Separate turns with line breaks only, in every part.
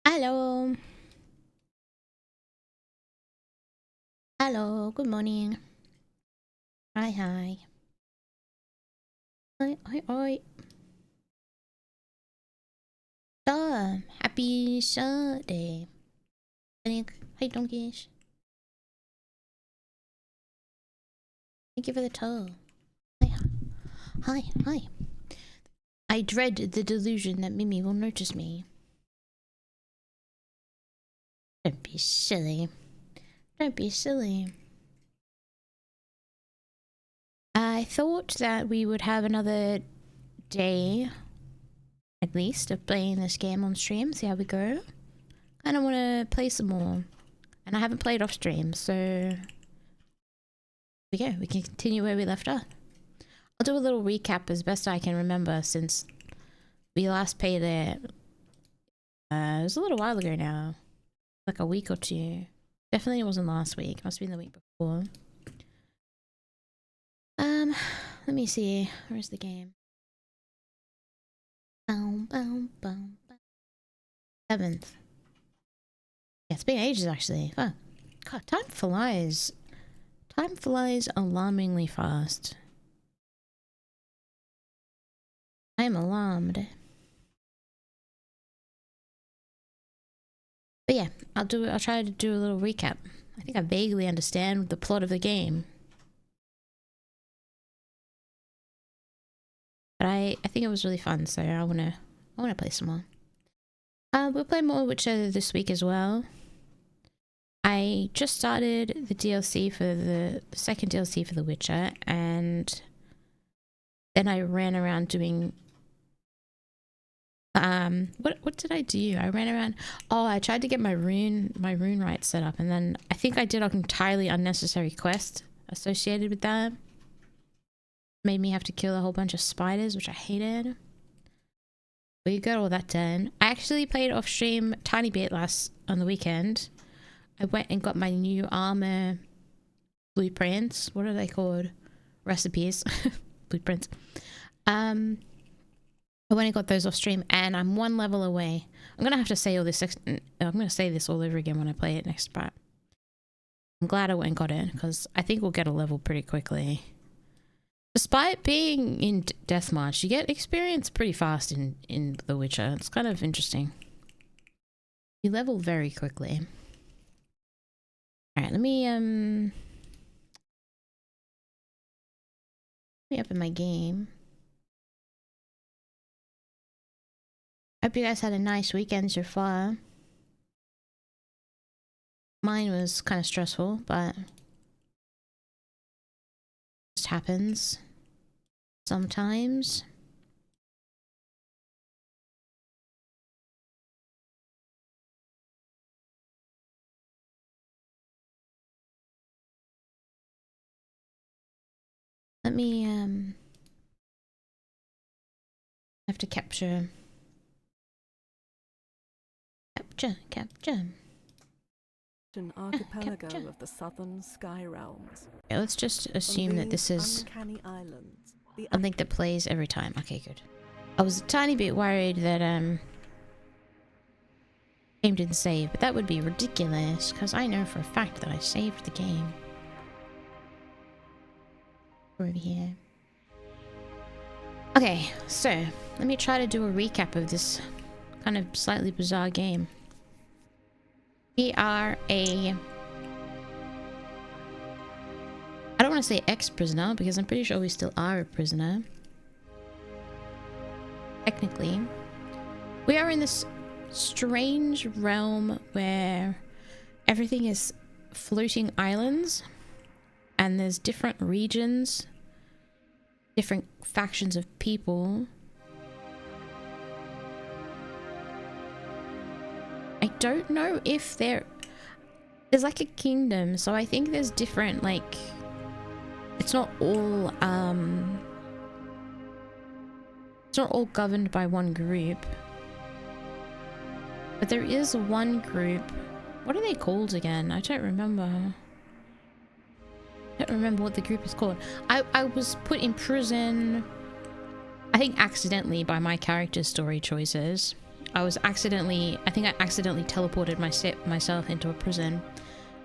Hello. Hello. Good morning. Hi, hi. Oi, oi, oi. So, happy Sunday. Hey, donkeys. Thank you for the toll. Hi, hi, hi. I dread the delusion that Mimyh will notice me. Don't be silly. Don't be silly. I thought that we would have another day, at least, of playing this game on stream. See how we go. Kind of want to play some more. And I haven't played off stream, so we can continue where we left off. I'll do a little recap as best I can remember since we last played it. It was a little while ago now, like a week or two. Definitely wasn't last week. Must have been the week before. Let me see. Where's the game? Boom, boom, boom, boom. 7th. Yeah, it's been ages actually. Fuck. God, time flies. Time flies alarmingly fast. I am alarmed. But yeah, I'll try to do a little recap. I think I vaguely understand the plot of the game. But I think it was really fun, so I wanna play some more. We'll play more Witcher this week as well. I just started the DLC for the second DLC for The Witcher, and then I ran around doing what did I do? I ran around. Oh, I tried to get my rune right set up, and then I think I did an entirely unnecessary quest associated with that. Made me have to kill a whole bunch of spiders, which I hated. We got all that done. I actually played off stream a tiny bit on the weekend. I went and got my new armor blueprints. What are they called? Recipes. Blueprints. I went and got those off stream, and I'm 1 level away. I'm gonna have to say all this. I'm gonna say this all over again when I play it next part. I'm glad I went and got it because I think we'll get a level pretty quickly. Despite being in Deathmarch, you get experience pretty fast in The Witcher. It's kind of interesting. You level very quickly. Alright, let me open my game. Hope you guys had a nice weekend so far. Mine was kind of stressful, but just happens sometimes. Let me have to capture.
An archipelago of the southern sky realms.
Yeah, let's just assume that this is something that plays every time. Okay, good. I was a tiny bit worried that game didn't save, but that would be ridiculous because I know for a fact that I saved the game. Over here. Okay, so let me try to do a recap of this kind of slightly bizarre game. We are I don't want to say ex-prisoner because I'm pretty sure we still are a prisoner. Technically. We are in this strange realm where everything is floating islands and there's different regions, different factions of people. I don't know if there's like a kingdom, so I think there's different, like, it's not all governed by one group. But there is one group. What are they called again? I don't remember. I don't remember what the group is called. I was put in prison, I think accidentally, by my character's story choices. I think I accidentally teleported myself into a prison,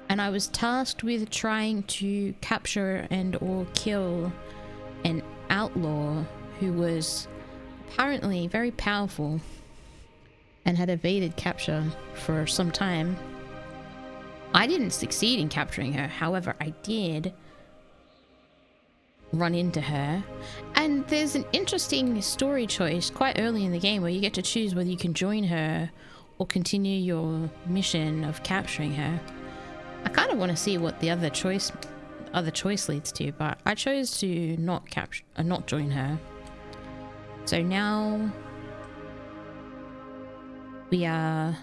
and I was tasked with trying to capture and or kill an outlaw who was apparently very powerful and had evaded capture for some time. I didn't succeed in capturing her, however, I did run into her, and there's an interesting story choice quite early in the game where you get to choose whether you can join her or continue your mission of capturing her. I kind of want to see what the other choice leads to, but I chose to not join her. So now we are,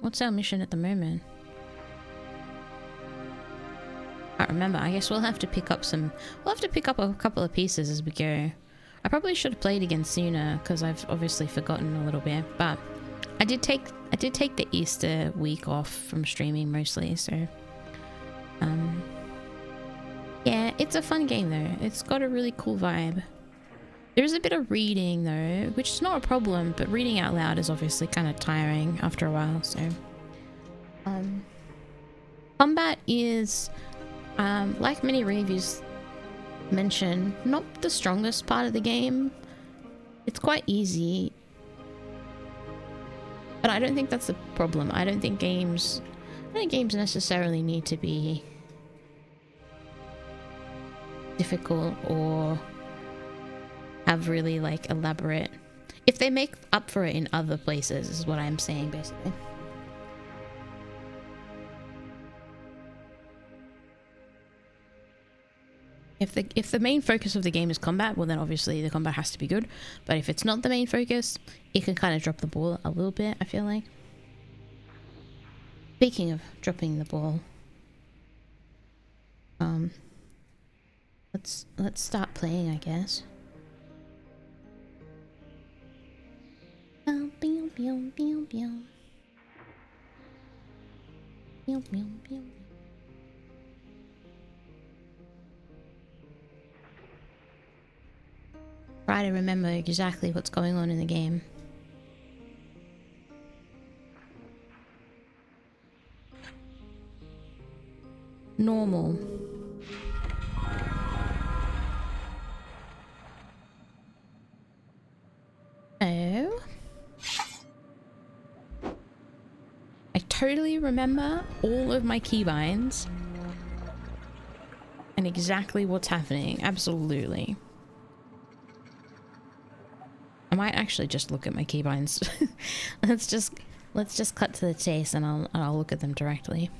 what's our mission at the moment? I can't remember. I guess we'll have to pick up a couple of pieces as we go. I probably should have played again sooner because I've obviously forgotten a little bit, but I did take the Easter week off from streaming mostly, so yeah, it's a fun game though. It's got a really cool vibe. There's a bit of reading though, which is not a problem, but reading out loud is obviously kind of tiring after a while, so combat is like many reviews mention, not the strongest part of the game. It's quite easy, but I don't think that's the problem. I don't think games necessarily need to be difficult or have really like elaborate, if they make up for it in other places, is what I'm saying basically. If the main focus of the game is combat, well then obviously the combat has to be good. But if it's not the main focus, it can kind of drop the ball a little bit, I feel like. Speaking of dropping the ball, let's start playing, I guess. Try to remember exactly what's going on in the game. Normal. Oh. I totally remember all of my keybinds and exactly what's happening. Absolutely. I might actually just look at my keybinds. let's just cut to the chase and I'll look at them directly.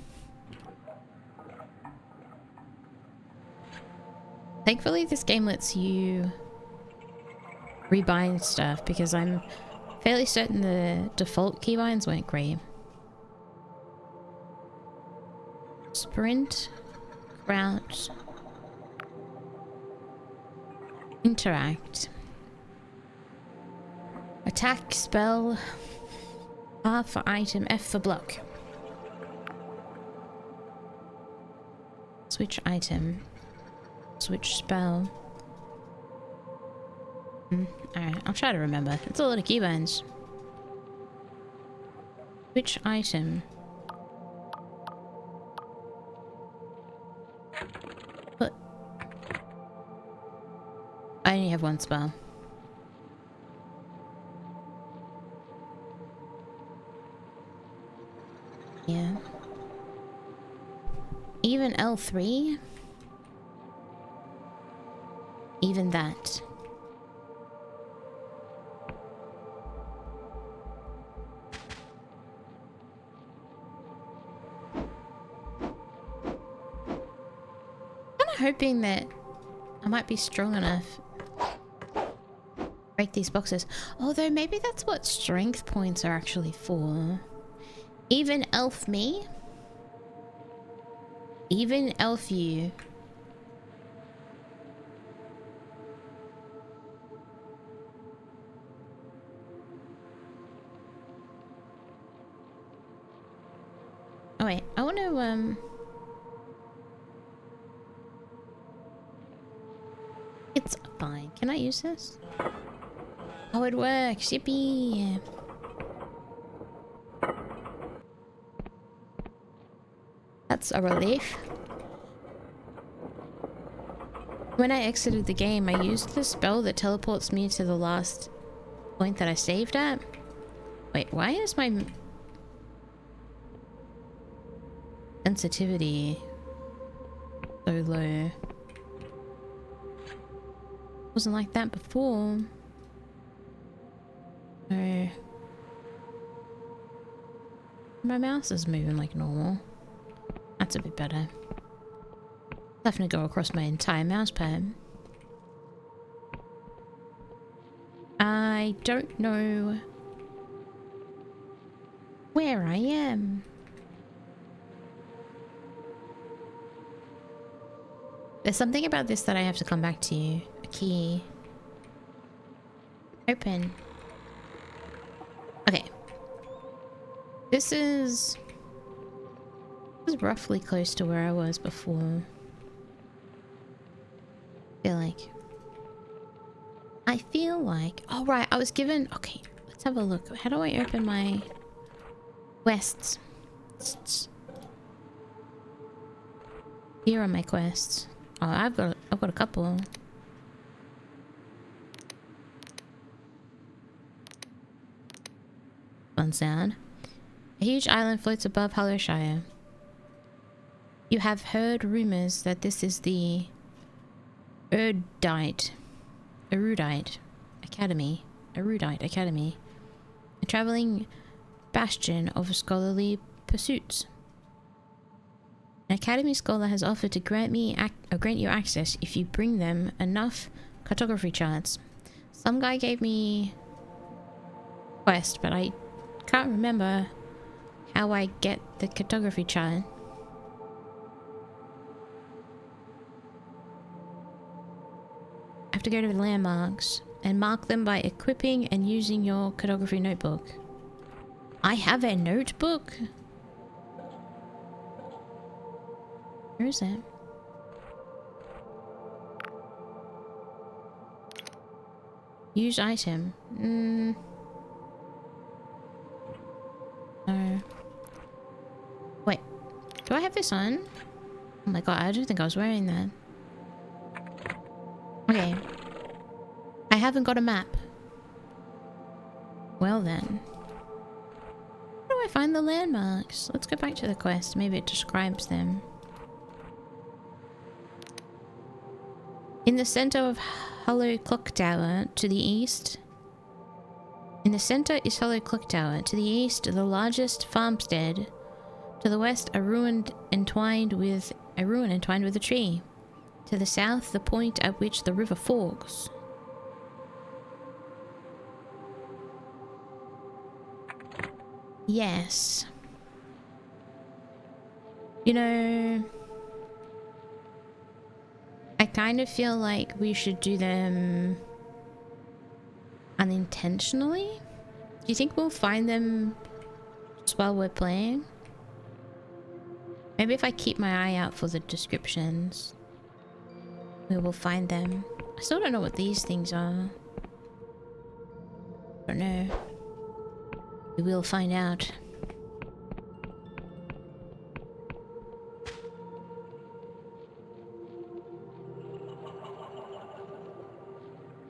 Thankfully this game lets you rebind stuff because I'm fairly certain the default keybinds weren't great. Sprint, crouch, interact, attack, spell, R for item, F for block. Switch item, switch spell. Alright, I'll try to remember. It's a lot of keybinds. Switch item. But I only have one spell. Yeah. Even L3? Even that. Hoping that I might be strong enough to break these boxes. Although maybe that's what strength points are actually for. Even elf me? Even elf you? Oh wait, I want to it's fine. Can I use this? Oh, it works. Yippee. That's a relief. When I exited the game, I used the spell that teleports me to the last point that I saved at. Wait, why is my sensitivity so low? Wasn't like that before. No. My mouse is moving like normal. That's a bit better. Having to go across my entire mouse pad. I don't know where I am. There's something about this that I have to come back to. A key. Open. Okay. This is roughly close to where I was before. I feel like... Oh, right. I was given... Okay, let's have a look. How do I open my quests? Here are my quests. Oh, I've got a couple. Fun sound. A huge island floats above Hollowshire. You have heard rumors that this is the Erudite Academy, a traveling bastion of scholarly pursuits. An academy scholar has offered to grant you access if you bring them enough cartography charts. Some guy gave me a quest, but I can't remember how I get the cartography chart. I have to go to the landmarks and mark them by equipping and using your cartography notebook. I have a notebook? Where is it? Use item. No. Wait. Do I have this on? Oh my god, I don't think I was wearing that. Okay. I haven't got a map. Well then. How do I find the landmarks? Let's go back to the quest. Maybe it describes them. In the center of Hollow Clock Tower to the east. In the center is Hollow Clock Tower. To the east, the largest farmstead. To the west, a ruin entwined with a tree. To the south, the point at which the river forks. Yes. You know, I kind of feel like we should do them unintentionally. Do you think we'll find them just while we're playing? Maybe if I keep my eye out for the descriptions, we will find them. I still don't know what these things are. Don't know. We will find out.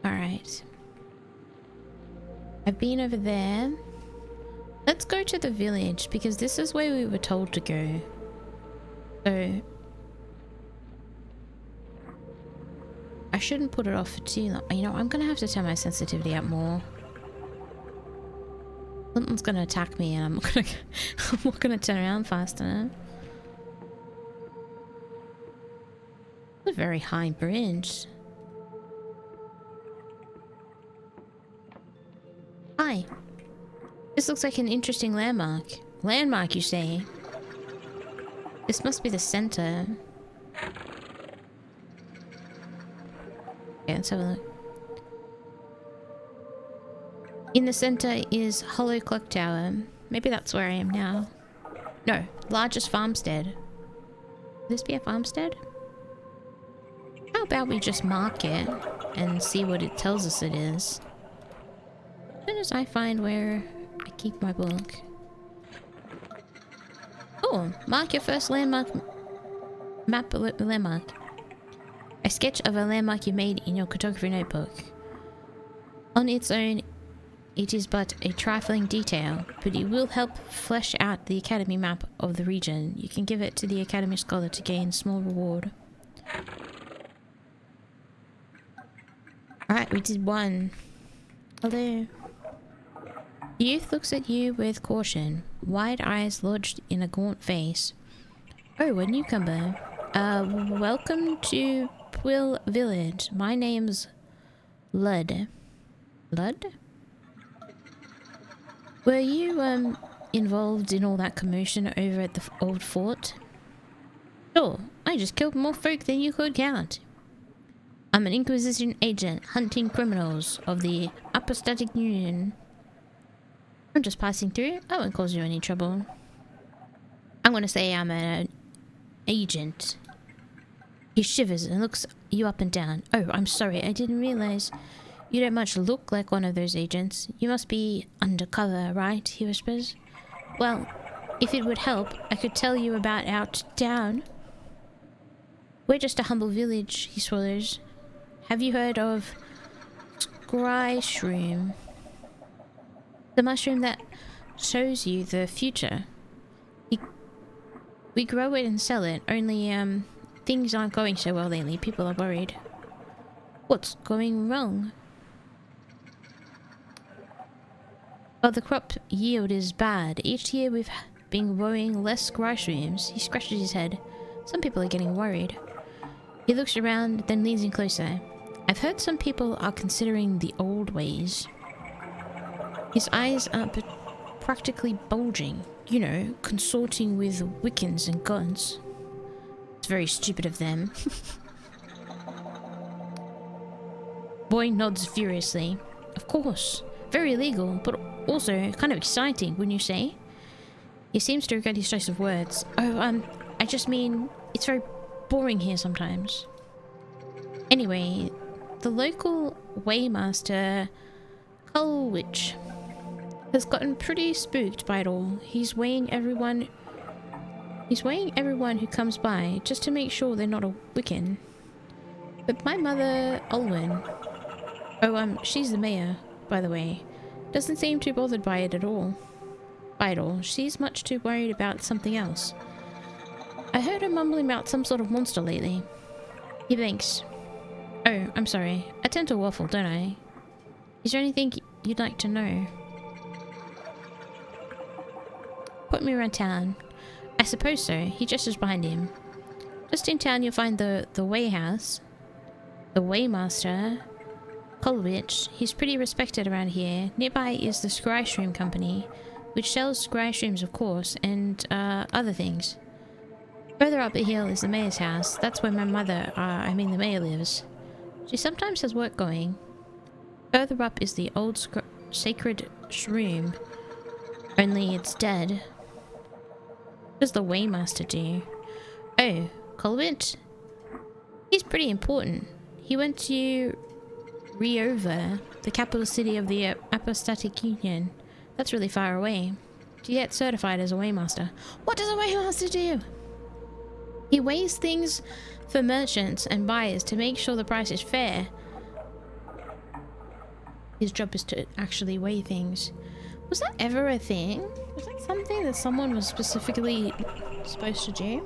Alright. I've been over there. Let's go to the village because this is where we were told to go. So I shouldn't put it off for too long. You know, I'm gonna have to turn my sensitivity up more. Something's gonna attack me and I'm not gonna turn around fast enough. It's a very high bridge. Hi. This looks like an interesting landmark. Landmark, you say? This must be the center. Okay, let's have a look. In the center is Hollow Clock Tower. Maybe that's where I am now. No, largest farmstead. Would this be a farmstead? How about we just mark it and see what it tells us it is? As soon as I find where I keep my book. Oh, Sure, mark your first landmark. Landmark. A sketch of a landmark you made in your cartography notebook. On its own, it is but a trifling detail, but it will help flesh out the academy map of the region. You can give it to the academy scholar to gain small reward. Alright, we did one. Hello. The youth looks at you with caution, wide eyes lodged in a gaunt face. Oh, a newcomer. Welcome to Quill Village. My name's Lud. Lud? Were you, involved in all that commotion over at the old fort? Sure, I just killed more folk than you could count. I'm an Inquisition agent hunting criminals of the Apostatic Union. I'm just passing through. I won't cause you any trouble. I'm gonna say I'm an agent. He shivers and looks you up and down. Oh, I'm sorry, I didn't realize you don't much look like one of those agents. You must be undercover, right? He whispers. Well, if it would help, I could tell you about our town. We're just a humble village, he swallows. Have you heard of Scry Shroom? The mushroom that shows you the future. We grow it and sell it, only, things aren't going so well lately. People are worried. What's going wrong? Well, the crop yield is bad. Each year we've been growing less shrooms. He scratches his head. Some people are getting worried. He looks around, then leans in closer. I've heard some people are considering the old ways. His eyes are practically bulging. You know, consorting with Wiccans and guns. It's very stupid of them. Boy nods furiously. Of course. Very illegal, but also kind of exciting, wouldn't you say? He seems to regret his choice of words. Oh, I just mean, it's very boring here sometimes. Anyway, the local Waymaster, Culwich, has gotten pretty spooked by it all. He's weighing everyone who comes by, just to make sure they're not a Wiccan. But my mother, Olwen, she's the mayor, by the way, doesn't seem too bothered by it all. She's much too worried about something else. I heard her mumbling about some sort of monster lately. He thinks. Oh, I'm sorry. I tend to waffle, don't I? Is there anything you'd like to know? Put me around town. I suppose so. He gestures behind him. Just in town you'll find the Way House. The Waymaster. Colwich. He's pretty respected around here. Nearby is the Scry Shroom Company, which sells Scry Shrooms, of course, and other things. Further up the hill is the mayor's house. That's where my mother, the mayor lives. She sometimes has work going. Further up is the old sacred shroom. Only it's dead. What does the Waymaster do? Oh, Colwich? He's pretty important. He went to Riova, the capital city of the Apostatic Union. That's really far away. To get certified as a Waymaster. What does a Waymaster do? He weighs things for merchants and buyers to make sure the price is fair. His job is to actually weigh things. Was that ever a thing? Was that something that someone was specifically supposed to do?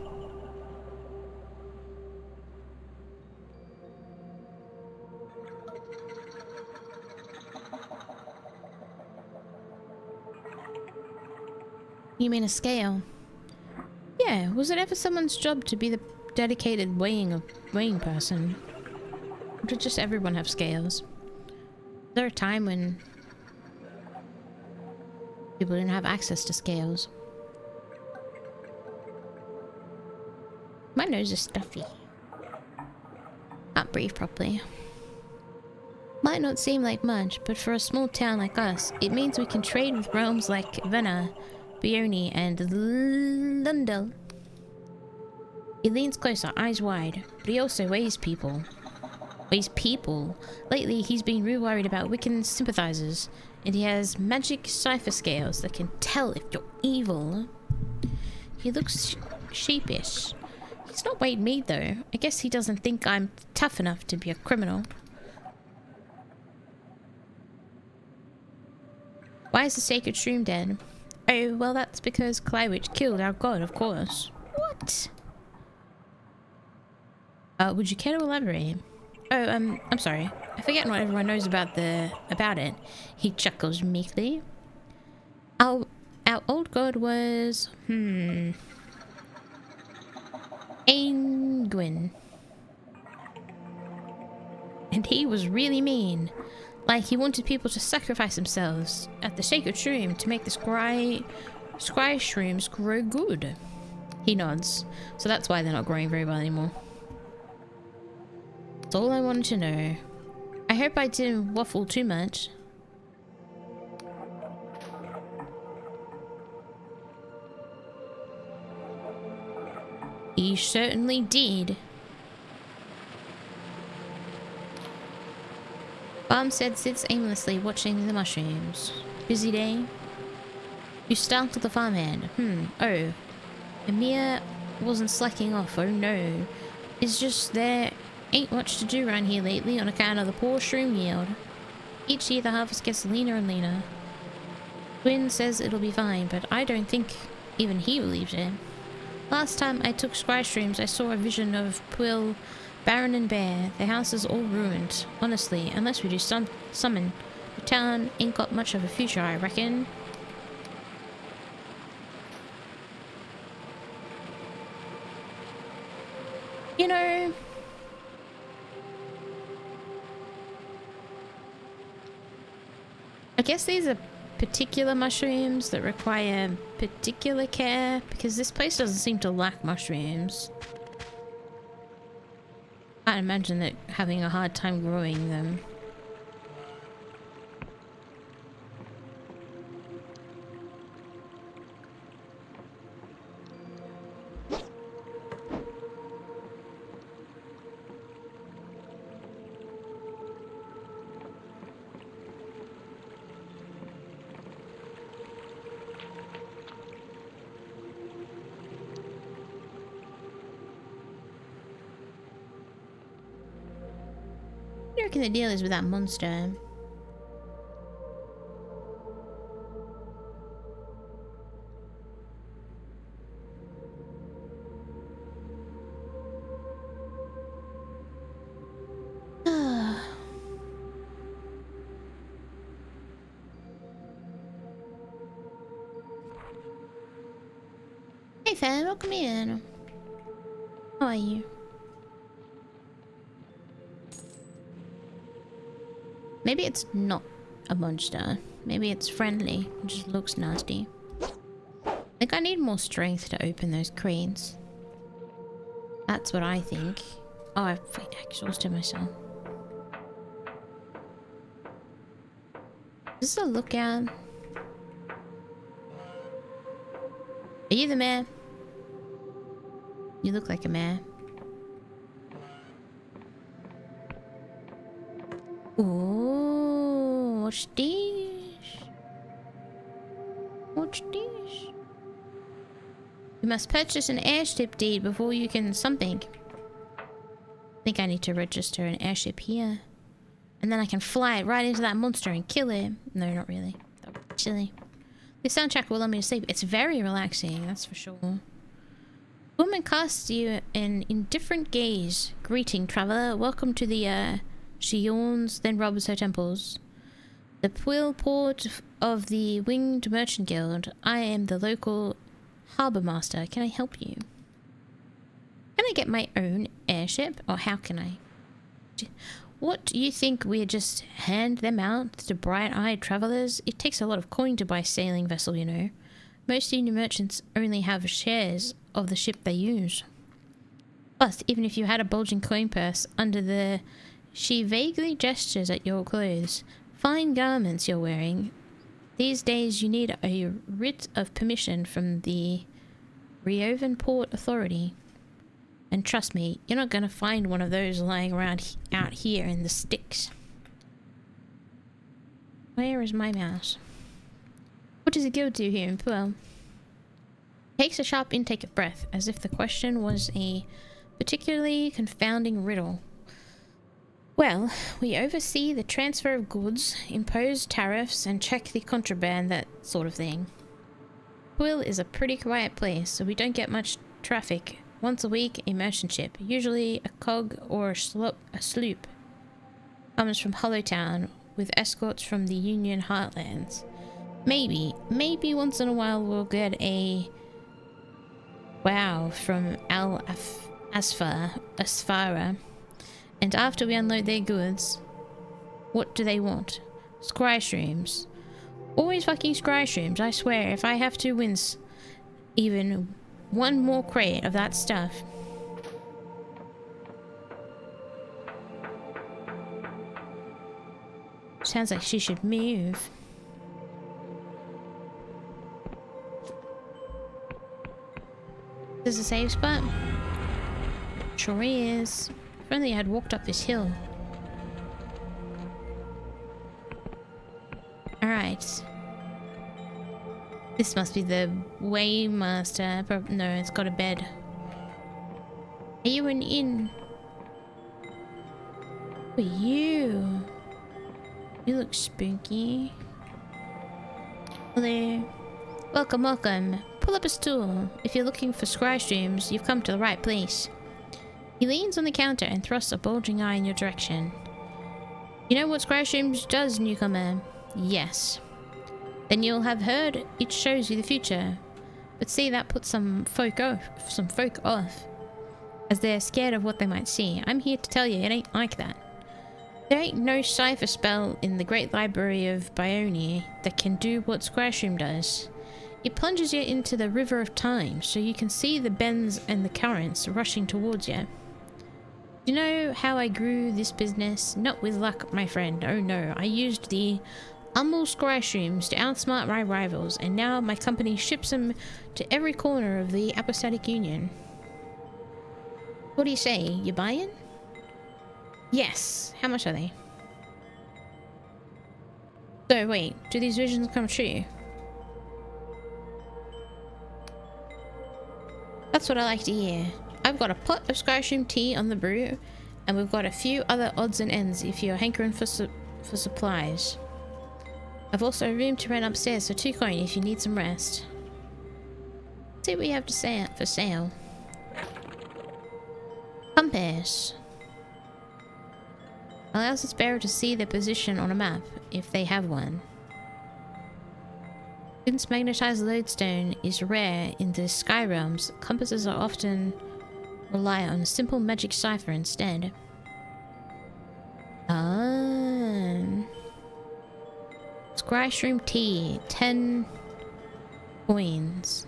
You mean a scale? Yeah, was it ever someone's job to be the dedicated weighing person? Or did just everyone have scales? Was there a time when people didn't have access to scales? My nose is stuffy. Can't breathe properly. Might not seem like much, but for a small town like us, it means we can trade with realms like Venna, Bioni, and Lundel. He leans closer, eyes wide, but he also weighs people. Lately, he's been real worried about Wiccan sympathizers, and he has magic cipher scales that can tell if you're evil. He looks sheepish. He's not Wade Mead, though. I guess he doesn't think I'm tough enough to be a criminal. Why is the sacred shroom dead? Oh, well, that's because Klywitch killed our god, of course. What? Would you care to elaborate? Oh, I'm sorry. I forget what everyone knows about it. He chuckles meekly. Our old god was... Angwin. And he was really mean. Like, he wanted people to sacrifice themselves at the sacred shroom to make the scry shrooms grow good. He nods. So that's why they're not growing very well anymore. That's all I wanted to know. I hope I didn't waffle too much. He certainly did. Barmstead sits aimlessly watching the mushrooms. Busy day? You startled the farmhand. Oh. Mimyh wasn't slacking off, oh no. It's just there ain't much to do around here lately on account of the poor shroom yield. Each year the harvest gets leaner and leaner. Gwyn says it'll be fine, but I don't think even he believes it. Last time I took scry shrooms, I saw a vision of Pwill, barren and bare. The house is all ruined. Honestly, unless we do summon, the town ain't got much of a future, I reckon. You know... I guess these are particular mushrooms that require particular care, because this place doesn't seem to lack mushrooms. I imagine it having a hard time growing them. What do you reckon the deal is with that monster? Hey fam, welcome in. How are you? Maybe it's not a monster. Maybe it's friendly. It just looks nasty. I think I need more strength to open those crates. That's what I think. Oh, I've exhausted myself. Is this a lookout? Are you the mayor? You look like a mayor. Ooh, what's this? What's this? You must purchase an airship deed before you can something. I think I need to register an airship here. And then I can fly it right into that monster and kill it. No, not really. That would be silly. The soundtrack will allow me to sleep. It's very relaxing, that's for sure. Woman casts you an indifferent gaze. Greeting, traveler. Welcome to the, She yawns, then rubs her temples. The Pwill port of the Winged Merchant Guild. I am the local harbour master. Can I help you? Can I get my own airship? Or how can I? What, do you think we just hand them out to bright-eyed travellers? It takes a lot of coin to buy a sailing vessel, you know. Most union merchants only have shares of the ship they use. Plus, even if you had a bulging coin purse under the... She vaguely gestures at your clothes. Fine garments you're wearing. These days you need a writ of permission from the Riovan Port Authority. And trust me, you're not going to find one of those lying around out here in the sticks. Where is my mouse? What does the guild do here in Pwill? Takes a sharp intake of breath, as if the question was a particularly confounding riddle. Well, we oversee the transfer of goods, impose tariffs, and check the contraband, that sort of thing. Quill is a pretty quiet place, so we don't get much traffic. Once a week, a merchant ship, usually a cog or a sloop, comes from Hollowtown with escorts from the Union Heartlands. Maybe once in a while we'll get a wow from Asfara. And after we unload their goods, what do they want? Scry shrooms. Always fucking scry shrooms, I swear. If I have to win even one more crate of that stuff. Sounds like she should move. There's a safe spot? Sure is. If only I had walked up this hill. Alright. This must be the Waymaster. No, it's got a bed. Are you an inn? Who are you? You look spooky. Hello. Welcome, welcome. Pull up a stool. If you're looking for scry streams, you've come to the right place. He leans on the counter and thrusts a bulging eye in your direction. You know what scry streams does, newcomer? Yes. Then you'll have heard it shows you the future. But see, that puts some folk off. As they're scared of what they might see. I'm here to tell you, it ain't like that. There ain't no cipher spell in the Great Library of Bione that can do what Scryshroom does. It plunges you into the river of time, so you can see the bends and the currents rushing towards you. You know how I grew this business? Not with luck, my friend. Oh no, I used the humble Scryshrooms to outsmart my rivals, and now my company ships them to every corner of the Apostatic Union. What do you say? You buying? Yes. How much are they? So wait, do these visions come true? That's what I like to hear. I've got a pot of Skyshroom tea on the brew, and we've got a few other odds and ends if you're hankering for supplies. I've also a room to rent upstairs for 2 coin if you need some rest. Let's see what we have to say for sale. Compass. Allows its bearer to see their position on a map, if they have one. Since magnetized lodestone is rare in the sky realms, compasses are often rely on a simple magic cipher instead. Scryshroom tea, 10 coins.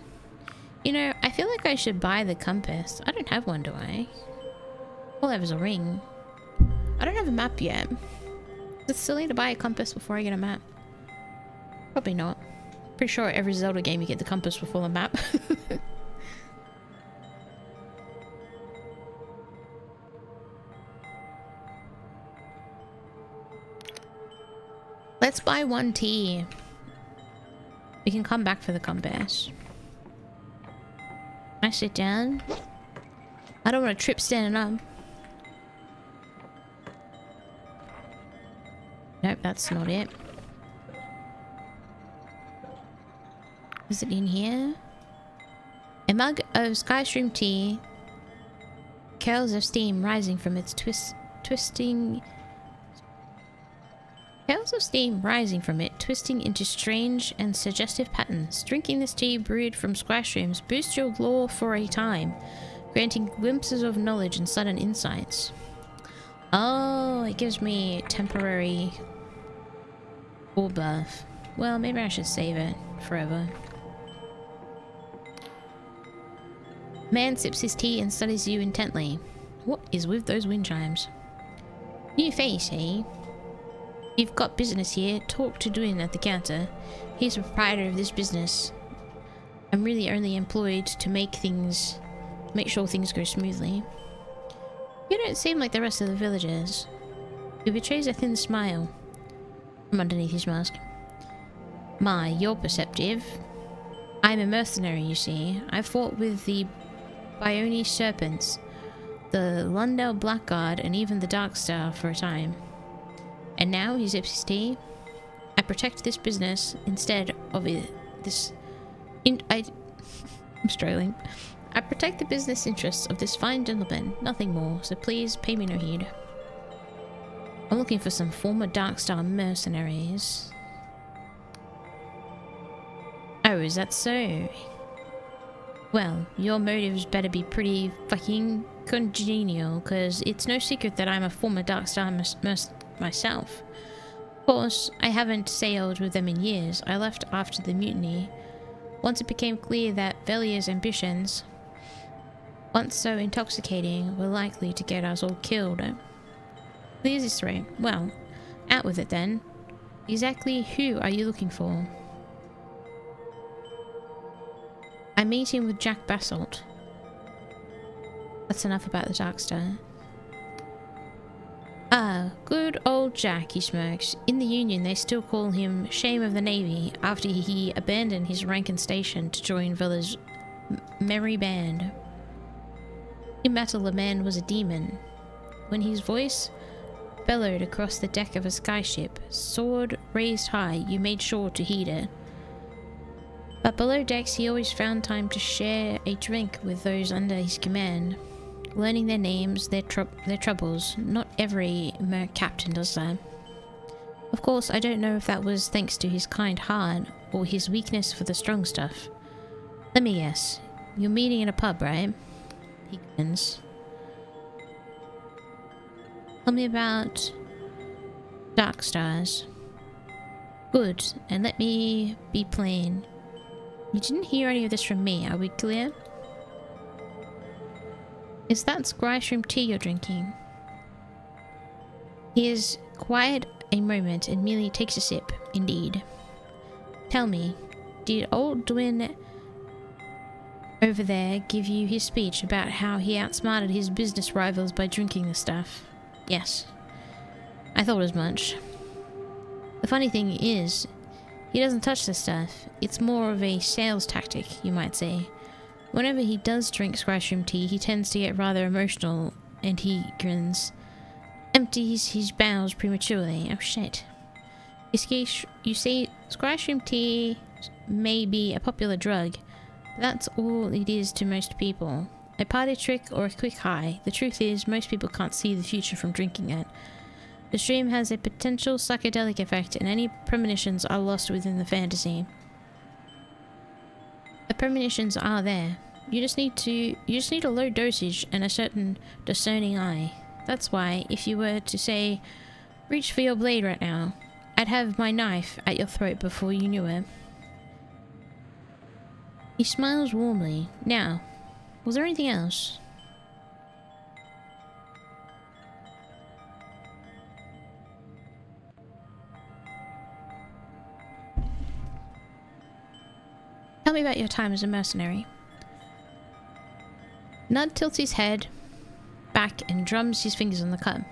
You know, I feel like I should buy the compass. I don't have one, do I? All I have is a ring. I don't have a map yet. Is it silly to buy a compass before I get a map? Probably not. Pretty sure every Zelda game you get the compass before the map. Let's buy 1 tea. We can come back for the compass. Can I sit down? I don't want to trip standing up. Nope, that's not it. Is it in here? A mug of Skystream tea. Curls of steam rising from its twisting into strange and suggestive patterns. Drinking this tea brewed from Skyshtreams boosts your lore for a time, granting glimpses of knowledge and sudden insights. Oh, it gives me temporary full buff. Well, maybe I should save it forever. Man sips his tea and studies you intently. What is with those wind chimes? New face, eh? You've got business here. Talk to Duin at the counter. He's the proprietor of this business. I'm really only employed to make sure things go smoothly. You don't seem like the rest of the villagers. He betrays a thin smile from underneath his mask. My, you're perceptive. I'm a mercenary, you see. I fought with the Bione Serpents, the Lundell Blackguard, and even the Darkstar for a time. And now, he zips his tea. I protect this business instead of I'm struggling. I protect the business interests of this fine gentleman, nothing more, so please pay me no heed. I'm looking for some former Darkstar mercenaries. Oh, is that so? Well, your motives better be pretty fucking congenial, because it's no secret that I'm a former Darkstar myself. Of course, I haven't sailed with them in years. I left after the mutiny. Once it became clear that Velia's ambitions, once so intoxicating, were likely to get us all killed. Clear this right. Well, out with it then. Exactly who are you looking for? I'm meeting with Jack Basalt. That's enough about the Darkstar. Ah, good old Jack, he smirks. In the Union, they still call him Shame of the Navy after he abandoned his rank and station to join Vela's merry band. In battle, the man was a demon. When his voice bellowed across the deck of a skyship, sword raised high, you made sure to heed it. But below decks, he always found time to share a drink with those under his command, learning their names, their troubles. Not every merc captain does that. Of course, I don't know if that was thanks to his kind heart or his weakness for the strong stuff. Let me guess. You're meeting in a pub, right? He grins. Tell me about Darkstars. Good, and let me be plain. You didn't hear any of this from me, are we clear? Is that Scryshroom tea you're drinking? He is quiet a moment and merely takes a sip, indeed. Tell me, did old Dwin over there give you his speech about how he outsmarted his business rivals by drinking the stuff? Yes. I thought as much. The funny thing is, he doesn't touch the stuff. It's more of a sales tactic, you might say. Whenever he does drink Scryshroom tea, he tends to get rather emotional, and he grins. Empties his bowels prematurely. Oh shit. You see, Scryshroom tea may be a popular drug, but that's all it is to most people. A party trick or a quick high. The truth is, most people can't see the future from drinking it. The stream has a potential psychedelic effect, and any premonitions are lost within the fantasy. The premonitions are there. You just need a low dosage and a certain discerning eye. That's why, if you were to say, reach for your blade right now, I'd have my knife at your throat before you knew it. He smiles warmly. Now, was there anything else? Tell me about your time as a mercenary. Nud tilts his head back and drums his fingers on the cup.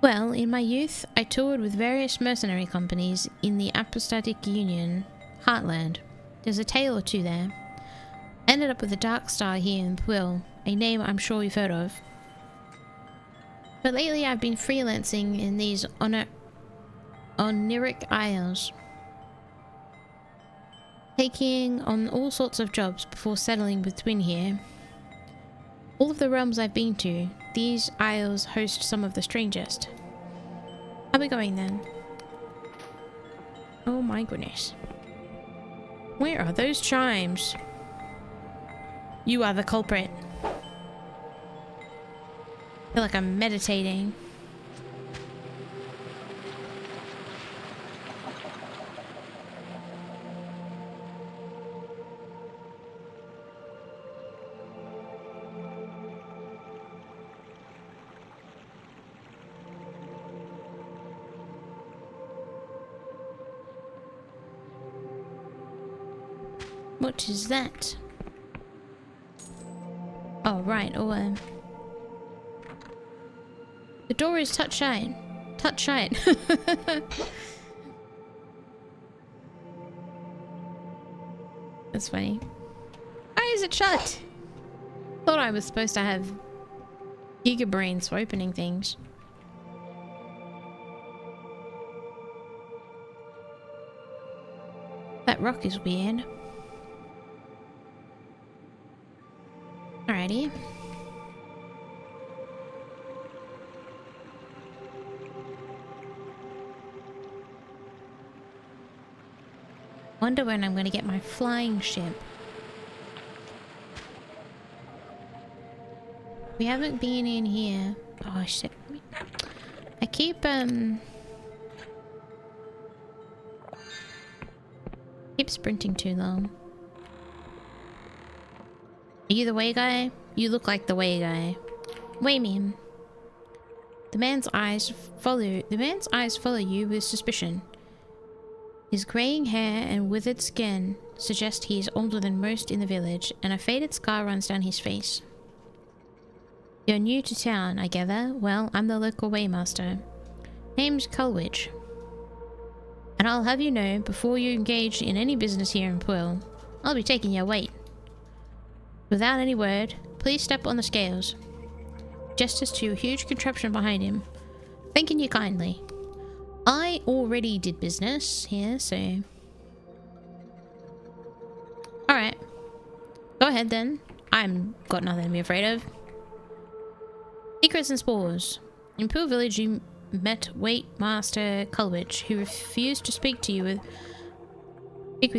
Well, in my youth, I toured with various mercenary companies in the Apostatic Union heartland. There's a tale or two there. Ended up with a Darkstar here in Pwill, a name I'm sure you've heard of. But lately I've been freelancing in these oniric isles, taking on all sorts of jobs before settling with Twin here. All of the realms I've been to, these isles host some of the strangest. How are we going then? Oh my goodness. Where are those chimes? You are the culprit. I feel like I'm meditating. What is that? Oh, right. Oh, the door is touch shut. Touch shut. That's funny. Why is it shut? Thought I was supposed to have giga brains for opening things. That rock is weird. Alrighty. Wonder when I'm gonna get my flying ship. We haven't been in here. Oh shit. I keep sprinting too long. Are you the way guy? You look like the way guy. Mimyh. The man's eyes follow you with suspicion. His graying hair and withered skin suggest he is older than most in the village, and a faded scar runs down his face. You're new to town, I gather. Well, I'm the local waymaster. Name's Culwich. And I'll have you know, before you engage in any business here in Pwyll, I'll be taking your weight. Without any word, please step on the scales. Gestures to a huge contraption behind him. Thanking you kindly. I already did business here, so... Alright. Go ahead then. I'm got nothing to be afraid of. Secrets and spores. In Pwyll Village you met Waitmaster Culwich, who refused to speak with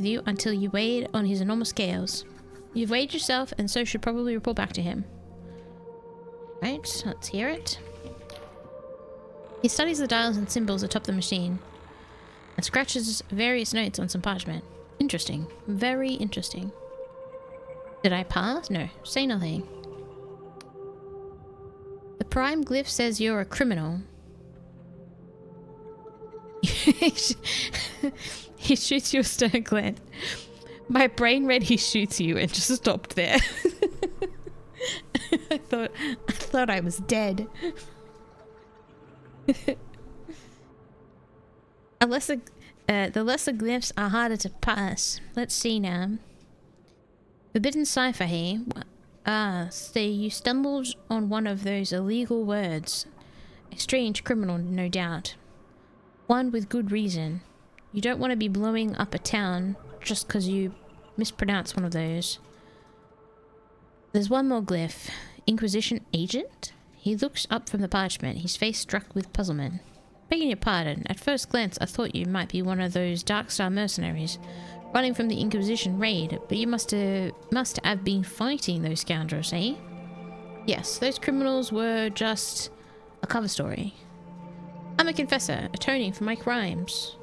you until you weighed on his enormous scales. You've weighed yourself and so should probably report back to him. Right, let's hear it. He studies the dials and symbols atop the machine and scratches various notes on some parchment. Interesting. Very interesting. Did I pass? No. Say nothing. The prime glyph says you're a criminal. He shoots you a stern glance. My brain read he shoots you and just stopped there. I thought I was dead. The lesser glyphs are harder to pass. Let's see now. Forbidden cipher here. So you stumbled on one of those illegal words. A strange criminal, no doubt. One with good reason. You don't want to be blowing up a town just because you mispronounce one of those. There's one more glyph. Inquisition agent? He looks up from the parchment, his face struck with puzzlement. Begging your pardon, at first glance I thought you might be one of those Darkstar mercenaries, running from the Inquisition raid, but you must have been fighting those scoundrels, eh? Yes, those criminals were just a cover story. I'm a confessor, atoning for my crimes.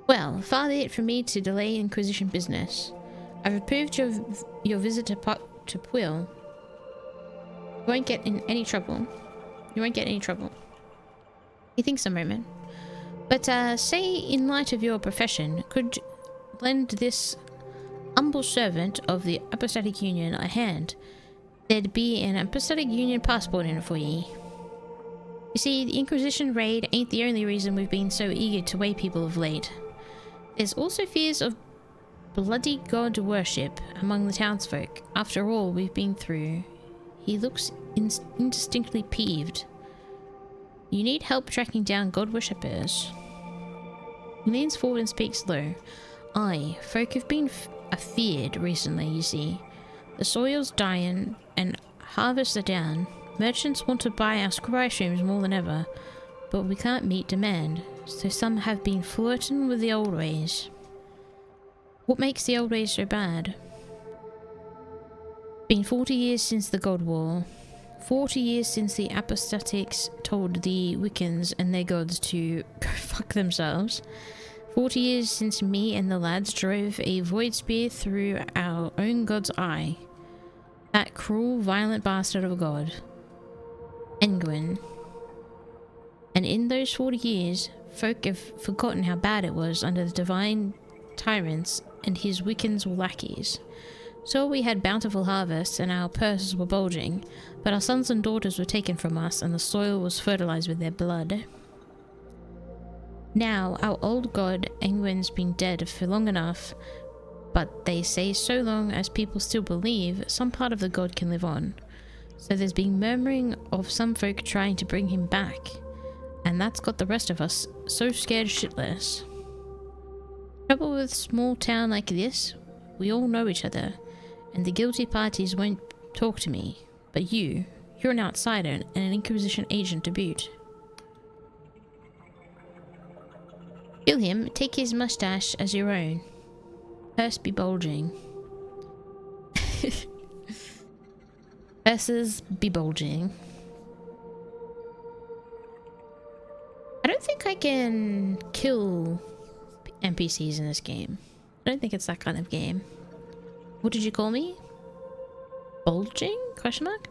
Well, far be it from me to delay Inquisition business. I've approved your visit to Pwyll. You won't get in any trouble. You won't get any trouble. He thinks a moment. But, say, in light of your profession, could lend this humble servant of the Apostatic Union a hand? There'd be an Apostatic Union passport in it for ye. You see, the Inquisition raid ain't the only reason we've been so eager to weigh people of late. There's also fears of bloody god worship among the townsfolk. After all we've been through, he looks indistinctly peeved. You need help tracking down god worshippers. He leans forward and speaks low. Aye, folk have been afeared recently, you see. The soil's dying and harvests are down. Merchants want to buy our scry shrooms more than ever, but we can't meet demand, so some have been flirting with the old ways. What makes the old ways so bad? Been 40 years since the God War. 40 years since the Apostatics told the Wiccans and their gods to go fuck themselves. 40 years since me and the lads drove a void spear through our own god's eye. That cruel, violent bastard of a god. Engwyn. And in those 40 years, folk have forgotten how bad it was under the divine tyrants and his Wiccans lackeys. So we had bountiful harvests and our purses were bulging, but our sons and daughters were taken from us and the soil was fertilized with their blood. Now, our old god, Engwin's been dead for long enough, but they say so long as people still believe, some part of the god can live on. So there's been murmuring of some folk trying to bring him back, and that's got the rest of us so scared shitless. Trouble with a small town like this, we all know each other, and the guilty parties won't talk to me, but you're an outsider and an Inquisition agent to boot. Kill him, take his mustache as your own. Purse be bulging. Purses be bulging. I don't think I can kill NPCs in this game. I don't think it's that kind of game. What did you call me? Bulging? Question mark?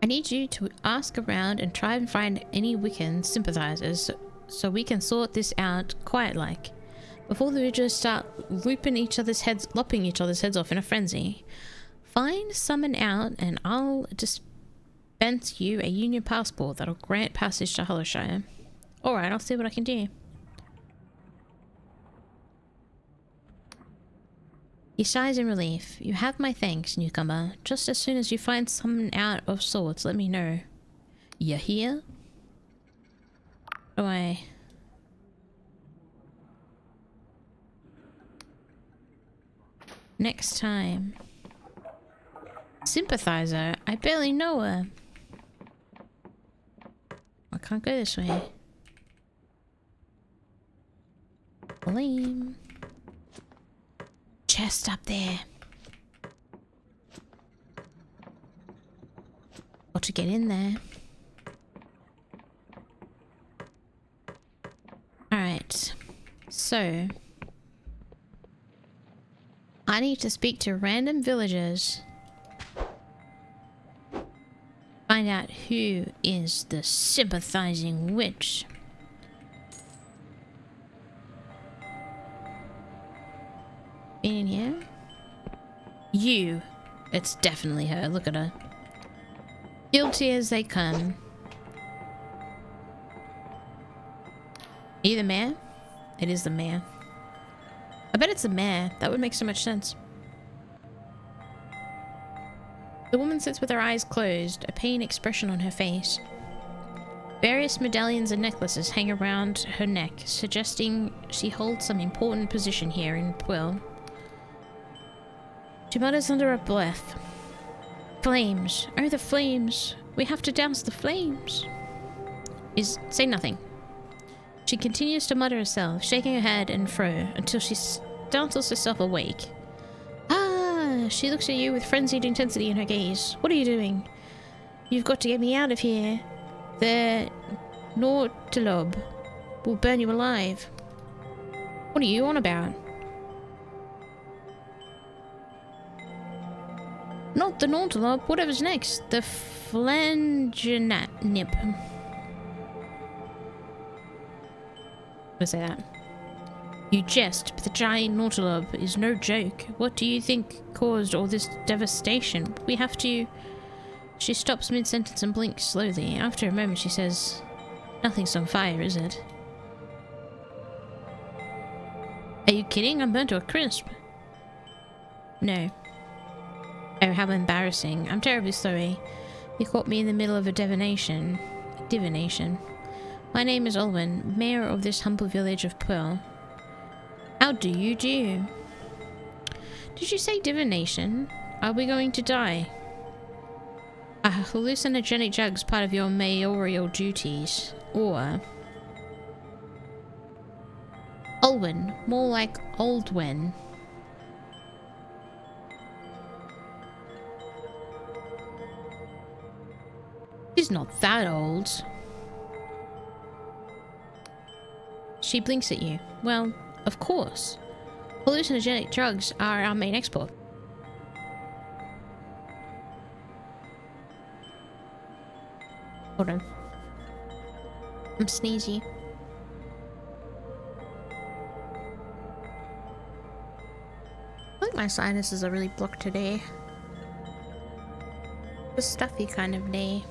I need you to ask around and try and find any Wiccan sympathizers so we can sort this out quiet-like, before the villagers start lopping each other's heads off in a frenzy. Find someone out and I'll dispense you a Union passport that'll grant passage to Hollowshire. Alright, I'll see what I can do. He sighs in relief. You have my thanks, newcomer. Just as soon as you find someone out of sorts, let me know. You hear? How do I... Next time. Sympathizer? I barely know her. I can't go this way. Lame. Chest up there. Got to get in there. Alright. So. I need to speak to random villagers. Find out who is the sympathizing witch. In here? You. It's definitely her. Look at her. Guilty as they come. Are you the mayor? It is the mayor. I bet it's the mayor. That would make so much sense. The woman sits with her eyes closed, a pained expression on her face. Various medallions and necklaces hang around her neck, suggesting she holds some important position here in Pwyll. She mutters under her breath. Flames. Oh, the flames. We have to douse the flames. Say nothing. She continues to mutter herself, shaking her head and fro until she startles herself awake. Ah! She looks at you with frenzied intensity in her gaze. What are you doing? You've got to get me out of here. The Nautilub will burn you alive. What are you on about? Not the Nautilub, whatever's next. The Flangenip. I'm gonna say that. You jest, but the giant Nautilub is no joke. What do you think caused all this devastation? We have to... She stops mid-sentence and blinks slowly. After a moment she says, nothing's on fire, is it? Are you kidding? I'm burnt to a crisp. No. Oh, how embarrassing. I'm terribly sorry. You caught me in the middle of a divination. Divination. My name is Olwen, mayor of this humble village of Pwyll. How do you do? Did you say divination? Are we going to die? A hallucinogenic drug's part of your mayoral duties. Or... Olwen, more like Oldwen. She's not that old. She blinks at you. Well, of course. Hallucinogenic drugs are our main export. Hold on. I'm sneezy. I think my sinuses are really blocked today. A stuffy kind of day.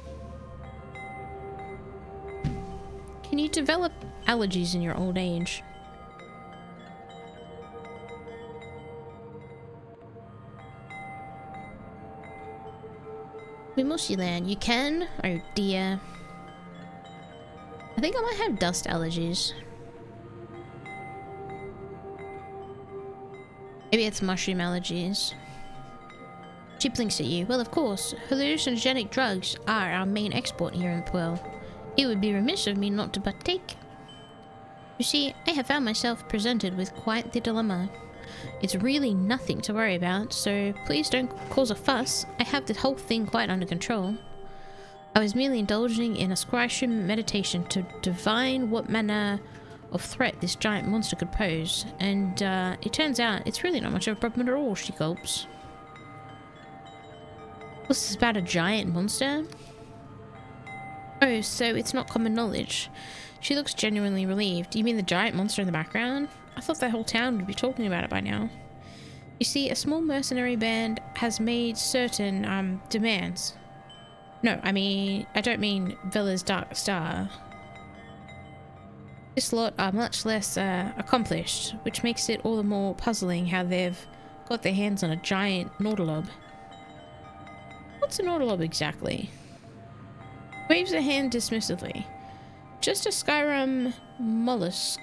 Can you develop allergies in your old age? Mimyh land, you can? Oh dear. I think I might have dust allergies. Maybe it's mushroom allergies. She blinks at you. Well, of course, hallucinogenic drugs are our main export here in Puel. It would be remiss of me not to partake. You see, I have found myself presented with quite the dilemma. It's really nothing to worry about, so please don't cause a fuss. I have the whole thing quite under control. I was merely indulging in a scrishum meditation to divine what manner of threat this giant monster could pose, and it turns out it's really not much of a problem at all, she gulps. What's this about a giant monster? Oh, so it's not common knowledge. She looks genuinely relieved. You mean the giant monster in the background? I thought the whole town would be talking about it by now. You see, a small mercenary band has made certain, demands. No, I don't mean Villa's Dark Star. This lot are much less, accomplished, which makes it all the more puzzling how they've got their hands on a giant Nautilob. What's a Nautilob exactly? Waves a hand dismissively. Just a Skyrim mollusk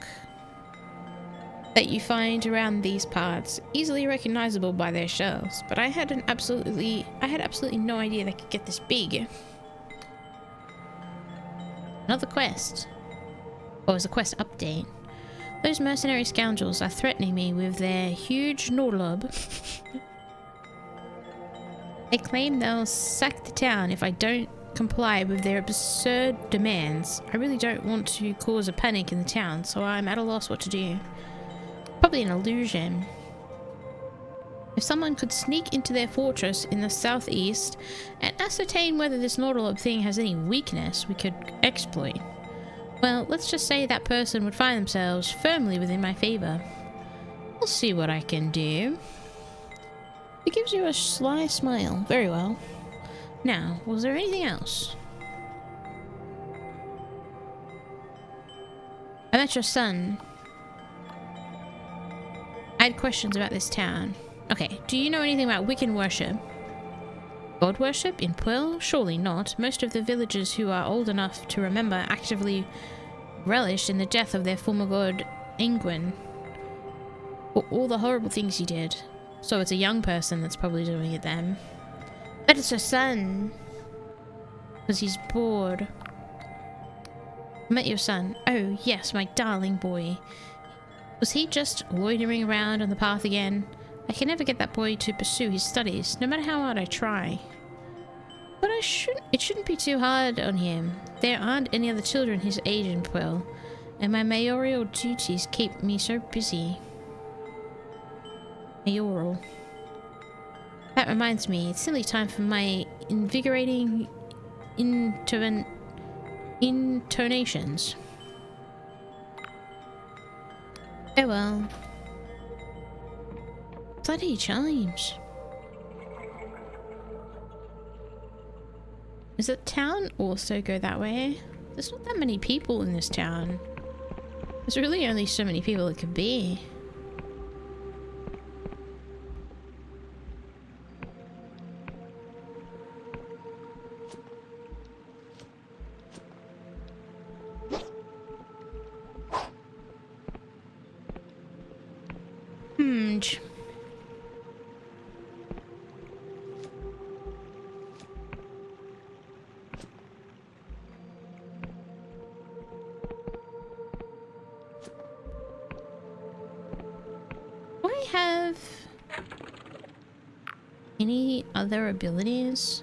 that you find around these parts, easily recognizable by their shells, but I had absolutely no idea they could get this big. Another quest. Or was a quest update. Those mercenary scoundrels are threatening me with their huge Nautilob. They claim they'll sack the town if I don't comply with their absurd demands. I really don't want to cause a panic in the town, so I'm at a loss what to do. Probably an illusion. If someone could sneak into their fortress in the southeast and ascertain whether this Nautilob thing has any weakness we could exploit, well, let's just say that person would find themselves firmly within my favor. I'll see what I can do. It gives you a sly smile. Very well. Now, was there anything else? I met your son. I had questions about this town. Okay, do you know anything about Wiccan worship? God worship in Puel? Surely not. Most of the villagers who are old enough to remember actively relished in the death of their former god, Ingwin. For all the horrible things he did. So it's a young person that's probably doing it then. But it's her son. Because he's bored. I met your son. Oh, yes, my darling boy. Was he just loitering around on the path again? I can never get that boy to pursue his studies, no matter how hard I try. But it shouldn't be too hard on him. There aren't any other children his age in Puel, and my mayoral duties keep me so busy. Mayoral. That reminds me, it's nearly time for my invigorating intonations. Farewell. Bloody chimes. Does the town also go that way? There's not that many people in this town. There's really only so many people it could be. Do I have any other abilities?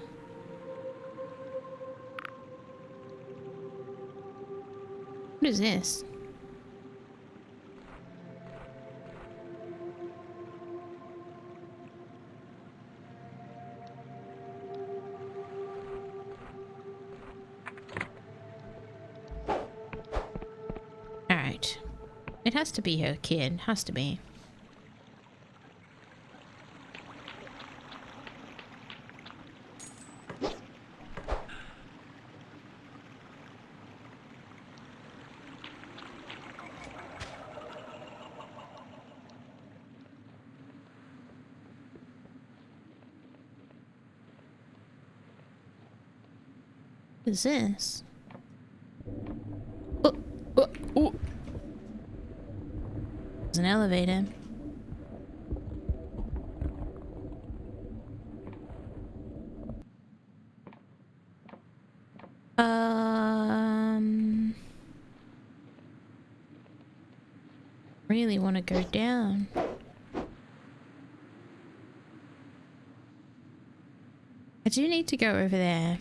What is this? Alright. It has to be her kid. Has to be. What is this? Oh, oh, oh. There's an elevator. Really want to go down. I do need to go over there,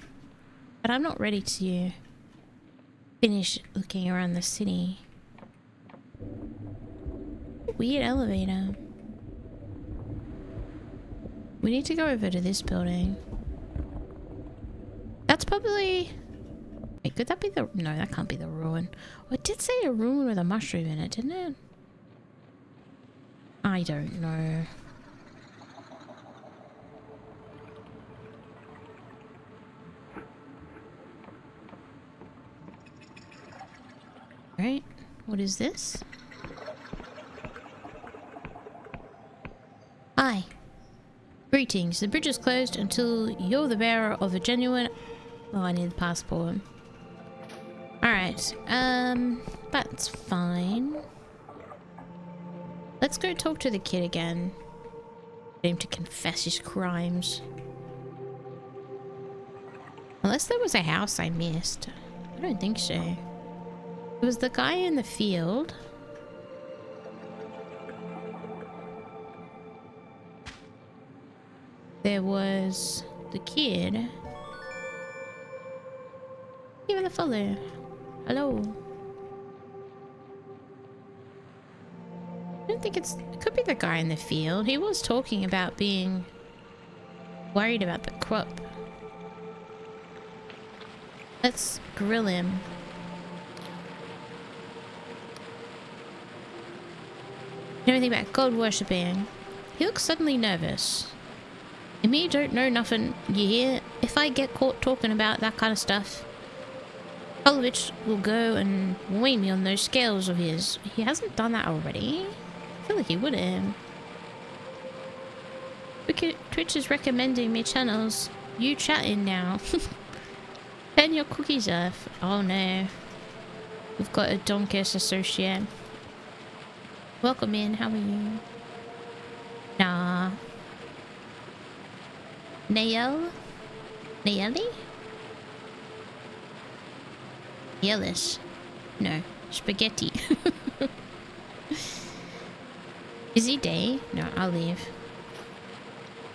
but I'm not ready to finish looking around the city. Weird elevator. We need to go over to this building. That's probably... Wait, could that be the... No, that can't be the ruin. Oh, it did say a ruin with a mushroom in it, didn't it? I don't know. Right, what is this? Hi. Greetings. The bridge is closed until you're the bearer of a genuine... Oh, I need the passport. Alright, that's fine. Let's go talk to the kid again. Get him to confess his crimes. Unless there was a house I missed. I don't think so. It was the guy in the field. There was the kid. Give it a follow. Hello. I don't think it's... It could be the guy in the field. He was talking about being worried about the crop. Let's grill him. You know anything about God worshipping? He looks suddenly nervous. And me don't know nothing, you hear? If I get caught talking about that kind of stuff, Polovich will go and weigh me on those scales of his. He hasn't done that already. I feel like he would have. Twitch is recommending me channels. You chatting now. Turn your cookies off. Oh no. We've got a Donkus associate. Welcome in, how are you? Nah. Nael? Naeli? Yellis. No. Spaghetti. Is he day? No, I'll leave.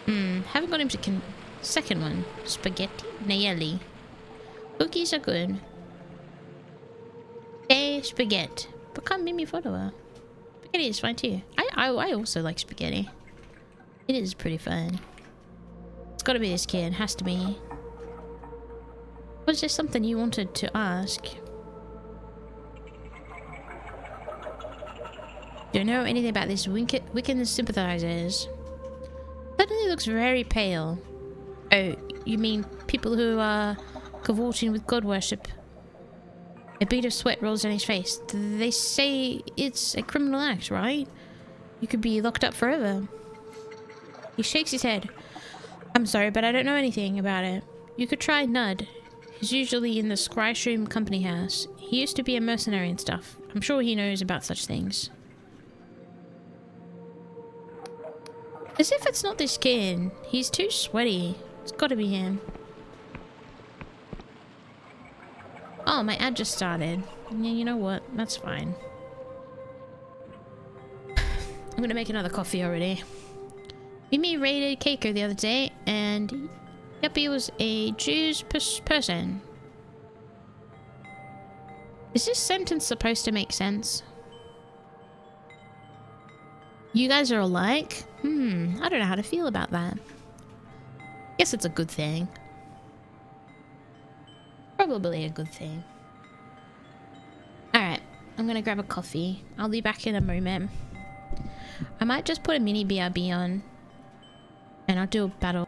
Haven't got him to second one. Spaghetti? Naeli. Cookies are good. Day spaghetti. Become Mimyh follower. Spaghetti is fine too. I also like spaghetti. It is pretty fun. It's gotta be this kid. Has to be. Was there something you wanted to ask? Do you know anything about this Wiccan sympathizers? Suddenly looks very pale. Oh, you mean people who are cavorting with god worship? A bead of sweat rolls down his face. They say it's a criminal act, right? You could be locked up forever. He shakes his head. I'm sorry, but I don't know anything about it. You could try Nud. He's usually in the Scryshroom company house. He used to be a mercenary and stuff. I'm sure he knows about such things. As if it's not this kid. He's too sweaty. It's gotta be him. Oh, my ad just started. Yeah, you know what? That's fine. I'm gonna make another coffee already. Mimyh raided Keiko the other day, and yep, he was a Jewish person. Is this sentence supposed to make sense? You guys are alike? I don't know how to feel about that. Guess it's a good thing. Probably a good thing. Alright, I'm gonna grab a coffee. I'll be back in a moment. I might just put a mini BRB on. And I'll do a battle.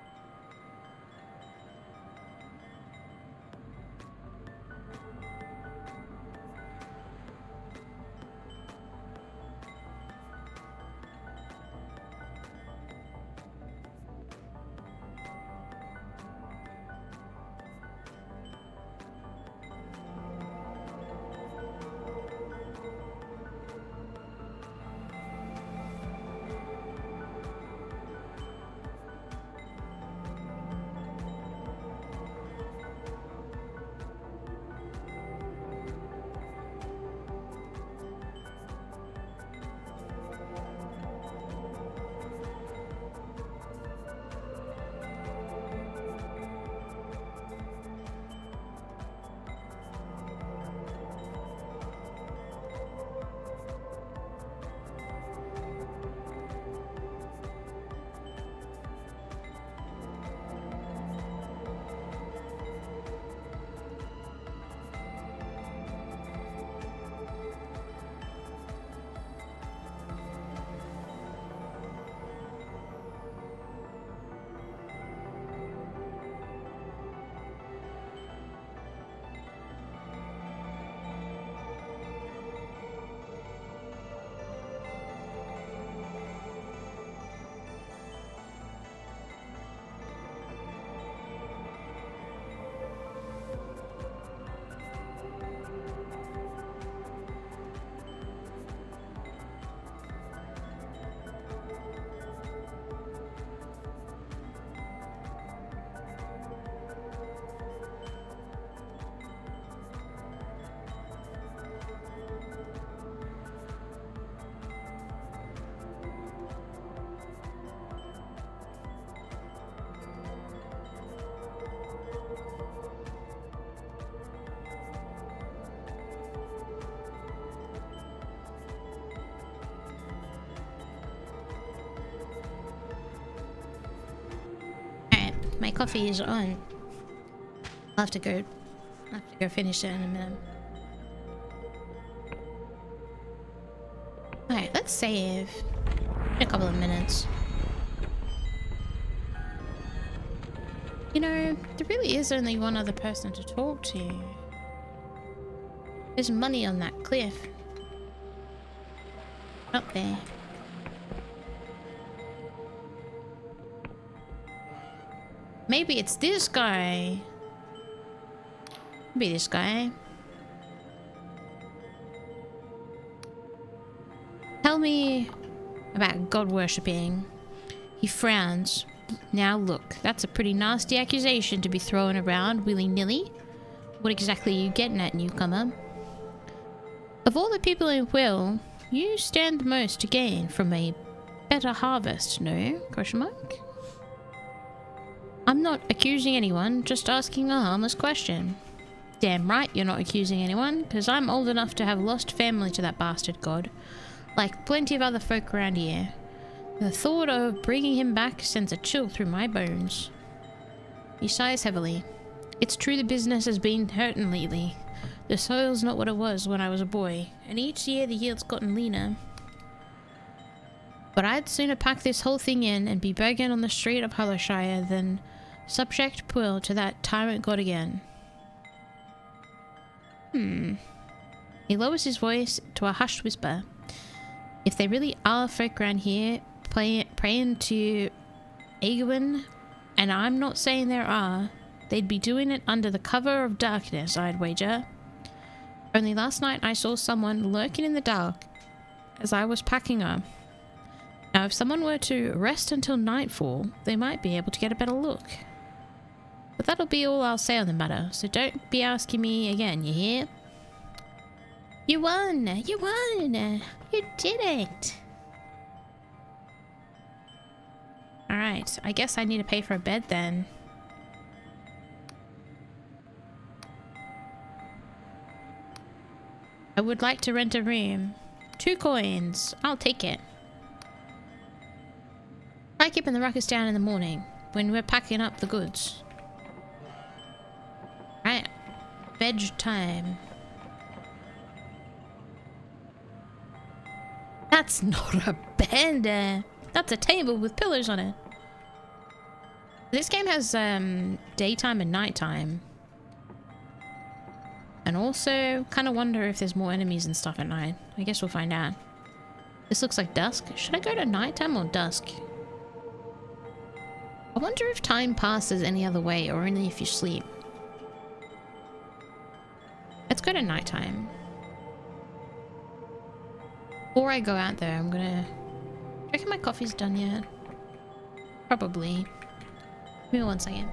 my coffee is on. I'll have to go finish it in a minute. Alright, let's save in a couple of minutes. You know, there really is only one other person to talk to. There's money on that cliff. Up there. Maybe it's this guy. Maybe this guy. Tell me about God worshipping. He frowns. Now look, that's a pretty nasty accusation to be thrown around willy-nilly. What exactly are you getting at, newcomer? Of all the people in Will, you stand the most to gain from a better harvest, no? Question mark? I'm not accusing anyone, just asking a harmless question. Damn right you're not accusing anyone, because I'm old enough to have lost family to that bastard god. Like plenty of other folk around here. The thought of bringing him back sends a chill through my bones. He sighs heavily. It's true the business has been hurting lately. The soil's not what it was when I was a boy, and each year the yield's gotten leaner. But I'd sooner pack this whole thing in and be begging on the street of Hollowshire than subject Pwyll to that tyrant god again. He lowers his voice to a hushed whisper. If they really are folk around here praying to Egwin, and I'm not saying there are, they'd be doing it under the cover of darkness, I'd wager. Only last night I saw someone lurking in the dark as I was packing up. Now if someone were to rest until nightfall, they might be able to get a better look. But that'll be all I'll say on the matter, so don't be asking me again, you hear? You won! You won! You did it! Alright, I guess I need to pay for a bed then. I would like to rent a room. 2 coins. I'll take it. Try keeping the ruckus down in the morning when we're packing up the goods. Right. Veg time. That's not a bed. That's a table with pillows on it. This game has daytime and nighttime. And also, kind of wonder if there's more enemies and stuff at night. I guess we'll find out. This looks like dusk. Should I go to nighttime or dusk? I wonder if time passes any other way or only if you sleep. Let's go to nighttime. Before I go out there, I'm gonna... Do you reckon my coffee's done yet? Probably. Give me 1 second.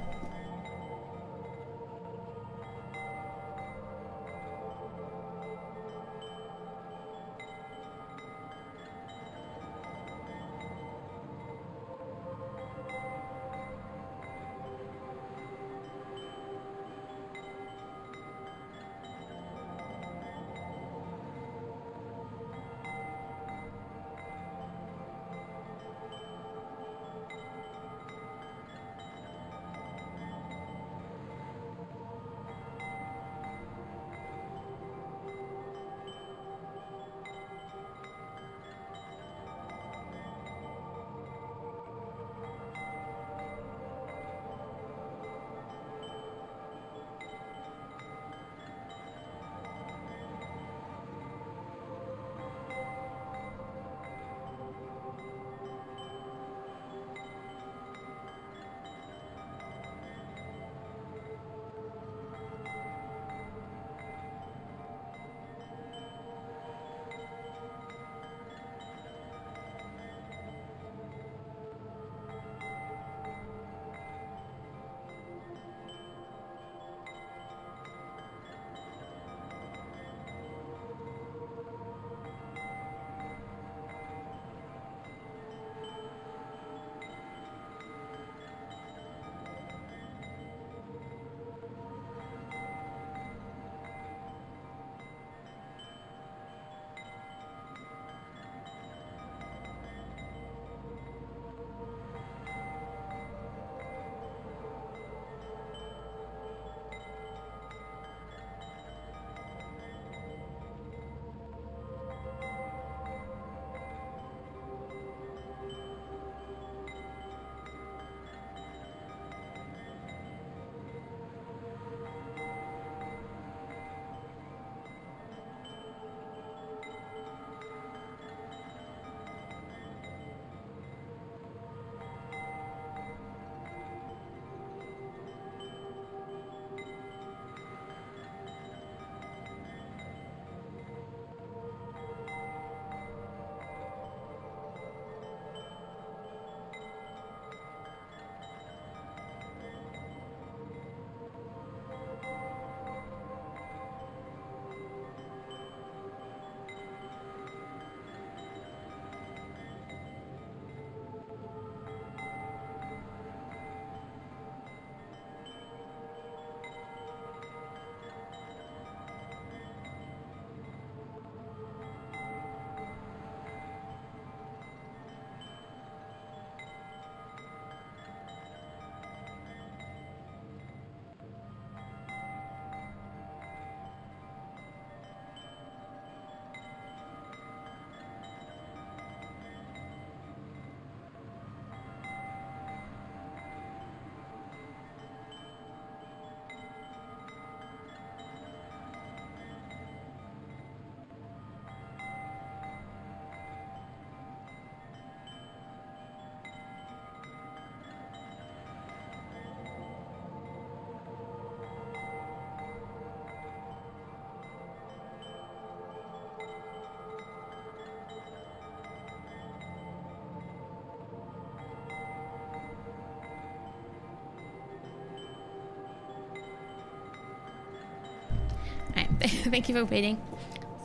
Thank you for waiting.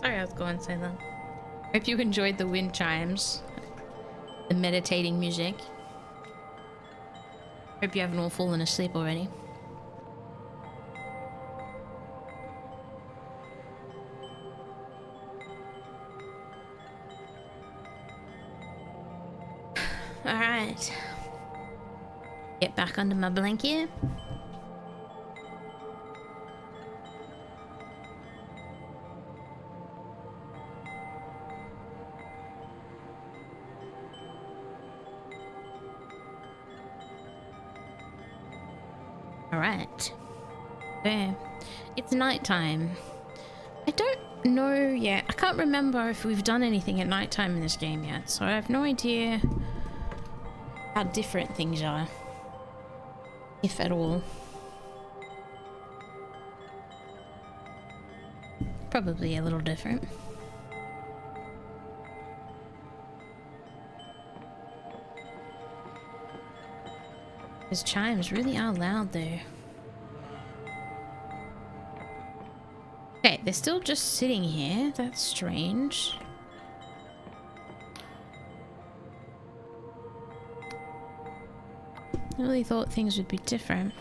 Sorry I was going so long. Hope you enjoyed the wind chimes. The meditating music. Hope you haven't all fallen asleep already. Alright. Get back under my blanket. Alright. Okay. It's nighttime. I don't know yet. I can't remember if we've done anything at nighttime in this game yet, so I have no idea how different things are. If at all. Probably a little different. Those chimes really are loud though. Okay, they're still just sitting here. That's strange. I really thought things would be different.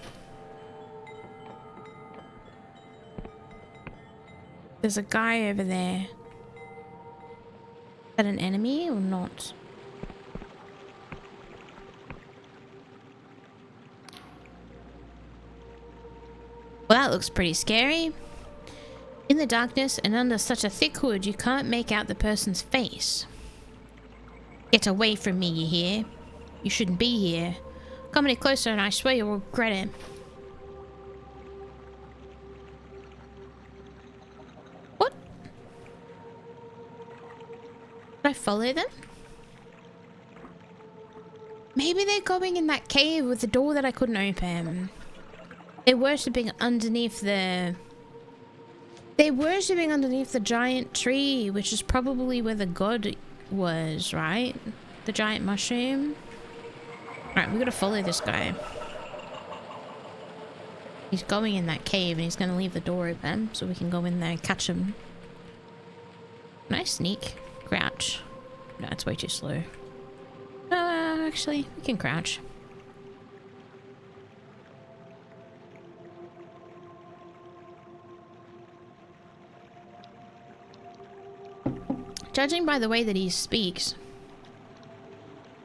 There's a guy over there. Is that an enemy or not? Well, that looks pretty scary. In the darkness and under such a thick hood, you can't make out the person's face. Get away from me, you hear? You shouldn't be here. Come any closer and I swear you'll regret it. What? Should I follow them? Maybe they're going in that cave with the door that I couldn't open. They're worshipping underneath the... They're worshipping underneath the giant tree, which is probably where the god was, right? The giant mushroom. Alright, we gotta follow this guy. He's going in that cave and he's gonna leave the door open so we can go in there and catch him. Can I sneak? Crouch. No, it's way too slow. Actually, we can crouch. Judging by the way that he speaks,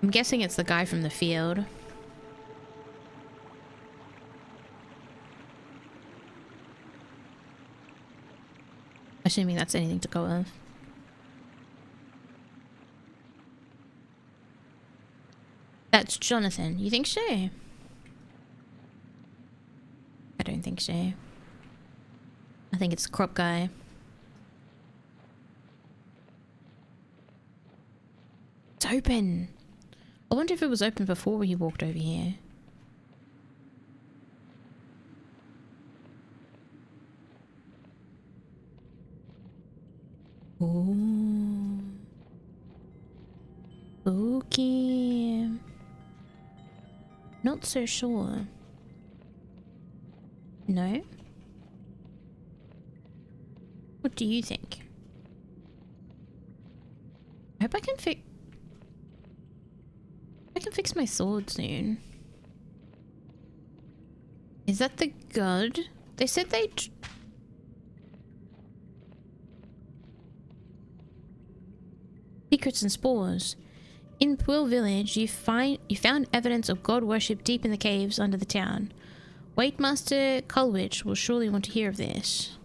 I'm guessing it's the guy from the field. Assuming that's anything to go with. That's Jonathan. You think so? I don't think so. I think it's the crop guy. It's open. I wonder if it was open before he walked over here. Ooh. Okay. Not so sure. No? What do you think? I hope I can fix my sword soon. Is that the god? They said they... Secrets and spores. In Quill Village, you found evidence of god worship deep in the caves under the town. Waitmaster Culwich will surely want to hear of this.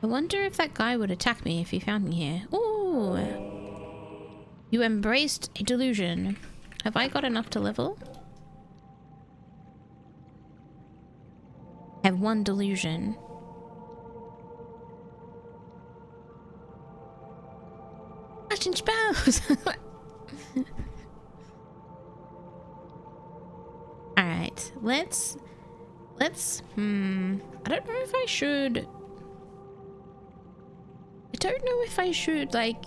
I wonder if that guy would attack me if he found me here. Ooh! You embraced a delusion. Have I got enough to level? I have 1 delusion. Russian spells! Alright, let's... I don't know if I should... I don't know if I should, like,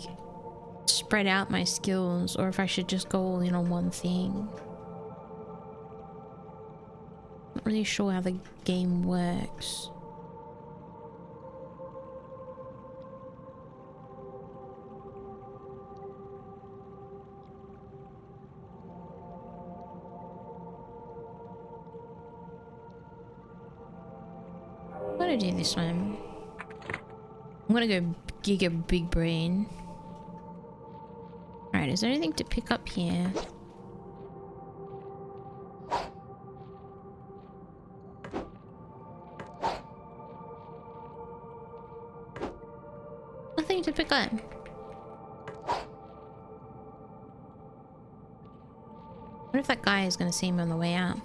spread out my skills or if I should just go all in on one thing. really sure how the game works. I'm gonna do this one. I'm gonna go Giga Big Brain. Alright, is there anything to pick up here? Nothing to pick up. What if that guy is gonna see me on the way out?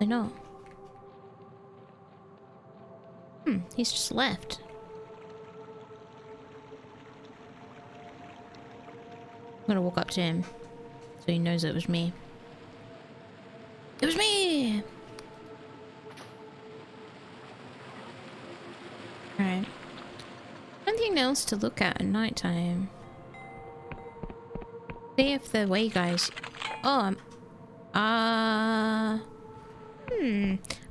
I know. He's just left. I'm gonna walk up to him so he knows it was me. It was me! Alright. Nothing else to look at nighttime. See if the way guys... Oh, I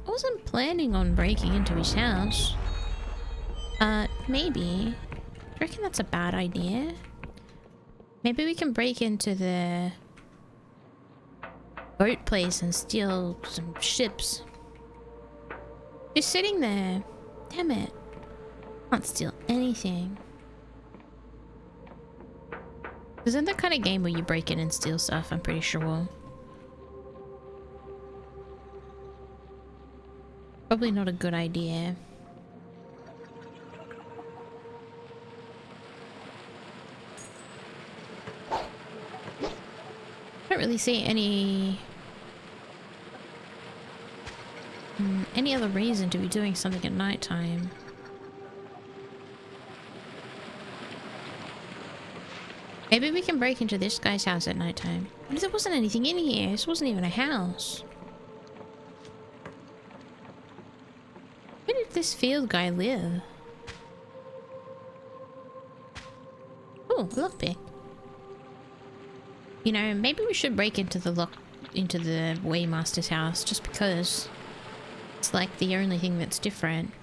wasn't planning on breaking into his house. Maybe. I reckon that's a bad idea. Maybe we can break into the boat place and steal some ships. Just sitting there. Damn it. Can't steal anything. Isn't that kind of game where you break in and steal stuff? I'm pretty sure. Probably not a good idea. I don't really see any other reason to be doing something at nighttime. Maybe we can break into this guy's house at nighttime. But there wasn't anything in here. This wasn't even a house. Where did this field guy live? Oh, a lockpick. You know, maybe we should break into the Waymaster's house just because it's like the only thing that's different.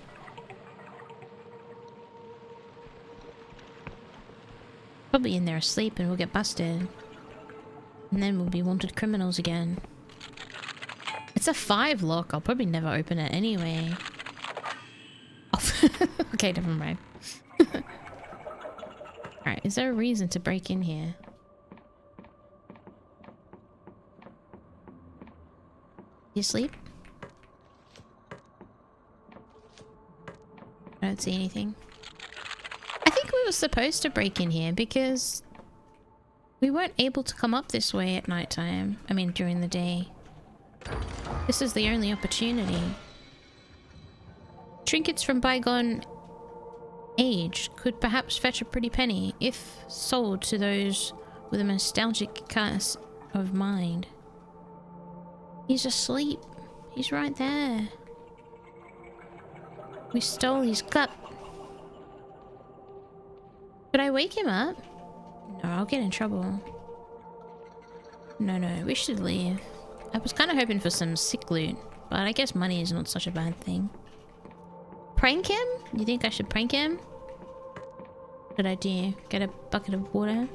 Probably in there asleep and we'll get busted. And then we'll be wanted criminals again. It's a 5 lock. I'll probably never open it anyway. Oh. Okay, never mind. Alright, is there a reason to break in here? You asleep? I don't see anything. I think we were supposed to break in here because we weren't able to come up this way at nighttime. I mean, during the day. This is the only opportunity. Trinkets from bygone age could perhaps fetch a pretty penny if sold to those with a nostalgic cast of mind. He's asleep. He's right there. We stole his cup. Should I wake him up? No, I'll get in trouble. No, we should leave. I was kind of hoping for some sick loot, but I guess money is not such a bad thing. Prank him? You think I should prank him? What did I do? Get a bucket of water?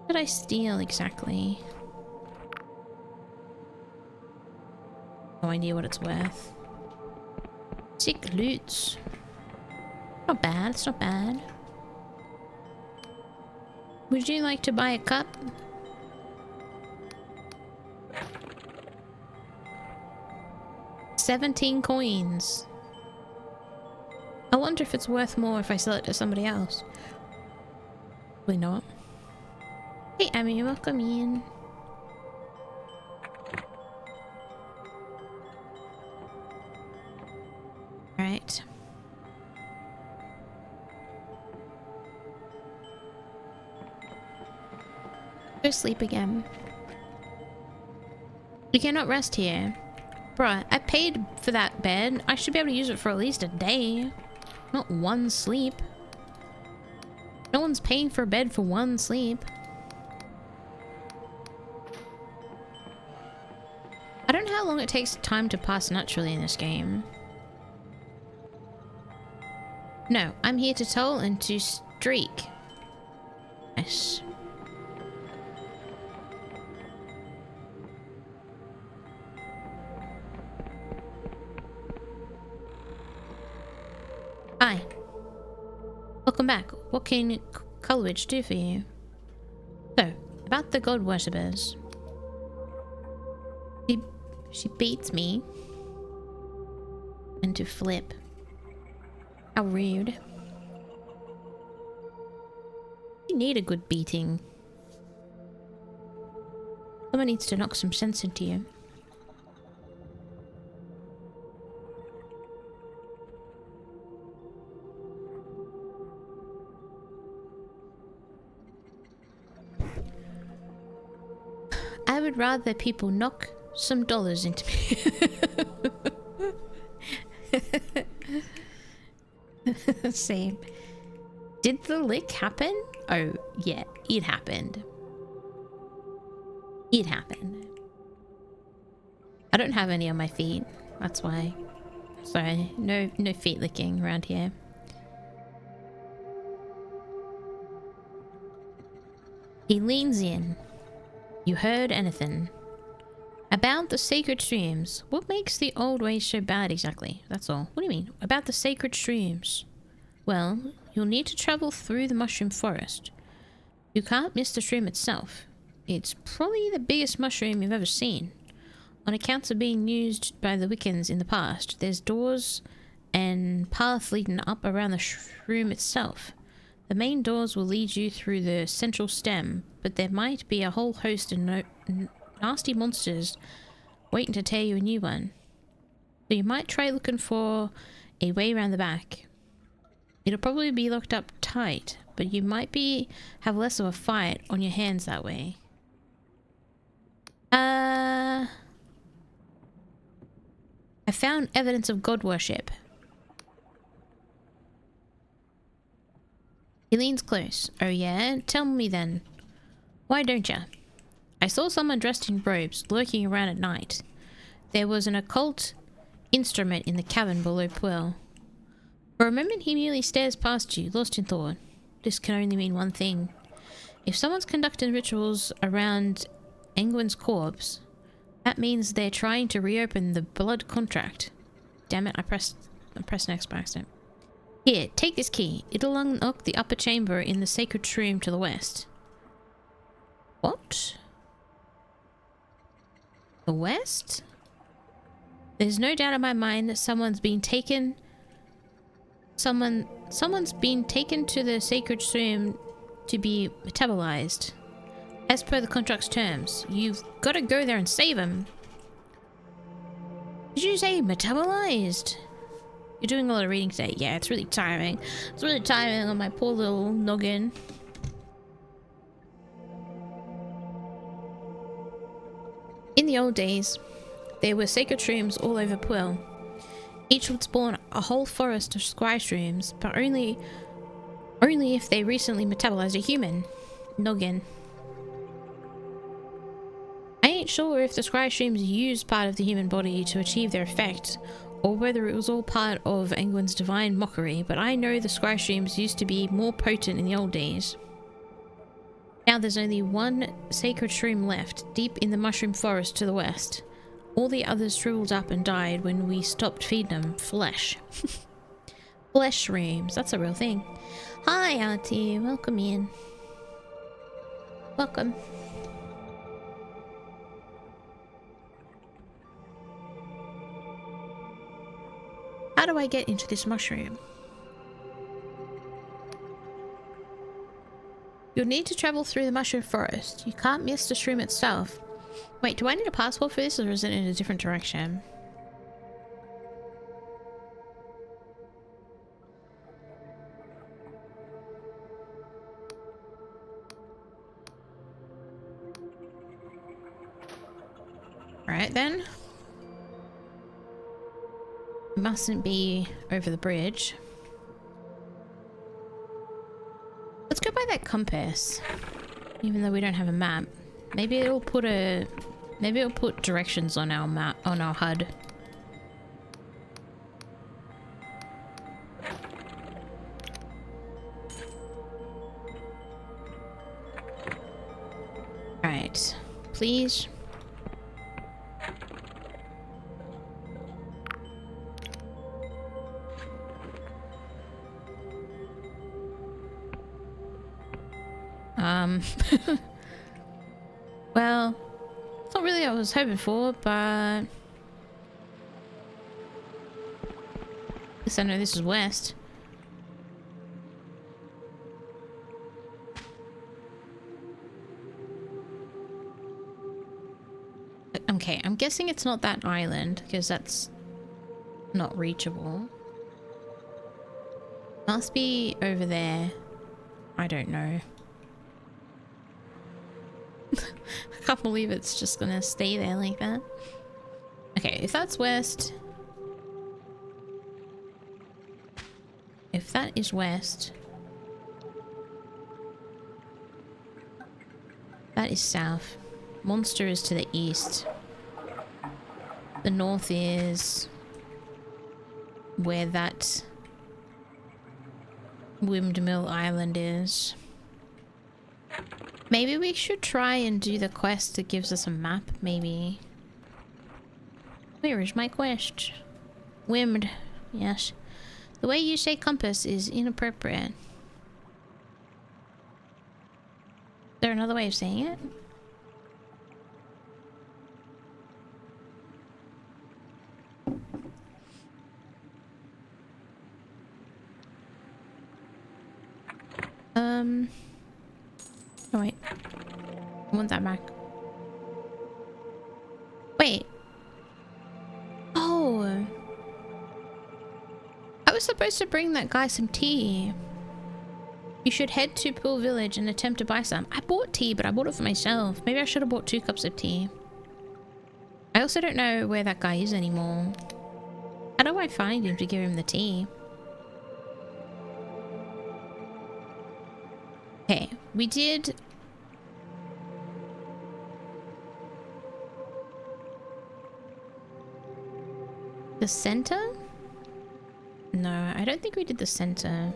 What did I steal exactly? No idea what it's worth. Sick loots. Not bad, it's not bad. Would you like to buy a cup? $17 coins. I wonder if it's worth more if I sell it to somebody else. Probably not. Hey Amy, welcome in. Alright. Go sleep again. You cannot rest here. Bruh, I paid for that bed. I should be able to use it for at least a day. Not one sleep. No one's paying for a bed for one sleep. I don't know how long it takes time to pass naturally in this game. No, I'm here to toll and to streak. Nice. Hi. Welcome back. What can Coleridge do for you? So, about the god worshippers. She beats me. And to flip. How rude. You need a good beating. Someone needs to knock some sense into you. I would rather people knock some dollars into me. Same. Did the lick happen? Oh, yeah, it happened. It happened. I don't have any on my feet. That's why. Sorry, no feet licking around here. He leans in. You heard anything? About the sacred streams. What makes the old ways so bad exactly? That's all. What do you mean? About the sacred streams. Well, you'll need to travel through the mushroom forest. You can't miss the stream itself. It's probably the biggest mushroom you've ever seen. On account of being used by the Wiccans in the past, there's doors and paths leading up around the shroom itself. The main doors will lead you through the central stem, but there might be a whole host of nasty monsters waiting to tear you a new one. So you might try looking for a way around the back. It'll probably be locked up tight, but you might have less of a fight on your hands that way. I found evidence of god worship. He leans close. Oh yeah? Tell me then. Why don't ya? I saw someone dressed in robes lurking around at night. There was an occult instrument in the cavern below Puel. For a moment he merely stares past you, lost in thought. This can only mean one thing. If someone's conducting rituals around Engwyn's corpse, that means they're trying to reopen the blood contract. Damn it, I pressed next by accident. Here, take this key. It'll unlock the upper chamber in the sacred shroom to the west. What? The west? There's no doubt in my mind that someone's been taken to the sacred shroom to be metabolized. As per the contract's terms, you've got to go there and save him. Did you say metabolized? You're doing a lot of reading today. Yeah, it's really tiring. It's really tiring on my poor little noggin. In the old days, there were sacred shrooms all over Puel. Each would spawn a whole forest of scry shrooms, but only if they recently metabolized a human. Noggin. I ain't sure if the scry shrooms used part of the human body to achieve their effect, or whether it was all part of Engwyn's divine mockery, but I know the scry shrooms used to be more potent in the old days. Now there's only one sacred shroom left, deep in the mushroom forest to the west. All the others shriveled up and died when we stopped feeding them flesh. Flesh shrooms, that's a real thing. Hi Auntie, welcome in. Welcome. How do I get into this mushroom? You'll need to travel through the mushroom forest. You can't miss the shroom itself. Wait, do I need a passport for this, or is it in a different direction? Alright then. Mustn't be over the bridge. Let's go by compass, even though we don't have a map. Maybe it'll put directions on our map, on our HUD. Alright, please. Well, it's not really what I was hoping for, but at least I know this is west. Okay, I'm guessing it's not that island, because that's not reachable. Must be over there. I don't know. I can't believe it's just gonna stay there like that. Okay, if that's west... If that is west... That is south. Monster is to the east. The north is... where that... Windmill Island is. Maybe we should try and do the quest that gives us a map, maybe. Where is my quest? Wimmed. Yes. The way you say compass is inappropriate. Is there another way of saying it? Oh wait. I want that back. Wait. Oh. I was supposed to bring that guy some tea. You should head to Pool Village and attempt to buy some. I bought tea, but I bought it for myself. Maybe I should have bought 2 cups of tea. I also don't know where that guy is anymore. How do I find him to give him the tea? Okay, we did... The center? No, I don't think we did the center.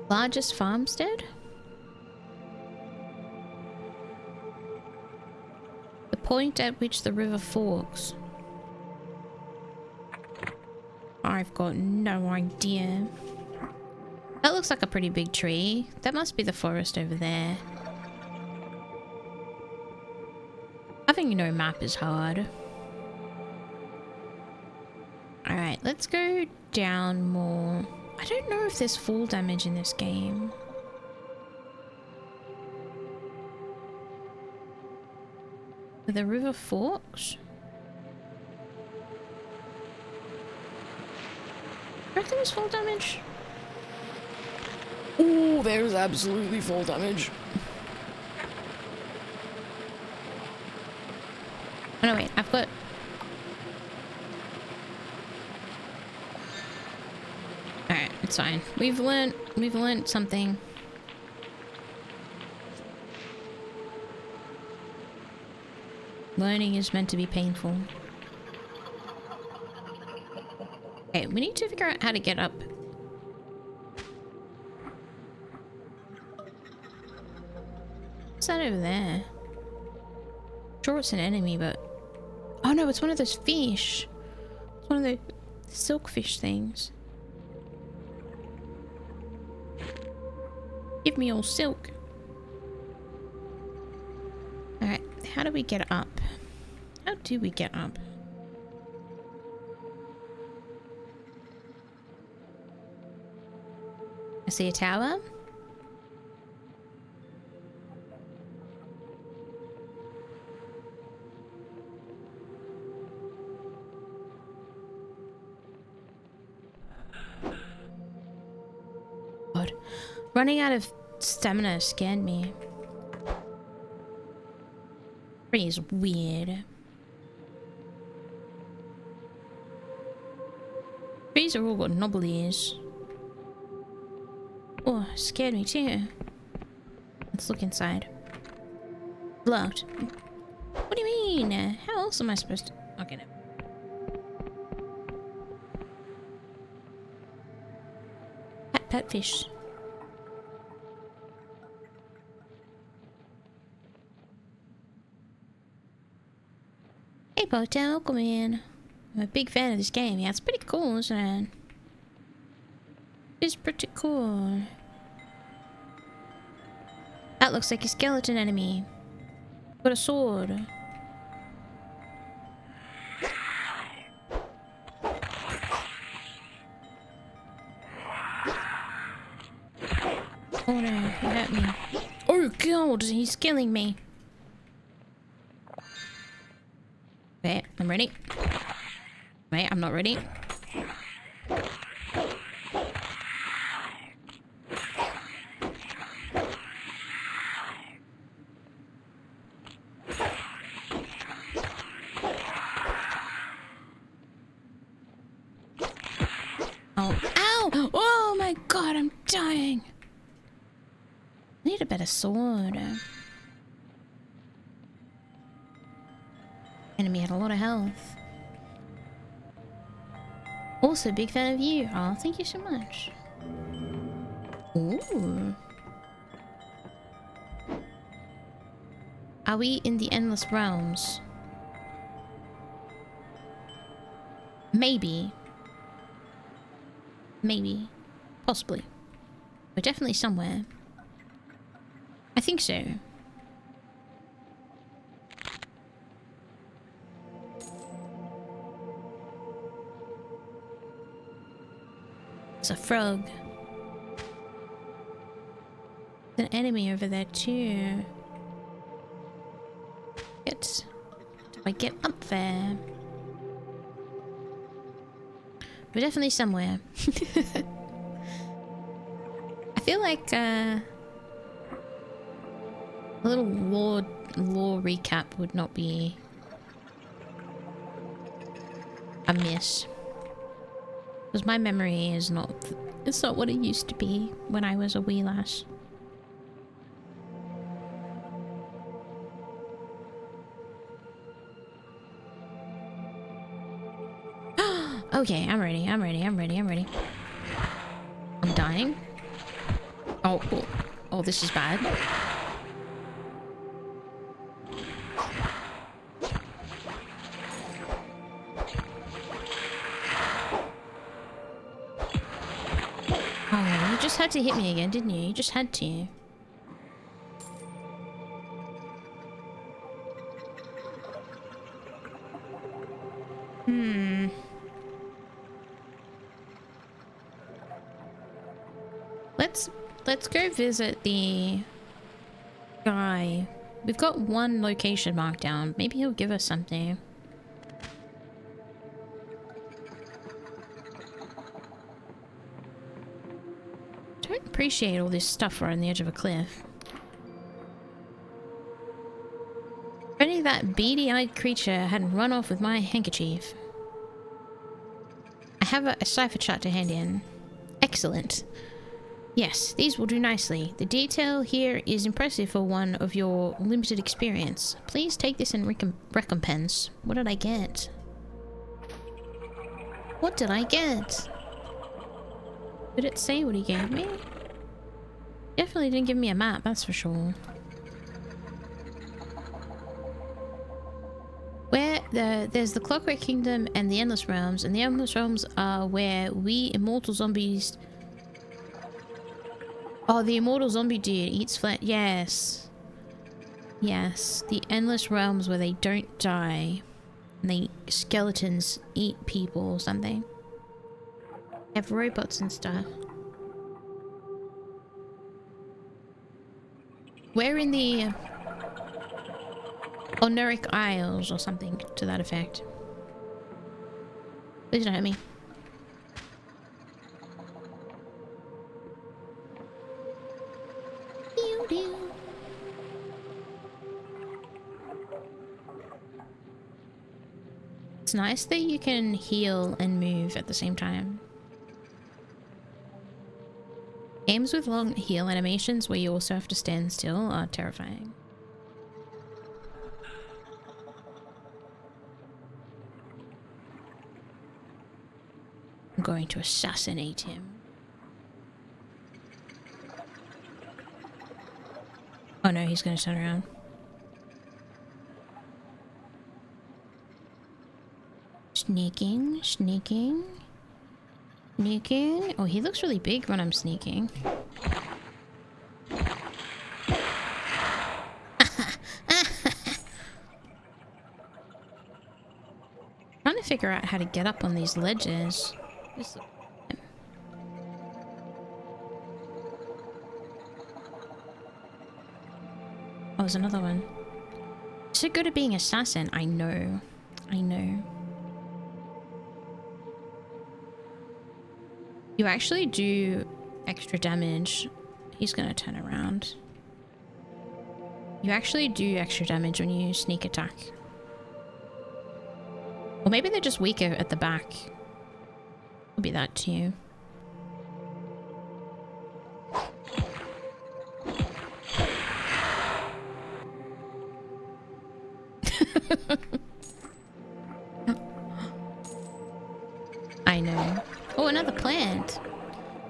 Largest farmstead? The point at which the river forks. I've got no idea. That looks like a pretty big tree. That must be the forest over there. Having no map is hard. Alright, let's go down more. I don't know if there's fall damage in this game. The river forks? I reckon there's fall damage. Oh, there's absolutely fall damage. Oh no, wait, I've got... Alright, it's fine. We've learnt something. Learning is meant to be painful. Okay, we need to figure out how to get up. What's that over there? Sure, it's an enemy, but... Oh no, it's one of those fish. It's one of the silkfish things. Give me all silk. Alright, how do we get up? How do we get up? I see a tower. God. Running out of stamina scared me. Tree's weird. Trees are all got knobbly ears. Oh, scared me too. Let's look inside. Locked. What do you mean? How else am I supposed to... Okay, no. Pet fish. Hey, Potel, welcome in. I'm a big fan of this game. Yeah, it's pretty cool, isn't it? It's pretty cool. That looks like a skeleton enemy. Got a sword. Oh no, he hurt me. Oh god, he's killing me. Okay, I'm ready. Wait, I'm not ready. Oh, ow! Oh my god, I'm dying. I need a better sword. Enemy had a lot of health. Also, big fan of you. Oh, thank you so much. Ooh. Are we in the Endless Realms? Maybe. Maybe. Possibly. We're definitely somewhere. I think so. There's a frog. There's an enemy over there too. Do I get up there? We're definitely somewhere. I feel like a little lore recap would not be amiss. Because my memory is not... It's not what it used to be when I was a wee lass. Okay, I'm ready. I'm dying. Oh, this is bad. Oh, you just had to hit me again, didn't you? You just had to. Let's go visit the guy. We've got one location marked down. Maybe he'll give us something. Don't appreciate all this stuff right on the edge of a cliff. If only that beady-eyed creature hadn't run off with my handkerchief. I have a cipher chart to hand in. Excellent. Yes, these will do nicely. The detail here is impressive for one of your limited experience. Please take this in recompense. What did I get? What did I get? Did it say what he gave me? Definitely didn't give me a map, that's for sure. There's the Clockwork Kingdom and the Endless Realms, and the Endless Realms are where we immortal zombies... Oh, the immortal zombie dude eats flesh. Yes. Yes. The Endless Realms where they don't die. And they skeletons eat people or something. They have robots and stuff. We're in the Honoric Isles or something to that effect. Please don't hurt me. It's nice that you can heal and move at the same time. Games with long heal animations where you also have to stand still are terrifying. I'm going to assassinate him. Oh no, he's going to turn around. Sneaking, sneaking, sneaking. Oh, he looks really big when I'm sneaking. Trying to figure out how to get up on these ledges. Oh, there's another one. So good at being assassin. I know. I know. You actually do extra damage. He's gonna turn around. You actually do extra damage when you sneak attack. Or maybe they're just weaker at the back. Could be that too. I know. Oh, another plant.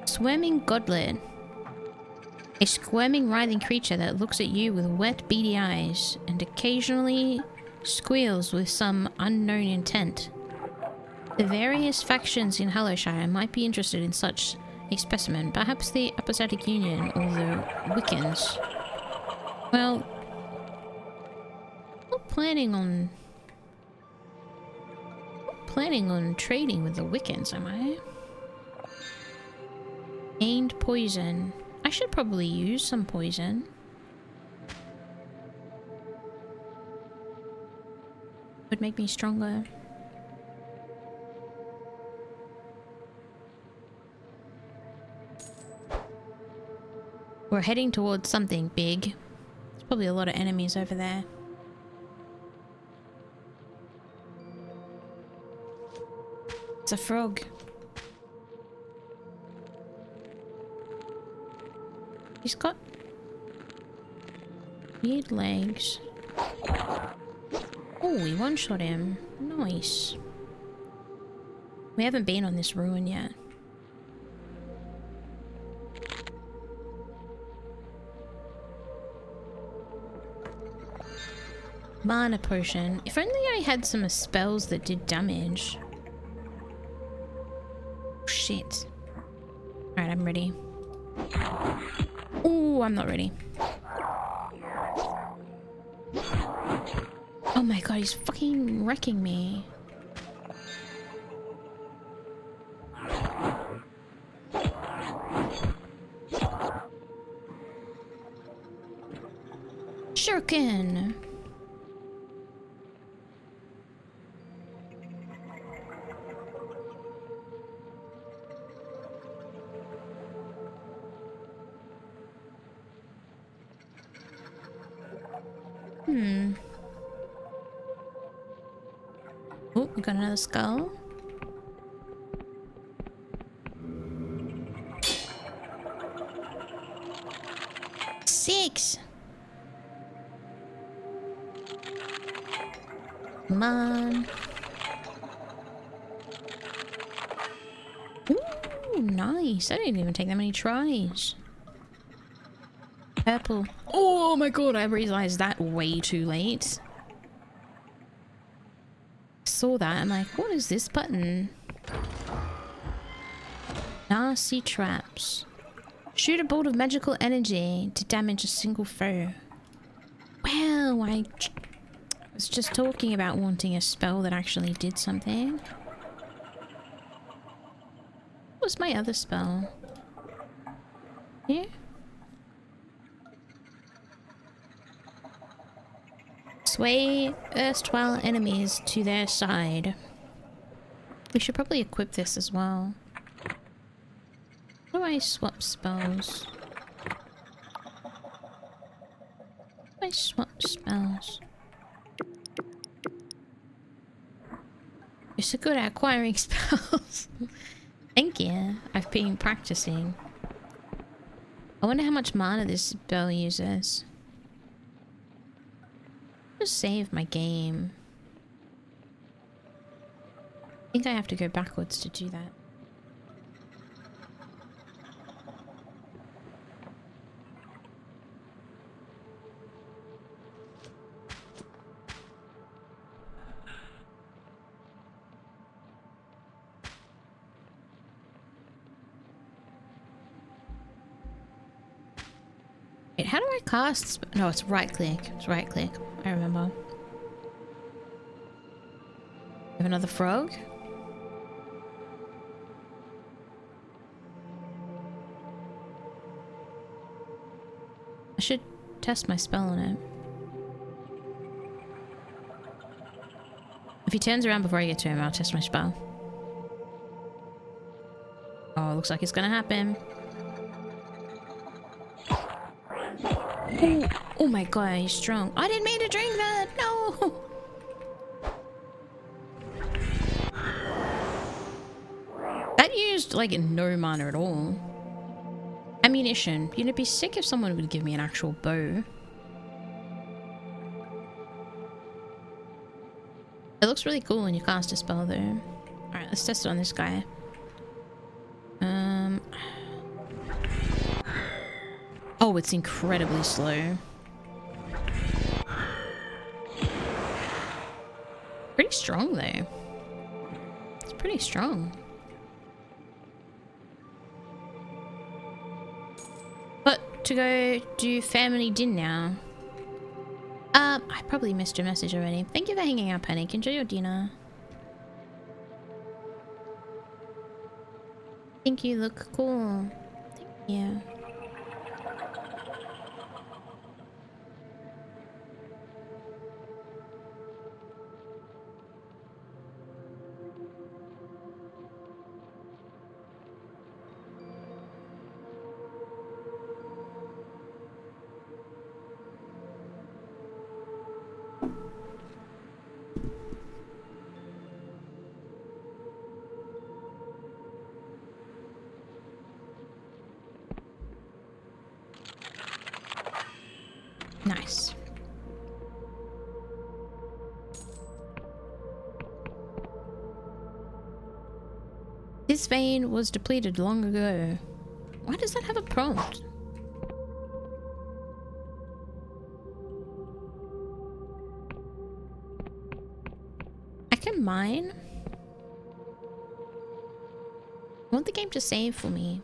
Squirming godlet. A squirming, writhing creature that looks at you with wet, beady eyes and occasionally squeals with some unknown intent. The various factions in Hallowshire might be interested in such a specimen. Perhaps the Apathetic Union or the Wiccans. Well, I'm not planning on trading with the Wiccans, am I? Gained poison. I should probably use some poison. Would make me stronger. We're heading towards something big. There's probably a lot of enemies over there. It's a frog. He's got weird legs. Oh, we one-shot him. Nice. We haven't been on this ruin yet. Mana potion. If only I had some spells that did damage. Shit. Alright, I'm ready. Oh, I'm not ready. Oh my god, he's fucking wrecking me. Shuriken! Oh, we got another skull. Six! Come on. Ooh, nice. I didn't even take that many tries. Purple. Oh my god, I realized that way too late. Saw that, I'm like, what is this button? Nasty traps. Shoot a bolt of magical energy to damage a single foe. Wow, I was just talking about wanting a spell that actually did something. What was my other spell? Here? Sway erstwhile enemies to their side. We should probably equip this as well. How do I swap spells? How do I swap spells? You're so good at acquiring spells. Thank you. I've been practicing. I wonder how much mana this spell uses. Just save my game. I think I have to go backwards to do that. Wait, how do I cast? No, it's right click. It's right click. I remember. Have another frog? I should test my spell on it. If he turns around before I get to him, I'll test my spell. Oh, looks like it's gonna happen. Oh, oh my god, he's strong. I didn't mean to drink that! No! That used, like, no mana at all. Ammunition. You know, it'd be sick if someone would give me an actual bow. It looks really cool when you cast a spell, though. Alright, let's test it on this guy. Oh, it's incredibly slow. Pretty strong, though. It's pretty strong. But to go do family dinner now. I probably missed your message already. Thank you for hanging out, Panic. Enjoy your dinner. I think you look cool. Thank you. Nice. This vein was depleted long ago. Why does that have a prompt? I can mine. I want the game to save for me.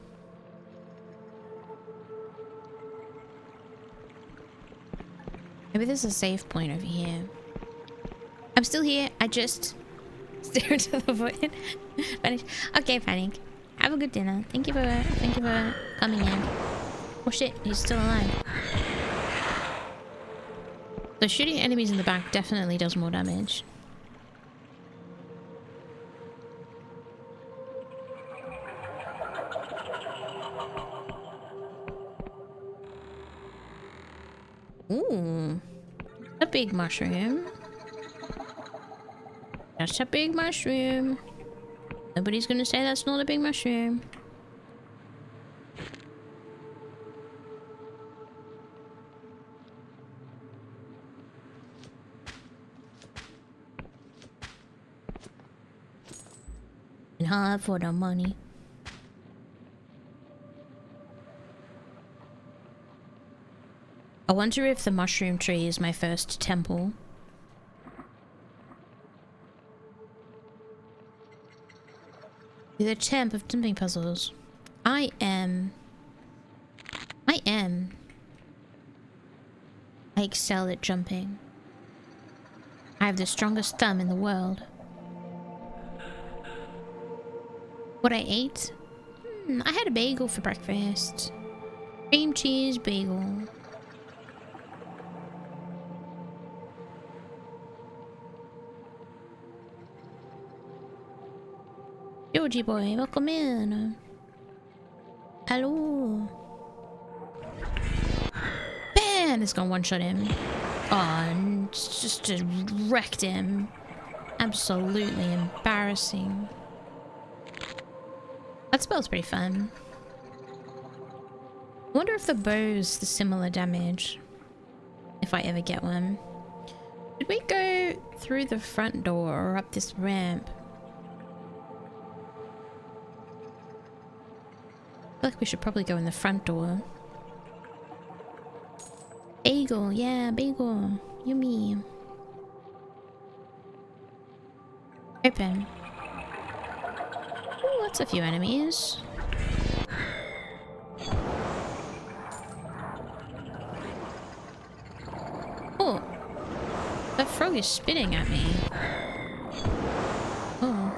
Maybe there's a save point over here. I'm still here. I just stare into the void. Vanish. Okay, Panic. Have a good dinner. Thank you for coming in. Oh shit, he's still alive. So shooting enemies in the back definitely does more damage. Ooh, a big mushroom. That's a big mushroom. Nobody's gonna say that's not a big mushroom. And hard for the money. I wonder if the mushroom tree is my first temple. The temp of jumping puzzles. I excel at jumping. I have the strongest thumb in the world. What I ate? I had a bagel for breakfast. Cream cheese bagel. Georgie boy, welcome in. Hello. Bam! It's gonna one-shot him. Oh, and just wrecked him. Absolutely embarrassing. That spell's pretty fun. I wonder if the bow's the similar damage. If I ever get one. Should we go through the front door or up this ramp? I feel like we should probably go in the front door. Bagel, yeah, bagel. Yummy. Open. Ooh, that's a few enemies. Oh, that frog is spitting at me. Oh.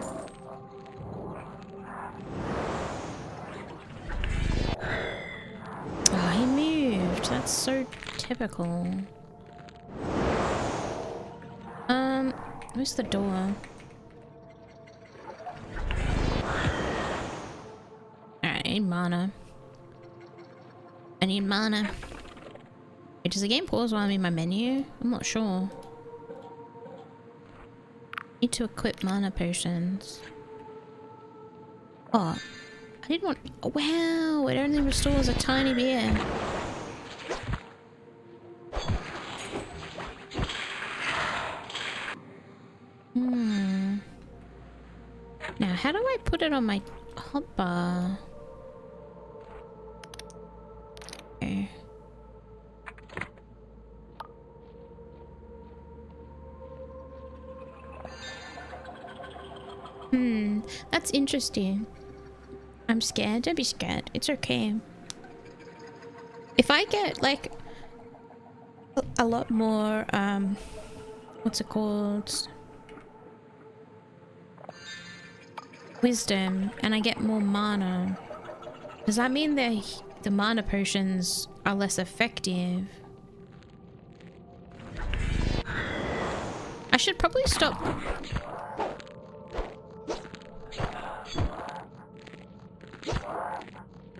Oh, he moved. That's so typical. Where's the door? Alright, I need mana. I need mana. Wait, does the game pause while I'm in my menu? I'm not sure. Need to equip mana potions. Oh, I didn't want... Oh, wow, it only restores a tiny bit. Now, how do I put it on my hotbar? Okay. That's interesting. I'm scared. Don't be scared. It's okay. If I get like a lot more what's it called? Wisdom, and I get more mana, does that mean that the mana potions are less effective? I should probably stop.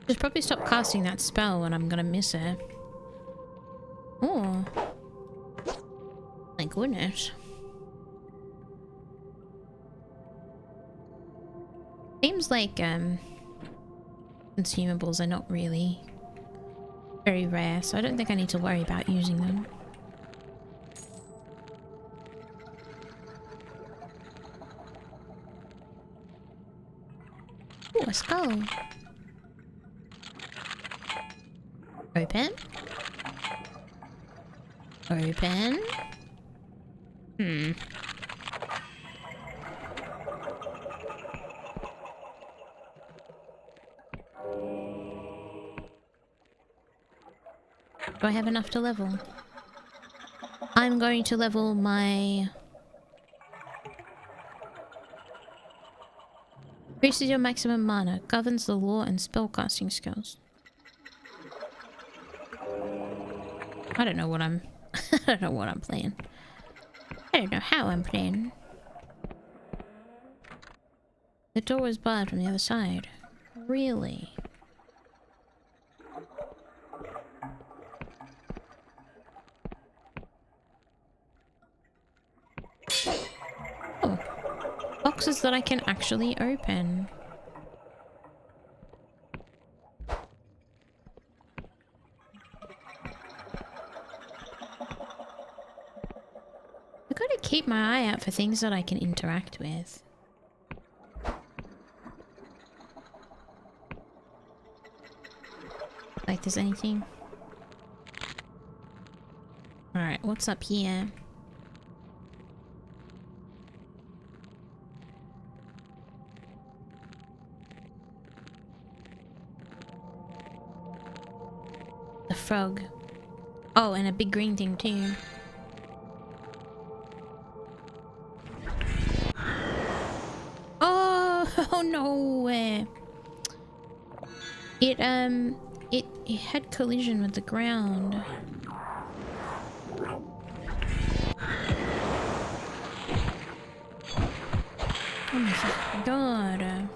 Should probably stop casting that spell when I'm gonna miss it. Oh, my goodness. Seems like consumables are not really very rare, so I don't think I need to worry about using them. Ooh, a skull. Open. Open. Do I have enough to level? I'm going to level my... Increases your maximum mana. Governs the lore and spellcasting skills. I don't know what I'm... I don't know what I'm playing. I don't know how I'm playing. The door was barred from the other side. Really? Oh. Boxes that I can actually open. I gotta keep my eye out for things that I can interact with. Like there's anything. Alright, what's up here? The frog. Oh, and a big green thing too. Oh no! It had collision with the ground. Oh my god.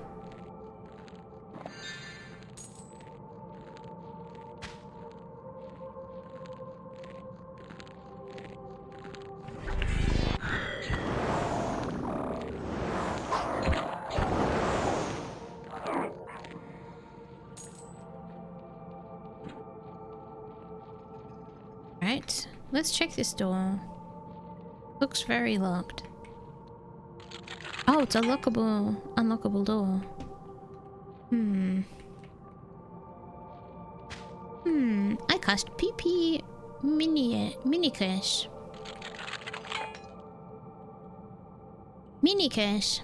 Right. Let's check this door. Looks very locked. Oh, it's a unlockable door. I cast PP Minicash. Minicash.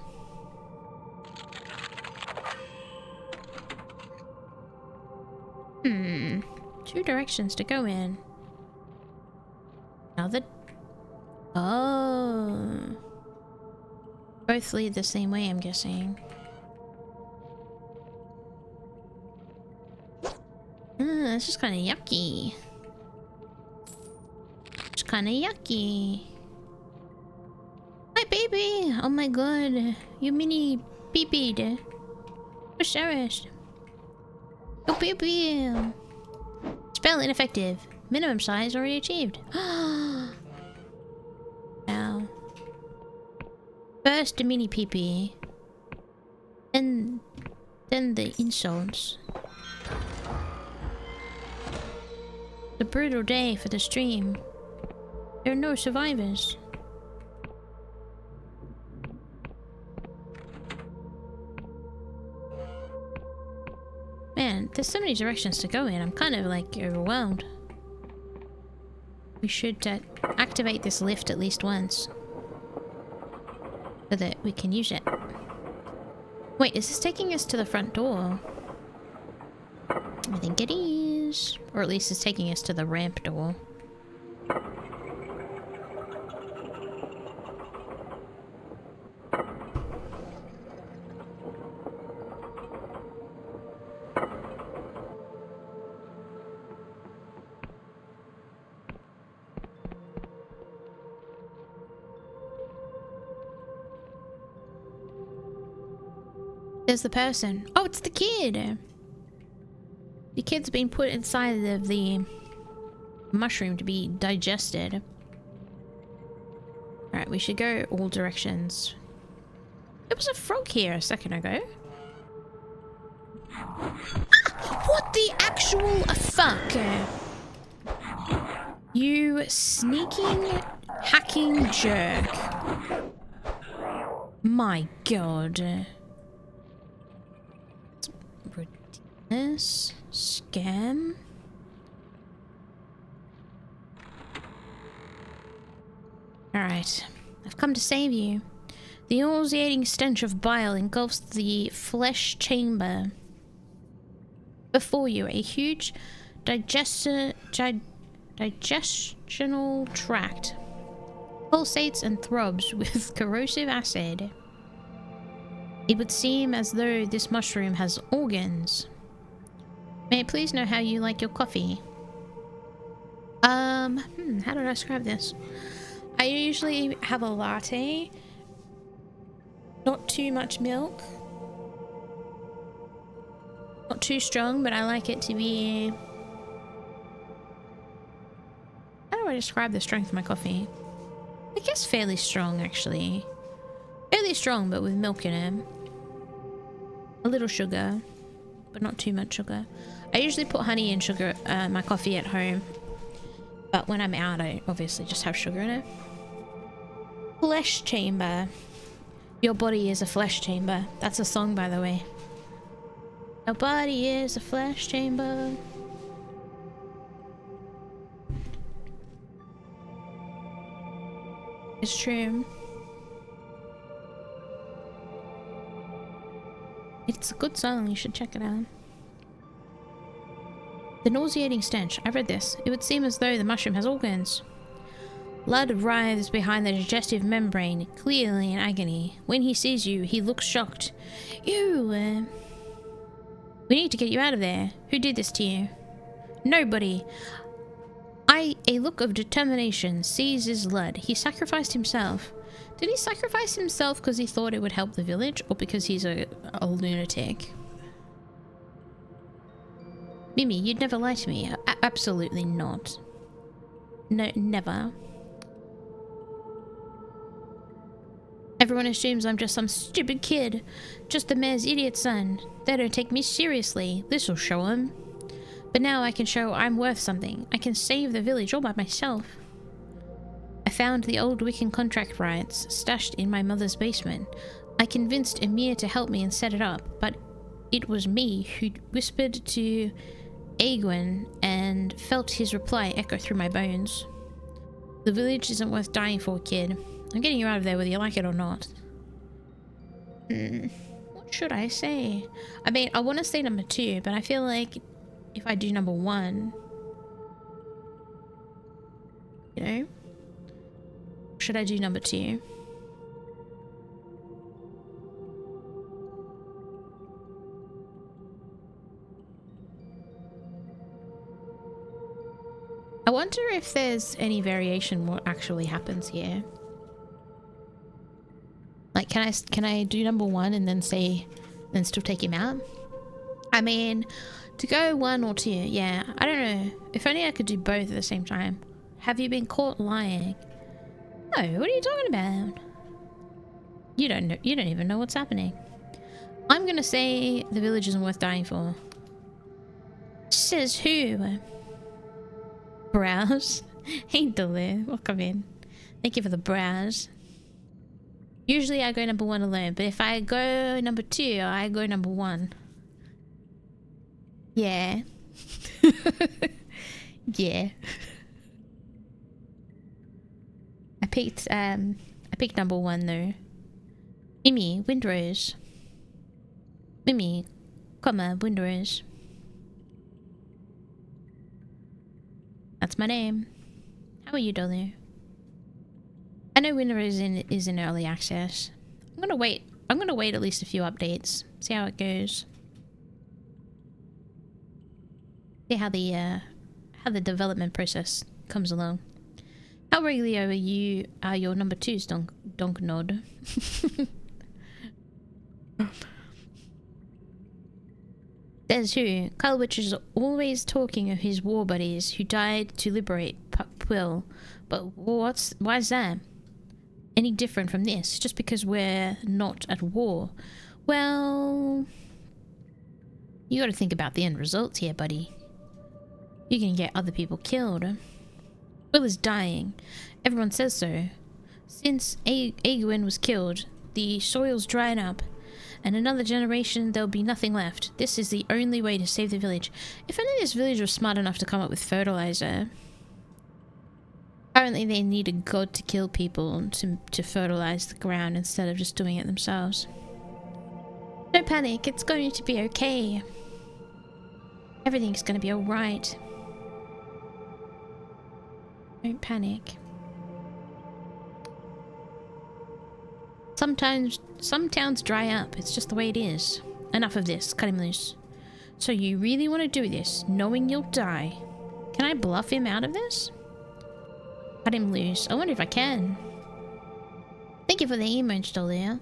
Two directions to go in. Another. Oh. Both lead the same way, I'm guessing. It's just kind of yucky. It's kind of yucky. Hi, baby! Oh my god. You mini pee-peed. So cherished. Oh, baby! Spell ineffective. Minimum size already achieved. Now. First the mini pee-pee. Then the insults. The brutal day for the stream. There are no survivors. Man, there's so many directions to go in. I'm kind of like overwhelmed. We should activate this lift at least once. So that we can use it. Wait, is this taking us to the front door? I think it is. Or at least it's taking us to the ramp door. There's the person. Oh, it's the kid! The kid's been put inside of the mushroom to be digested. Alright, we should go all directions. There was a frog here a second ago. What the actual fuck? You sneaking, hacking jerk. My god. This scam. Alright, I've come to save you. The nauseating stench of bile engulfs the flesh chamber. Before you, a huge digestional tract pulsates and throbs with corrosive acid. It would seem as though this mushroom has organs. May I please know how you like your coffee? How do I describe this? I usually have a latte. Not too much milk. Not too strong, but I like it to be... How do I describe the strength of my coffee? I guess fairly strong, actually. Fairly strong, but with milk in it. A little sugar, but not too much sugar. I usually put honey and sugar in my coffee at home. But when I'm out, I obviously just have sugar in it. Flesh chamber. Your body is a flesh chamber. That's a song, by the way. Your body is a flesh chamber. It's true. It's a good song. You should check it out. The nauseating stench. I read this. It would seem as though the mushroom has organs. Blood writhes behind the digestive membrane, clearly in agony. When he sees you, he looks shocked. We need to get you out of there. Who did this to you? Nobody. A look of determination seizes Lud. He sacrificed himself. Did he sacrifice himself because he thought it would help the village, or because he's a lunatic? Mimyh, you'd never lie to me. Absolutely not. No, never. Everyone assumes I'm just some stupid kid. Just the mayor's idiot son. They don't take me seriously. This'll show them. But now I can show I'm worth something. I can save the village all by myself. I found the old Wiccan contract rights stashed in my mother's basement. I convinced Mimyh to help me and set it up, but it was me who whispered to Aegwin and felt his reply echo through my bones. The village isn't worth dying for, kid. I'm getting you out of there whether you like it or not. What should I say? I mean, I want to say number 2, but I feel like if I do number 1, you know? Should I do number 2? I wonder if there's any variation what actually happens here. Like, can I do number 1 and then then still take him out? I mean, to go 1 or 2, yeah, I don't know. If only I could do both at the same time. Have you been caught lying? No, what are you talking about? You don't know, you don't even know what's happening. I'm gonna say the village isn't worth dying for. Says who? Browse. Hey Delu, welcome in. Thank you for the browse. Usually I go number 1 alone, but if I go number 2, I go number 1. Yeah. Yeah. I picked number 1 though. Mimyh, Windrose. Mimyh, Windrose. That's my name. How are you, Dolu? I know Windrose is in early access. I'm gonna wait at least a few updates. See how it goes. See how the development process comes along. How regularly are your number 2s, Donknod? Says who? Culwich is always talking of his war buddies who died to liberate Quill. But why is that any different from this? Just because we're not at war? Well, you gotta think about the end results here, buddy. You can get other people killed. Will is dying. Everyone says so. Since Aegwin was killed, the soil's dried up. And another generation, there'll be nothing left. This is the only way to save the village. If only this village was smart enough to come up with fertilizer. Apparently they need a god to kill people to fertilize the ground instead of just doing it themselves. Don't panic, it's going to be okay. Everything's gonna be alright. Don't panic. Sometimes, some towns dry up. It's just the way it is. Enough of this. Cut him loose. So you really want to do this, knowing you'll die? Can I bluff him out of this? Cut him loose. I wonder if I can. Thank you for the emoji, Dolia.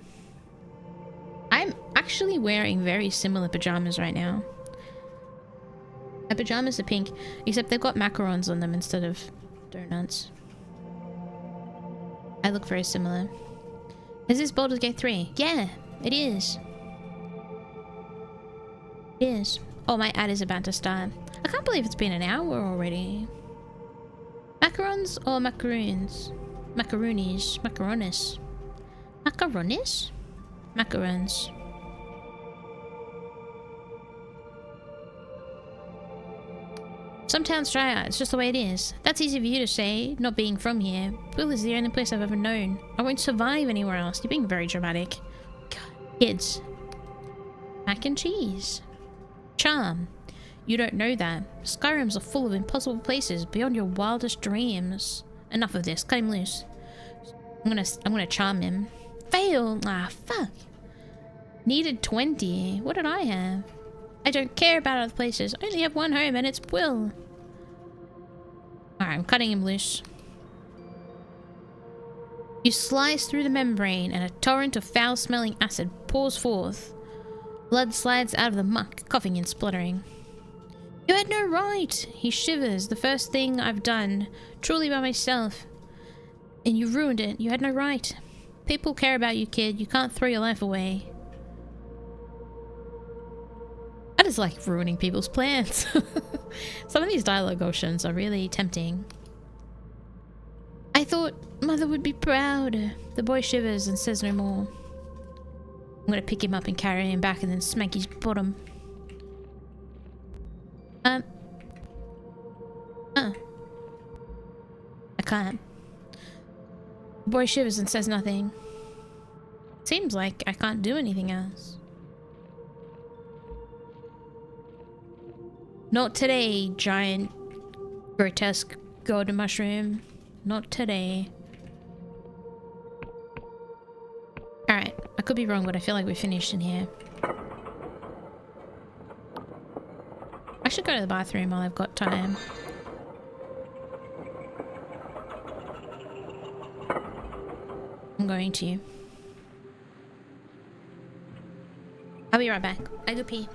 I'm actually wearing very similar pajamas right now. My pajamas are pink, except they've got macarons on them instead of donuts. I look very similar. Is this Baldur's Gate 3? Yeah, it is. It is. Oh, my ad is about to start. I can't believe it's been an hour already. Macarons or macaroons? Macaroonies. Macaronis. Macaronis? Macarons. Some towns dry out, it's just the way it is. That's easy for you to say, not being from here. Will is the only place I've ever known. I won't survive anywhere else. You're being very dramatic. God, kids. Mac and cheese. Charm. You don't know that. Skyrims are full of impossible places beyond your wildest dreams. Enough of this. Cut him loose. I'm gonna charm him. Fail! Ah, fuck. Needed 20. What did I have? I don't care about other places. I only have one home and it's Will. Alright, I'm cutting him loose. You slice through the membrane and a torrent of foul-smelling acid pours forth. Blood slides out of the muck, coughing and spluttering. You had no right! He shivers. The first thing I've done, truly by myself. And you ruined it. You had no right. People care about you, kid. You can't throw your life away. I That is like ruining people's plans. Some of these dialogue options are really tempting. I thought Mother would be proud. The boy shivers and says no more. I'm gonna pick him up and carry him back and then smack his bottom. I can't. The boy shivers and says nothing. Seems like I can't do anything else. Not today, giant, grotesque golden mushroom. Not today. Alright, I could be wrong, but I feel like we're finished in here. I should go to the bathroom while I've got time. I'm going to. I'll be right back. I go pee.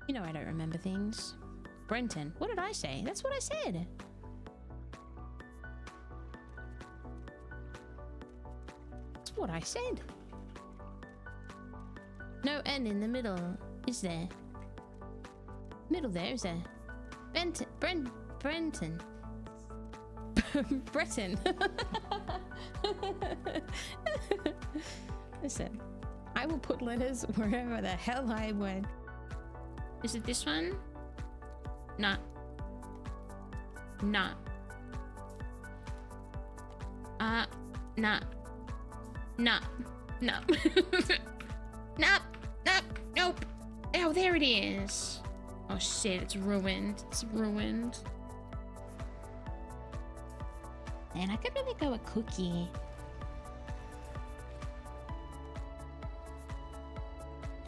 You know I don't remember things. Brenton. What did I say? That's what I said. That's what I said. No N in the middle, is there? Middle there, is there? Brenton. Breton. Listen, I will put letters wherever the hell I went. Is it this one? Nah. Nah. Nah. Nah. Nah. Nah. Nope. Oh, there it is. Oh shit, it's ruined. It's ruined. Man, I could really go a cookie.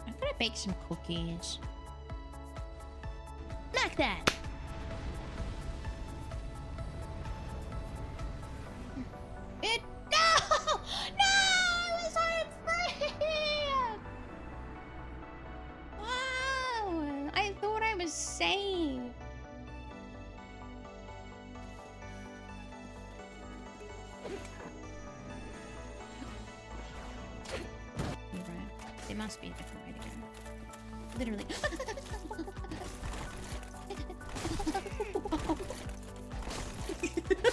I'm gonna bake some cookies. Like that. No! I was so afraid! Wow! I thought I was safe. You're right. There must be a different way to go. Literally.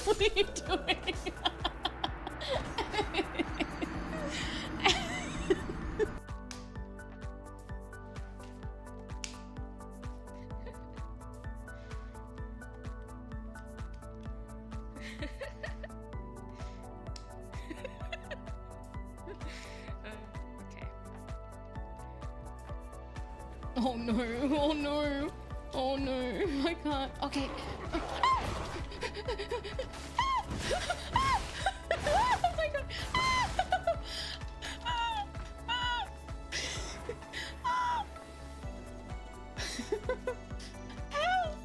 What are you doing? Okay. Oh no, oh no, oh no, I can't. Okay. Oh my god. Help.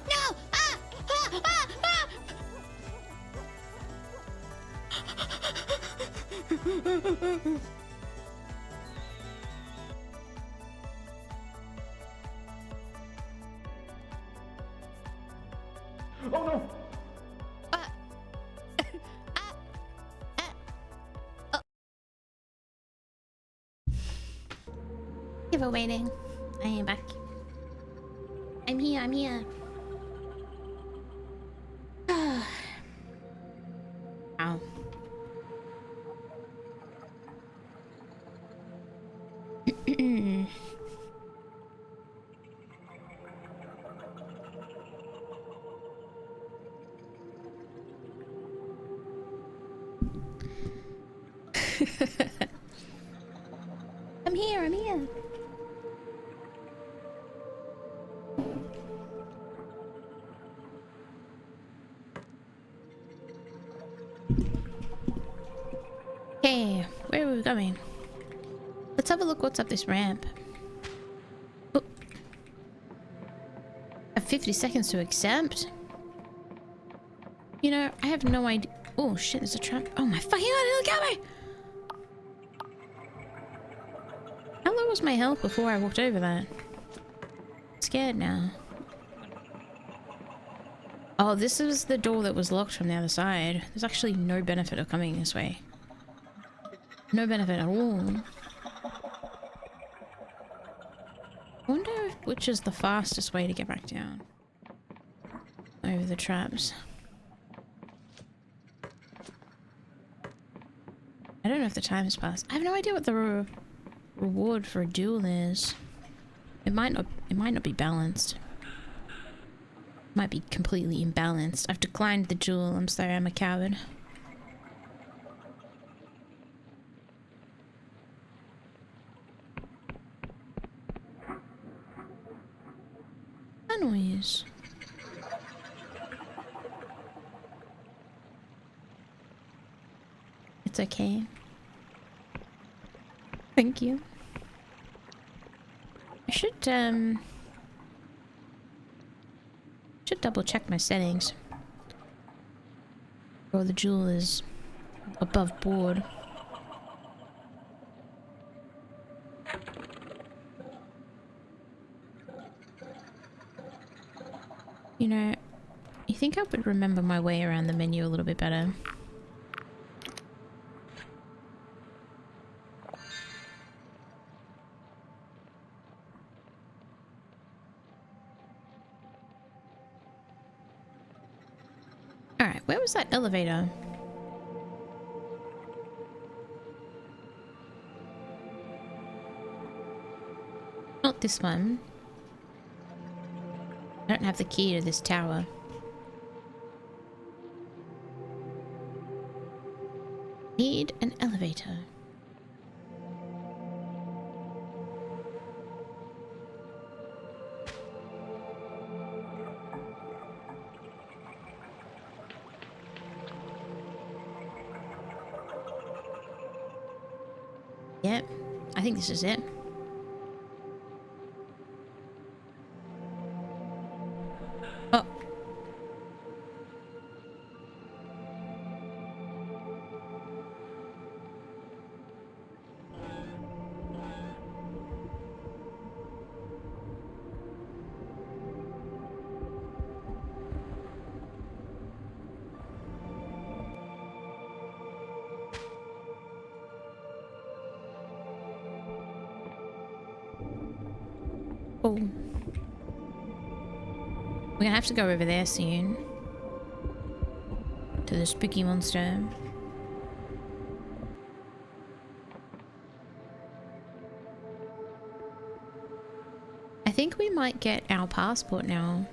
No!
Oh no!
Thank you for waiting. I am back. I'm here. Ow. I'm here. Okay, where are we going? Let's have a look what's up this ramp. Oh. I have 50 seconds to accept. You know, I have no idea. Oh shit, there's a trap. Oh my fucking god, look at me! Hello, was my health before I walked over that? I'm scared now. Oh, this is the door that was locked from the other side. There's actually no benefit of coming this way. No benefit at all. I wonder which is the fastest way to get back down. Over the traps. I don't know if the time has passed. I have no idea what the reward for a duel is. It might not be balanced. It might be completely imbalanced. I've declined the duel. I'm sorry, I'm a coward. That noise. It's okay. Thank you. I should double check my settings. Or the jewel is above board. You know, you think I would remember my way around the menu a little bit better. Alright, where was that elevator? Not this one. I don't have the key to this tower. Need an elevator. Yep, I think this is it. Oh. Oh. We're gonna have to go over there soon. To the spooky monster. I think we might get our passport now.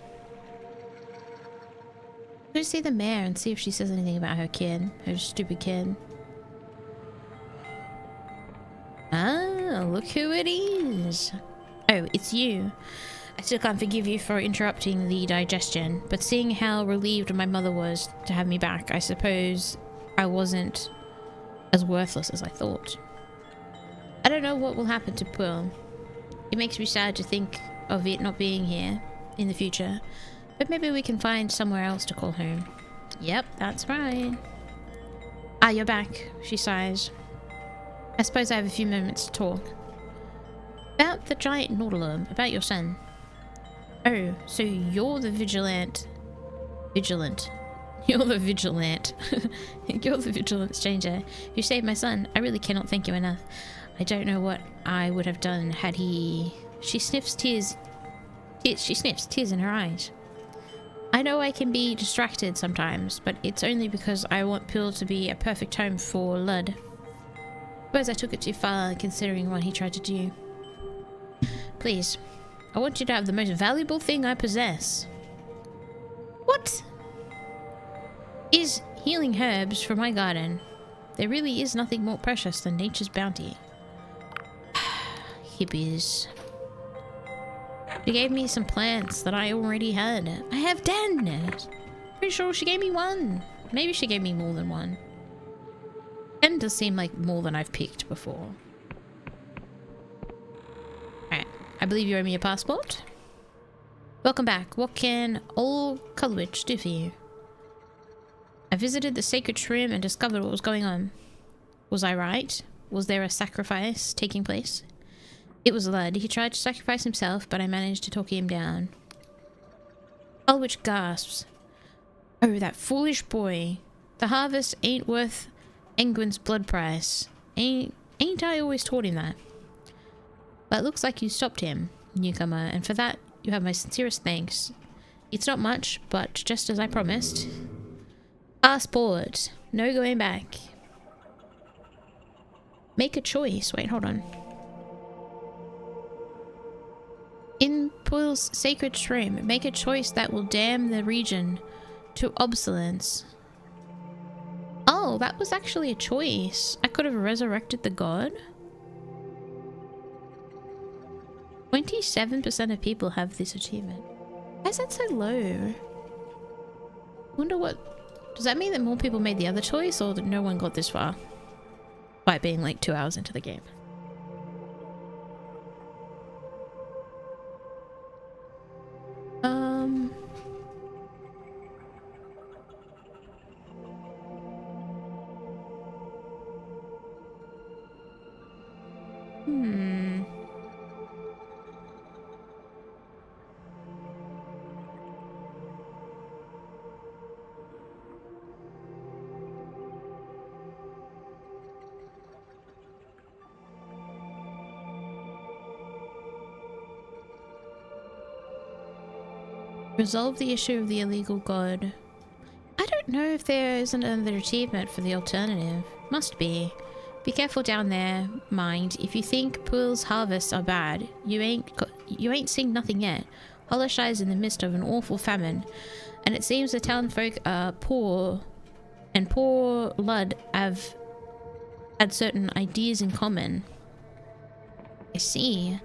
Go see the mayor and see if she says anything about her kid. Her stupid kid. Ah, look who it is. Oh, it's you. I still can't forgive you for interrupting the digestion, but seeing how relieved my mother was to have me back, I suppose I wasn't as worthless as I thought. I don't know what will happen to Quill. It makes me sad to think of it not being here in the future, but maybe we can find somewhere else to call home. Yep, that's right. Ah, you're back, she sighs. I suppose I have a few moments to talk. About the giant Nautilum, about your son. Oh, so you're the vigilant. You're the vigilant. You're the vigilant stranger who saved my son. I really cannot thank you enough. I don't know what I would have done had he... She sniffs tears. She sniffs tears in her eyes. I know I can be distracted sometimes, but it's only because I want Pill to be a perfect home for Lud. Suppose I took it too far considering what he tried to do. Please, I want you to have the most valuable thing I possess. What? Is healing herbs from my garden. There really is nothing more precious than nature's bounty. Hippies. She gave me some plants that I already had. I have 10. Pretty sure she gave me 1. Maybe she gave me more than 1. 10 does seem like more than I've picked before. Alright. I believe you owe me a passport. Welcome back. What can old Colwich do for you? I visited the sacred shroom and discovered what was going on. Was I right? Was there a sacrifice taking place? It was Lud. He tried to sacrifice himself, but I managed to talk him down. Ulwich gasps. Oh, that foolish boy. The harvest ain't worth Engwyn's blood price. Ain't I always taught him that? But it looks like you stopped him, newcomer, and for that you have my sincerest thanks. It's not much, but just as I promised. Passport. No going back. Make a choice. Wait, hold on. In Puil's sacred shrine, make a choice that will damn the region to obsolescence. Oh, that was actually a choice. I could have resurrected the god. 27% of people have this achievement. Why is that so low? Wonder what... Does that mean that more people made the other choice, or that no one got this far? By being like 2 hours into the game. Resolve the issue of the illegal god. I don't know if there isn't another achievement for the alternative. Must be. Be careful down there, mind. If you think Puil's harvests are bad, you ain't seen nothing yet. Hollishy is in the midst of an awful famine, and it seems the townfolk are poor, and poor Lud have had certain ideas in common. I see.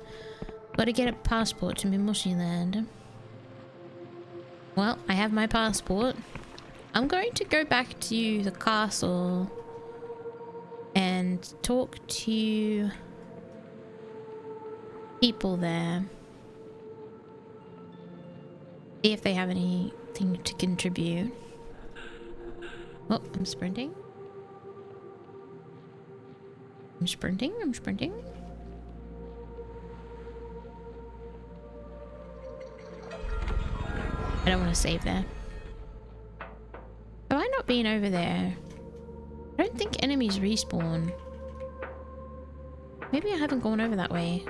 Gotta get a passport to Mimyh land. Well, I have my passport. I'm going to go back to the castle and talk to people there. See if they have anything to contribute. Oh, I'm sprinting. I'm sprinting. I don't want to save there. Have I not been over there? I don't think enemies respawn. Maybe I haven't gone over that way.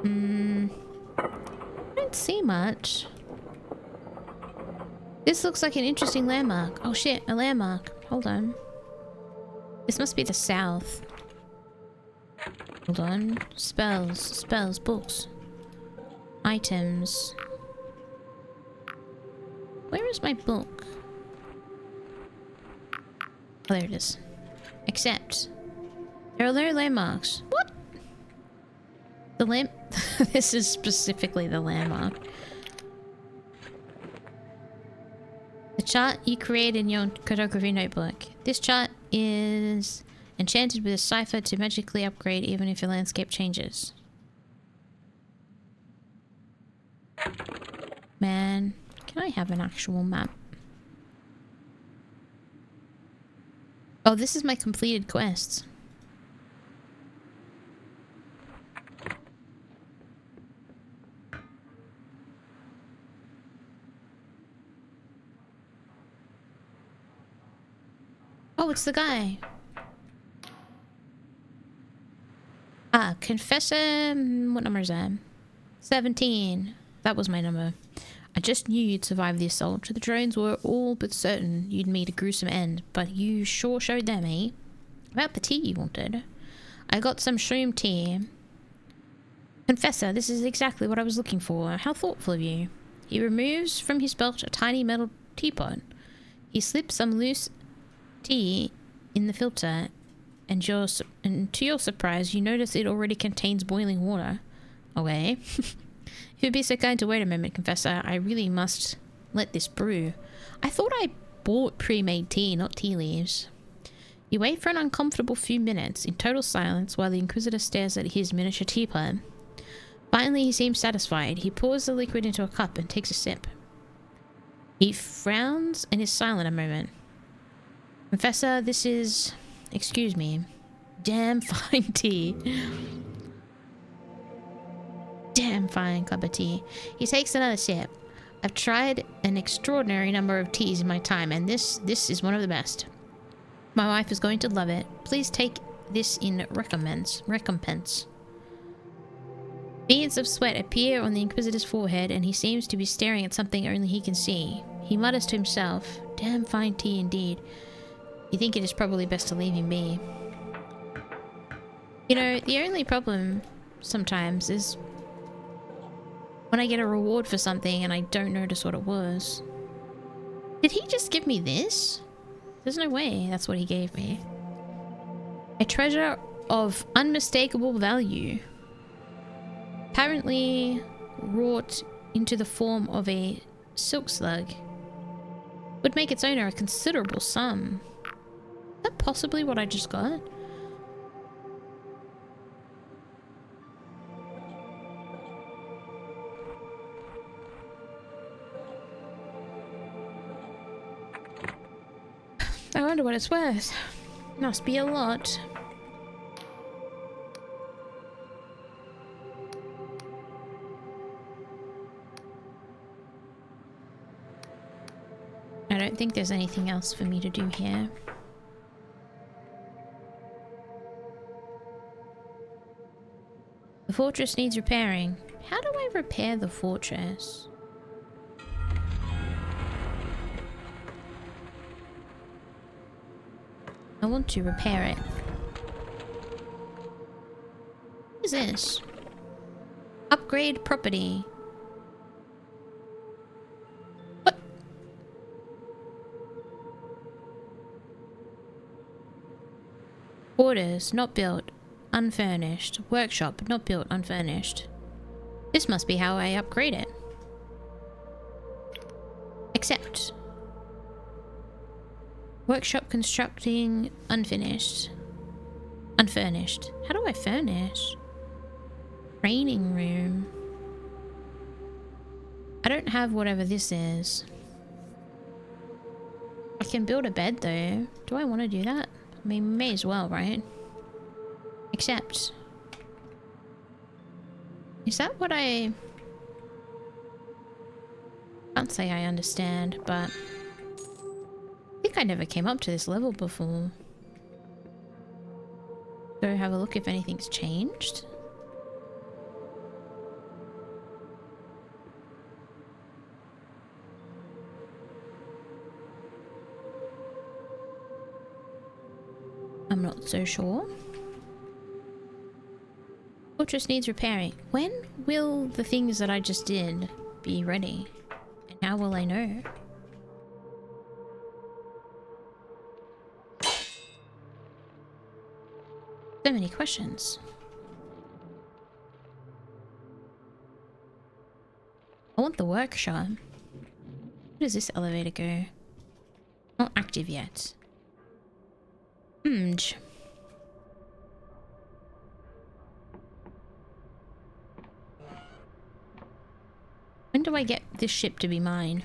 I don't see much. This looks like an interesting landmark. Oh shit, a landmark. Hold on. This must be the south. Hold on. Spells, books. Items. Where is my book? Oh, there it is. Except there are no landmarks. What? The lamp. This is specifically the landmark. The chart you create in your cartography notebook. This chart is enchanted with a cipher to magically upgrade even if your landscape changes. Man, can I have an actual map? Oh, this is my completed quests. Oh, it's the guy. Ah, Confessor... What number is that? 17. That was my number. I just knew you'd survive the assault. The drones were all but certain you'd meet a gruesome end, but you sure showed them, eh? About the tea you wanted. I got some shroom tea. Confessor, this is exactly what I was looking for. How thoughtful of you. He removes from his belt a tiny metal teapot. He slips some loose tea in the filter, and to your surprise, you notice it already contains boiling water. Okay. If you'd be so kind to wait a moment, Confessor, I really must let this brew. I thought I bought pre-made tea, not tea leaves. You wait for an uncomfortable few minutes in total silence while the Inquisitor stares at his miniature teapot. Finally, he seems satisfied. He pours the liquid into a cup and takes a sip. He frowns and is silent a moment. Professor, this is... excuse me. Damn fine tea. Damn fine cup of tea. He takes another sip. I've tried an extraordinary number of teas in my time, and this is one of the best. My wife is going to love it. Please take this in recompense. Beads of sweat appear on the Inquisitor's forehead, and he seems to be staring at something only he can see. He mutters to himself, damn fine tea indeed. You think it is probably best to leave him be. You know, the only problem sometimes is when I get a reward for something and I don't notice what it was. Did he just give me this? There's no way that's what he gave me. A treasure of unmistakable value. Apparently wrought into the form of a silk slug. Would make its owner a considerable sum. Is that possibly what I just got? I wonder what it's worth. Must be a lot. I don't think there's anything else for me to do here. The fortress needs repairing. How do I repair the fortress? I want to repair it. What is this? Upgrade property. What? Quarters, not built, unfurnished. Workshop, not built, unfurnished. This must be how I upgrade it. Accept. Workshop constructing unfinished. Unfurnished. How do I furnish? Training room. I don't have whatever this is. I can build a bed though. Do I want to do that? I mean, may as well, right? Accept. Is that what I can't say I understand, but I think I never came up to this level before. Go have a look if anything's changed. I'm not so sure. Fortress needs repairing. When will the things that I just did be ready? And how will I know? So many questions. I want the workshop. Where does this elevator go? Not active yet. When do I get this ship to be mine?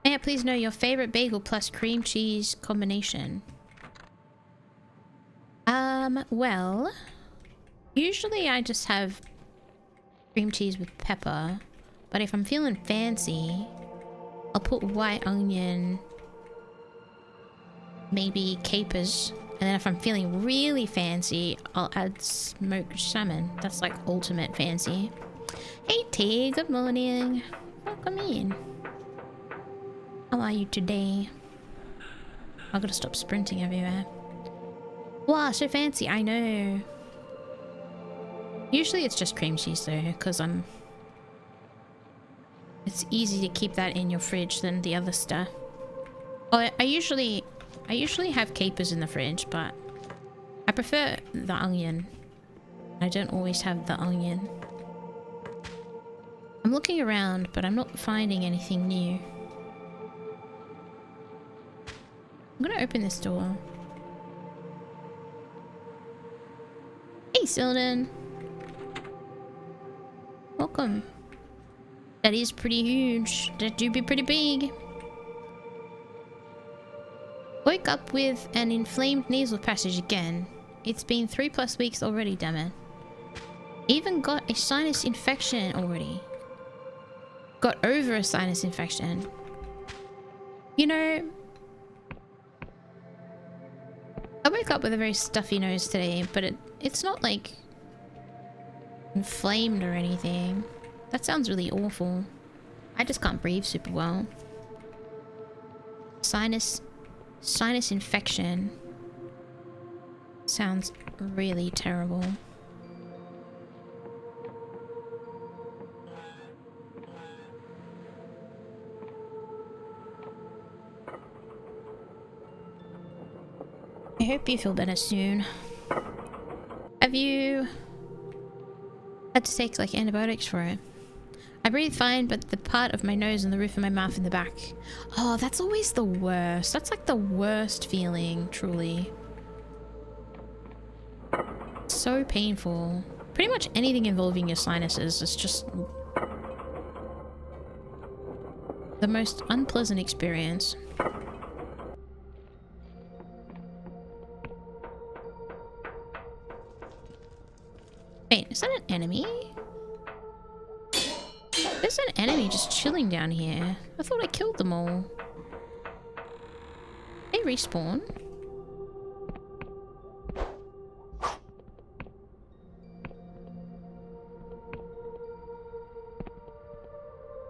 May I please know your favorite bagel plus cream cheese combination? Well, usually I just have cream cheese with pepper, but if I'm feeling fancy, I'll put white onion, maybe capers, and then if I'm feeling really fancy, I'll add smoked salmon. That's like ultimate fancy. Hey T, good morning. Welcome in. How are you today? I've got to stop sprinting everywhere. Wow, so fancy, I know. Usually it's just cream cheese though, because it's easy to keep that in your fridge than the other stuff. Oh, I usually have capers in the fridge, but I prefer the onion. I don't always have the onion. I'm looking around, but I'm not finding anything new. I'm gonna open this door. Hey, Sildon. Welcome. That is pretty huge. That do be pretty big. Woke up with an inflamed nasal passage again. It's been 3+ weeks already, damn it. Even got a sinus infection already. Got over a sinus infection. You know, I woke up with a very stuffy nose today, but it's not like inflamed or anything. That sounds really awful. I just can't breathe super well. Sinus infection. Sounds really terrible. I hope you feel better soon. Have you had to take like antibiotics for it? I breathe fine, but the part of my nose and the roof of my mouth in the back. Oh, that's always the worst. That's like the worst feeling, truly. So painful. Pretty much anything involving your sinuses is just the most unpleasant experience. Wait, is that an enemy? There's an enemy just chilling down here. I thought I killed them all. They respawn.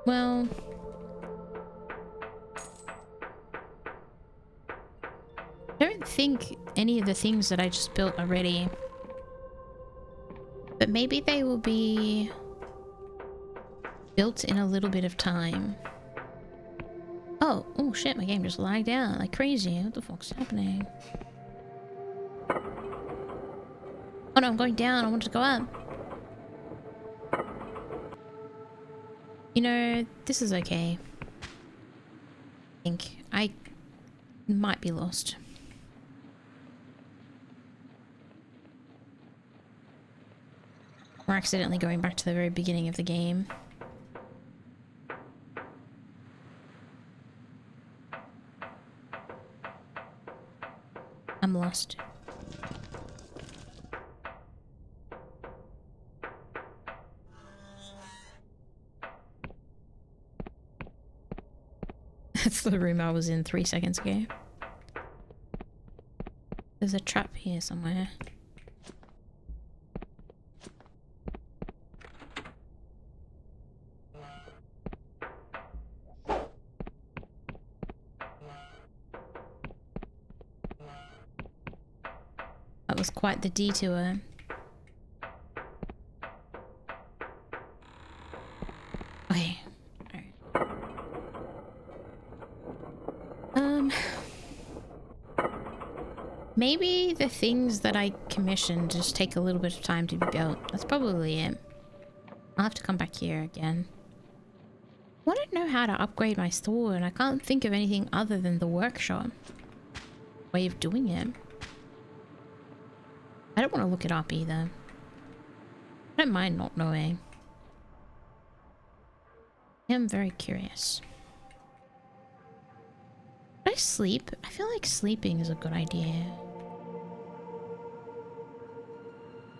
Well, I don't think any of the things that I just built are ready. But maybe they will be built in a little bit of time. Oh shit, my game just lagged out like crazy. What the fuck's happening? Oh no, I'm going down. I want to go up. You know, this is okay. I think I might be lost. We're accidentally going back to the very beginning of the game. I'm lost. That's the room I was in 3 seconds ago. There's a trap here somewhere. That was quite the detour. Okay. Maybe the things that I commissioned just take a little bit of time to be built. That's probably it. I'll have to come back here again. I don't know how to upgrade my store, and I can't think of anything other than the workshop way of doing it. I don't want to look it up either. I don't mind not knowing. I am very curious. Should I sleep? I feel like sleeping is a good idea.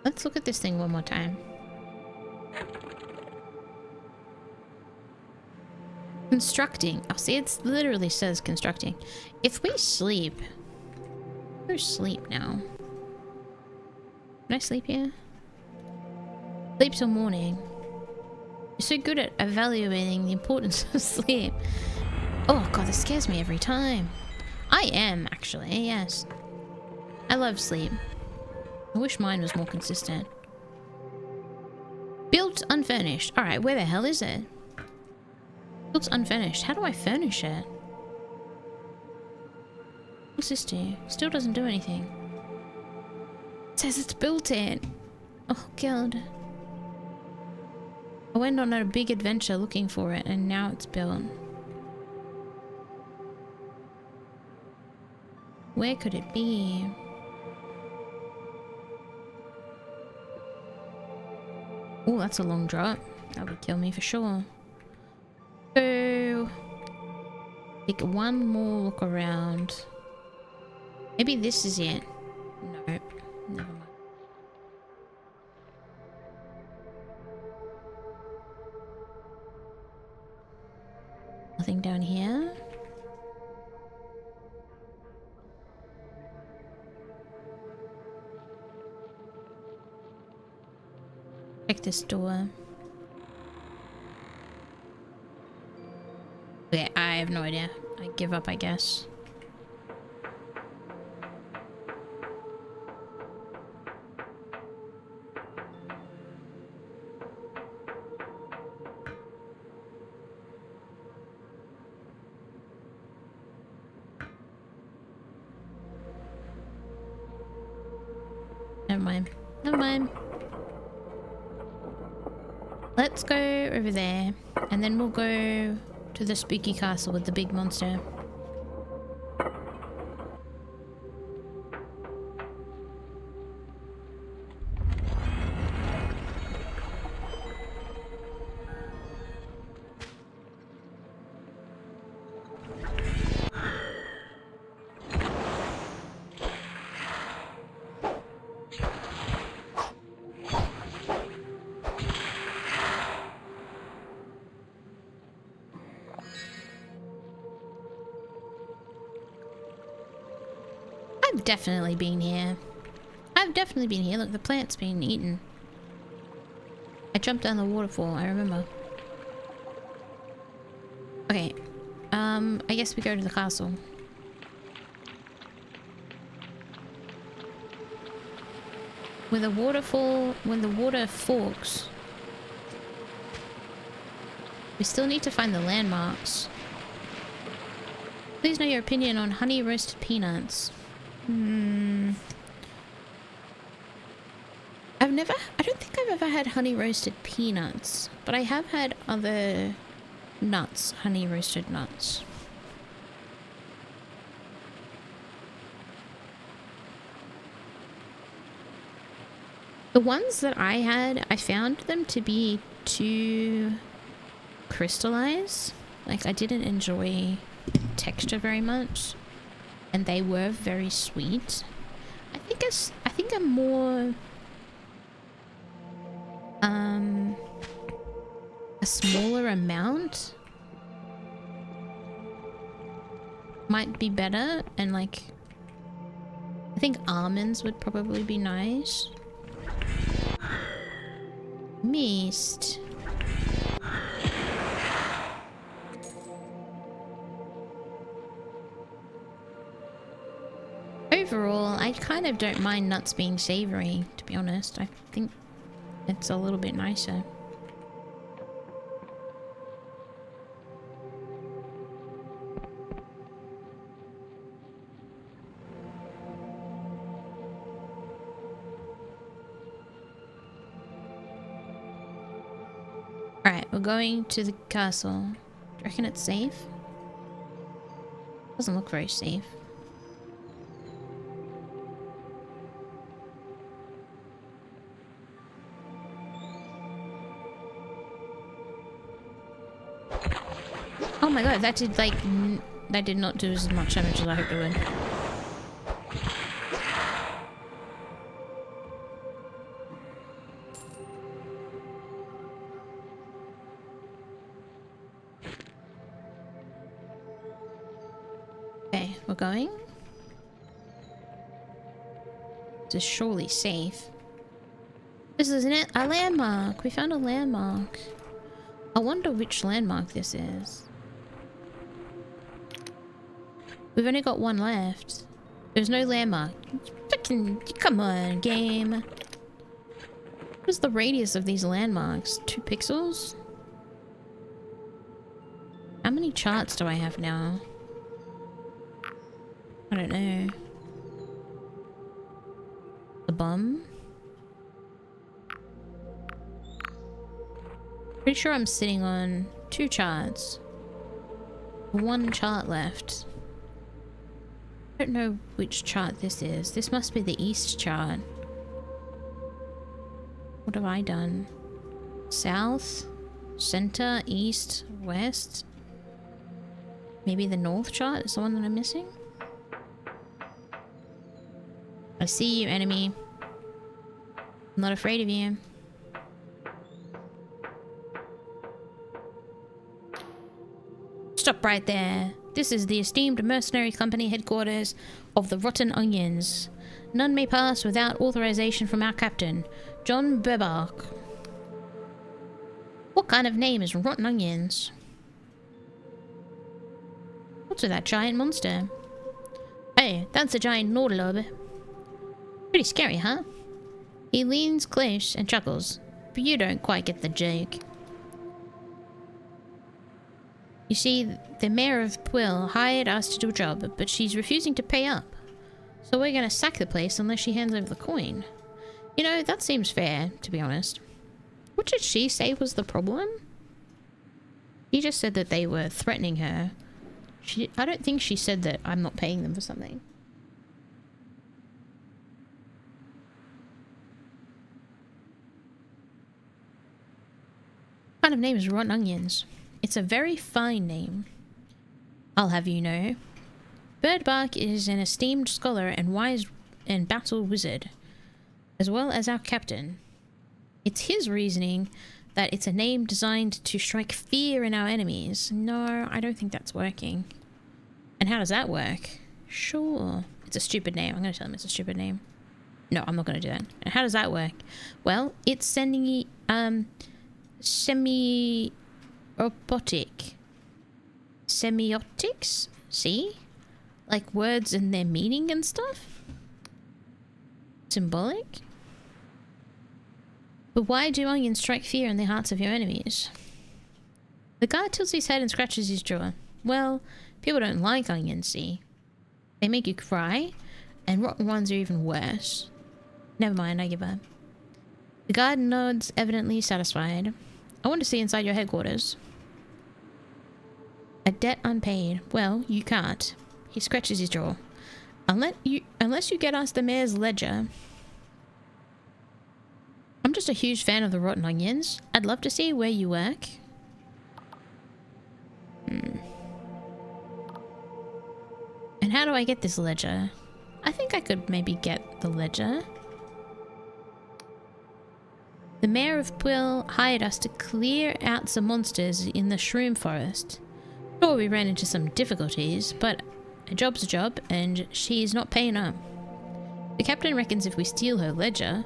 Let's look at this thing one more time. Constructing. Oh, see, it literally says constructing. If we sleep... Where's sleep now? Can I sleep here? Sleep till morning. You're so good at evaluating the importance of sleep. Oh god, this scares me every time. I am, actually, yes. I love sleep. I wish mine was more consistent. Built unfurnished. Alright, where the hell is it? Built unfurnished. How do I furnish it? What's this do? Still doesn't do anything. It says it's built in. Oh god. I went on a big adventure looking for it and now it's built. Where could it be? Oh, that's a long drop. That would kill me for sure. So, take one more look around. Maybe this is it. Nope. Never mind. Nothing down here. Check this door. Okay, I have no idea. I give up, I guess. Never mind. Never mind. Let's go over there, and then we'll go to the spooky castle with the big monster. I've definitely been here. I've definitely been here. Look, the plant's been eaten. I jumped down the waterfall, I remember. Okay. I guess we go to the castle. When the water forks, we still need to find the landmarks. Please know your opinion on honey roasted peanuts. I don't think I've ever had honey roasted peanuts, but I have had other nuts, honey roasted nuts. The ones that I had, I found them to be too crystallized. Like, I didn't enjoy texture very much, and they were very sweet. I think a more a smaller amount might be better, and like I think almonds would probably be nice. Mist. Overall, I kind of don't mind nuts being savory, to be honest. I think it's a little bit nicer. Alright, we're going to the castle. Do you reckon it's safe? Doesn't look very safe. Oh my god, that did like that did not do as much damage as I hoped it would. Okay, we're going. This is surely safe. This is a landmark. We found a landmark. I wonder which landmark this is. We've only got one left. There's no landmark. Fucking, come on, game. What is the radius of these landmarks? 2 pixels? How many charts do I have now? I don't know. The bum? Pretty sure I'm sitting on 2 charts. 1 chart left. I don't know which chart this is. This must be the east chart. What have I done? South, center, east, west. Maybe the north chart is the one that I'm missing? I see you, enemy. I'm not afraid of you. Stop right there. This is the esteemed mercenary company headquarters of the Rotten Onions. None may pass without authorization from our captain, John Bebark. What kind of name is Rotten Onions? What's with that giant monster? Hey, that's a giant Nordlob. Pretty scary, huh? He leans close and chuckles, but you don't quite get the joke. You see, the mayor of Pwill hired us to do a job, but she's refusing to pay up. So we're gonna sack the place unless she hands over the coin. You know, that seems fair, to be honest. What did she say was the problem? He just said that they were threatening her. I don't think she said that I'm not paying them for something. What kind of name is Rotten Onions? It's a very fine name. I'll have you know. Birdbark is an esteemed scholar and wise and battle wizard, as well as our captain. It's his reasoning that it's a name designed to strike fear in our enemies. No, I don't think that's working. And how does that work? Sure. It's a stupid name. I'm going to tell him it's a stupid name. No, I'm not going to do that. And how does that work? Well, it's sending semi-robotic semiotics. See? Like words and their meaning and stuff? Symbolic? But why do onions strike fear in the hearts of your enemies? The guy tilts his head and scratches his jaw. Well, people don't like onions, see? They make you cry, and rotten ones are even worse. Never mind, I give up. The guard nods, evidently satisfied. I want to see inside your headquarters. A debt unpaid. Well, you can't. He scratches his jaw. Unless you get us the mayor's ledger. I'm just a huge fan of the Rotten Onions. I'd love to see where you work. And how do I get this ledger? I think I could maybe get the ledger. The mayor of Pwill hired us to clear out some monsters in the shroom forest. Sure, we ran into some difficulties, but a job's a job, and she's not paying up. The captain reckons if we steal her ledger,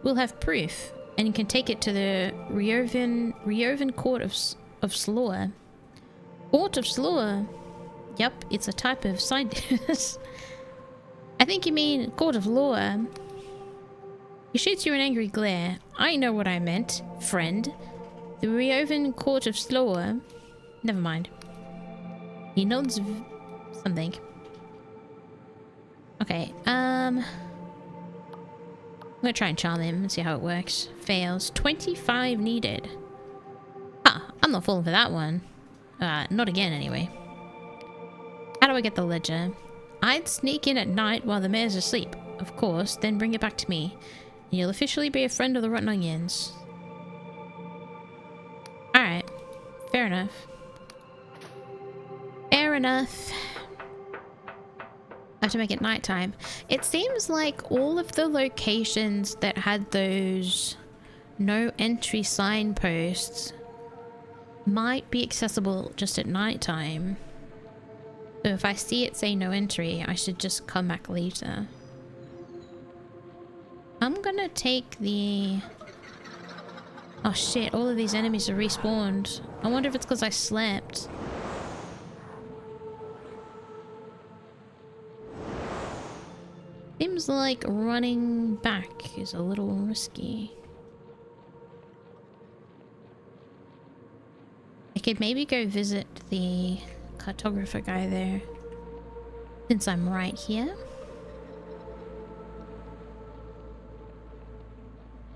we'll have proof, and can take it to the Riovan Court of Slore. Court of Slore? Yep, it's a type of scientist. I think you mean Court of Law. He shoots you an angry glare. I know what I meant, friend. The Riovan Court of Slore. Never mind. He nods something. Okay, I'm gonna try and charm him and see how it works. Fails. 25 needed. Huh, I'm not falling for that one. Not again anyway. How do I get the ledger? I'd sneak in at night while the mayor's asleep, of course, then bring it back to me. And you'll officially be a friend of the Rotten Onions. Alright. Fair enough. Fair enough. I have to make it nighttime. It seems like all of the locations that had those no entry signposts might be accessible just at nighttime. So if I see it say no entry, I should just come back later. I'm gonna take the... Oh shit, all of these enemies are respawned. I wonder if it's because I slept. Seems like running back is a little risky. I could maybe go visit the cartographer guy there, since I'm right here.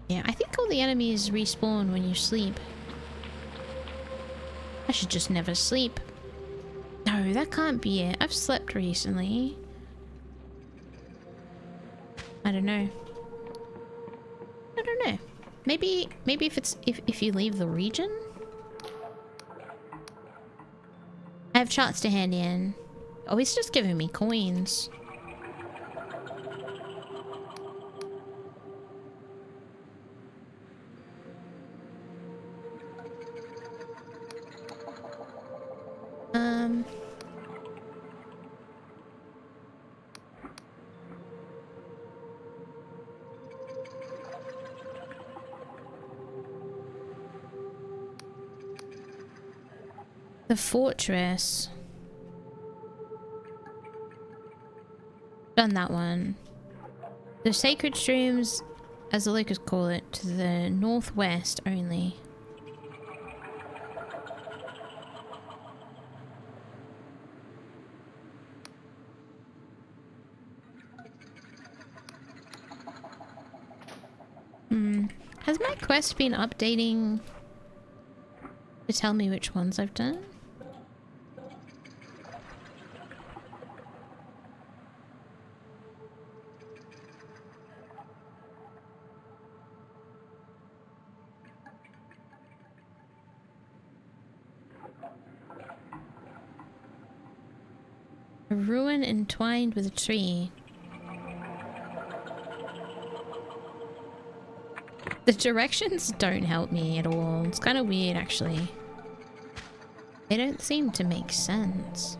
Yeah, I think all the enemies respawn when you sleep. I should just never sleep. No, that can't be it. I've slept recently. I don't know. I don't know. Maybe if you leave the region? I have charts to hand in. Oh, he's just giving me coins. The fortress. Done that one. The sacred streams, as the locals call it, to the northwest only. Has my quest been updating to tell me which ones I've done? A ruin entwined with a tree. The directions don't help me at all. It's kind of weird, actually. They don't seem to make sense.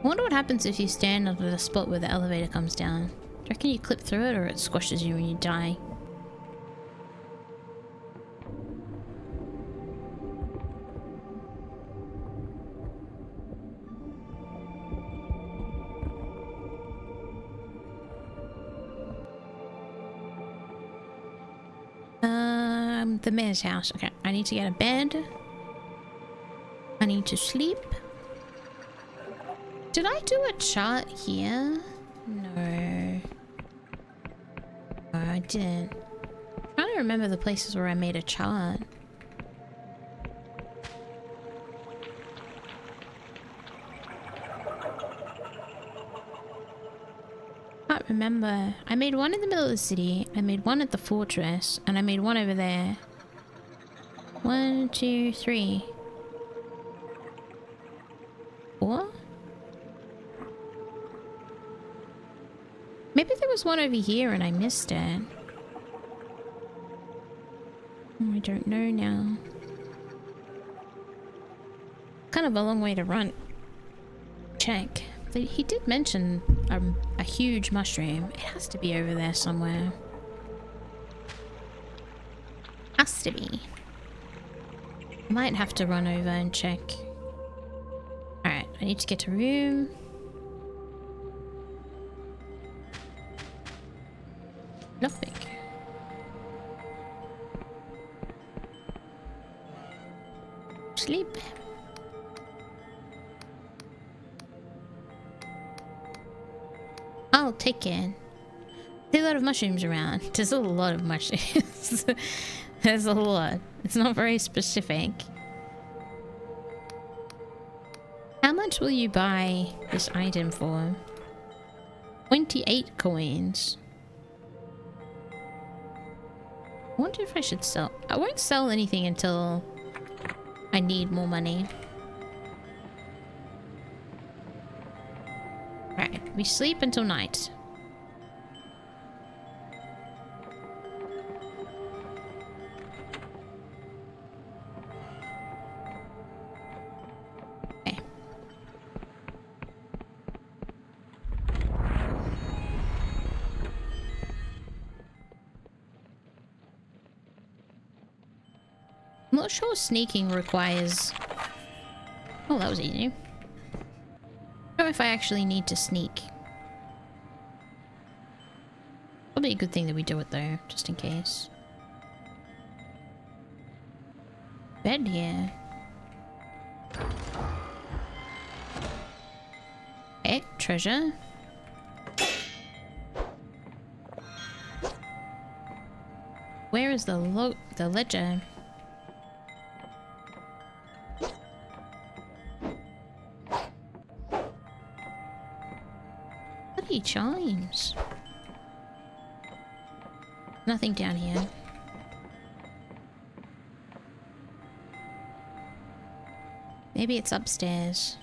I wonder what happens if you stand under the spot where the elevator comes down. Do you reckon you clip through it or it squashes you when you die? The mayor's house. Okay, I need to get a bed. I need to sleep. Did I do a chart here? No. No, I didn't. I'm trying to remember the places where I made a chart. Can't remember. I made one in the middle of the city. I made one at the fortress. And I made one over there. 1, 2, 3. 4? Maybe there was one over here and I missed it. I don't know now. Kind of a long way to run. Check. He did mention a huge mushroom. It has to be over there somewhere. Has to be. Might have to run over and check. Alright, I need to get to room. Nothing. Sleep. I'll take it. There's a lot of mushrooms around. There's a lot of mushrooms. There's a lot. It's not very specific. How much will you buy this item for? 28 coins. I wonder if I should sell. I won't sell anything until I need more money. Right, we sleep until night. Okay. I'm not sure sneaking requires... Oh, that was easy. I don't know if I actually need to sneak. Probably a good thing that we do it though, just in case. Bed here. Okay, treasure. Where is the ledger? Bloody chimes. Nothing down here. Maybe it's upstairs.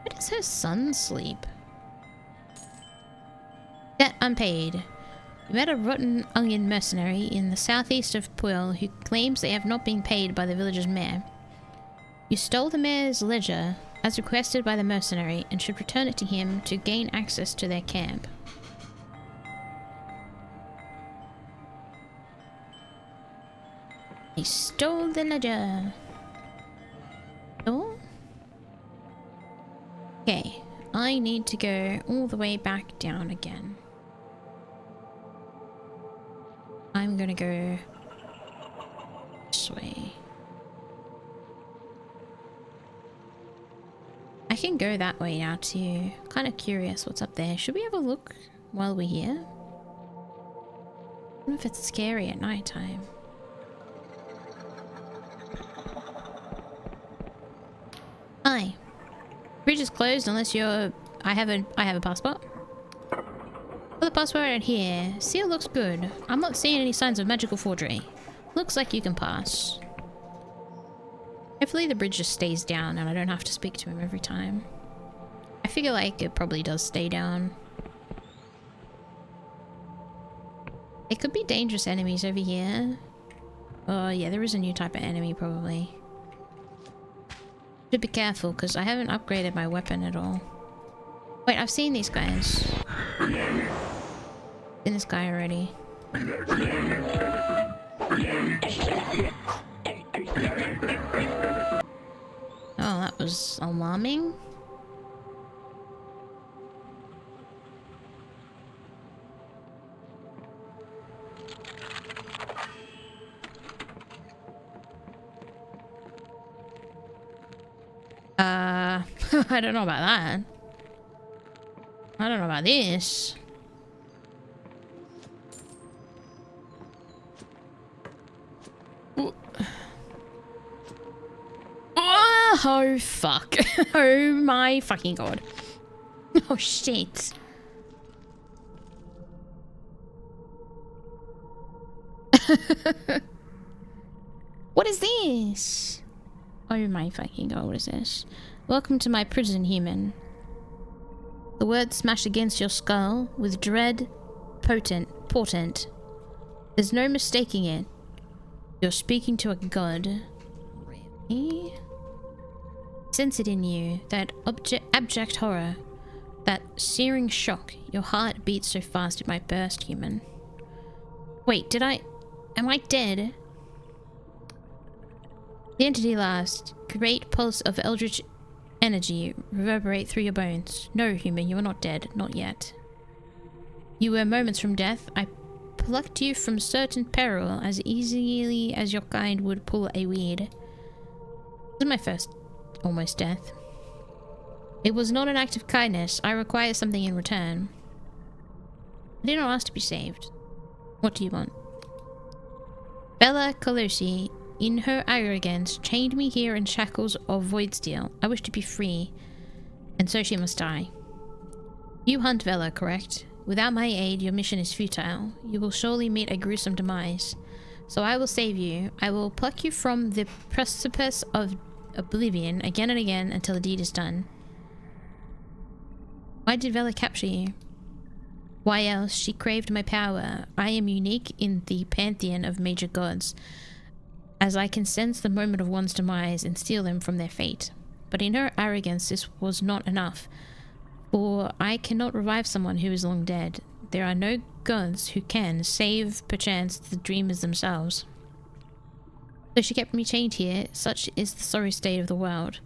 Where does her son sleep? Debt unpaid. You met a rotten onion mercenary in the southeast of Puel who claims they have not been paid by the village's mayor. You stole the mayor's ledger as requested by the mercenary and should return it to him to gain access to their camp. I stole the ledger. Oh? Okay, I need to go all the way back down again. I'm gonna go this way. I can go that way now too. Kind of curious what's up there. Should we have a look while we're here? I don't know if it's scary at night time. Hi. Bridge is closed unless you're... I have a passport. Put the passport right here. Seal looks good. I'm not seeing any signs of magical forgery. Looks like you can pass. Hopefully the bridge just stays down and I don't have to speak to him every time. I figure like it probably does stay down. There could be dangerous enemies over here. Oh yeah, there is a new type of enemy probably. Should be careful because I haven't upgraded my weapon at all. Wait, I've seen these guys. Seen this guy already. Oh, that was alarming. I don't know about that. I don't know about this. Ooh. Oh, fuck. Oh my fucking god. Oh, shit. What is this? Oh my fucking god, what is this? Welcome to my prison, human. The words smash against your skull with dread, portent. There's no mistaking it. You're speaking to a god. Really? Sense it in you, that abject horror, that searing shock. Your heart beats so fast it might burst, human. Wait, am I dead? The entity laughs. Great pulse of eldritch energy reverberate through your bones. No, human, you are not dead. Not yet. You were moments from death. I plucked you from certain peril as easily as your kind would pull a weed. This is my first almost death. It was not an act of kindness. I require something in return. I did not ask to be saved. What do you want? Bella Colosi, in her arrogance, chained me here in shackles of void steel. I wish to be free, and so she must die. You hunt Vela, correct? Without my aid, your mission is futile. You will surely meet a gruesome demise. So I will save you. I will pluck you from the precipice of oblivion again and again until the deed is done. Why did Vela capture you? Why else? She craved my power. I am unique in the pantheon of major gods, as I can sense the moment of one's demise and steal them from their fate. But in her arrogance, this was not enough. For I cannot revive someone who is long dead. There are no gods who can, save perchance the dreamers themselves. So she kept me chained here. Such is the sorry state of the world,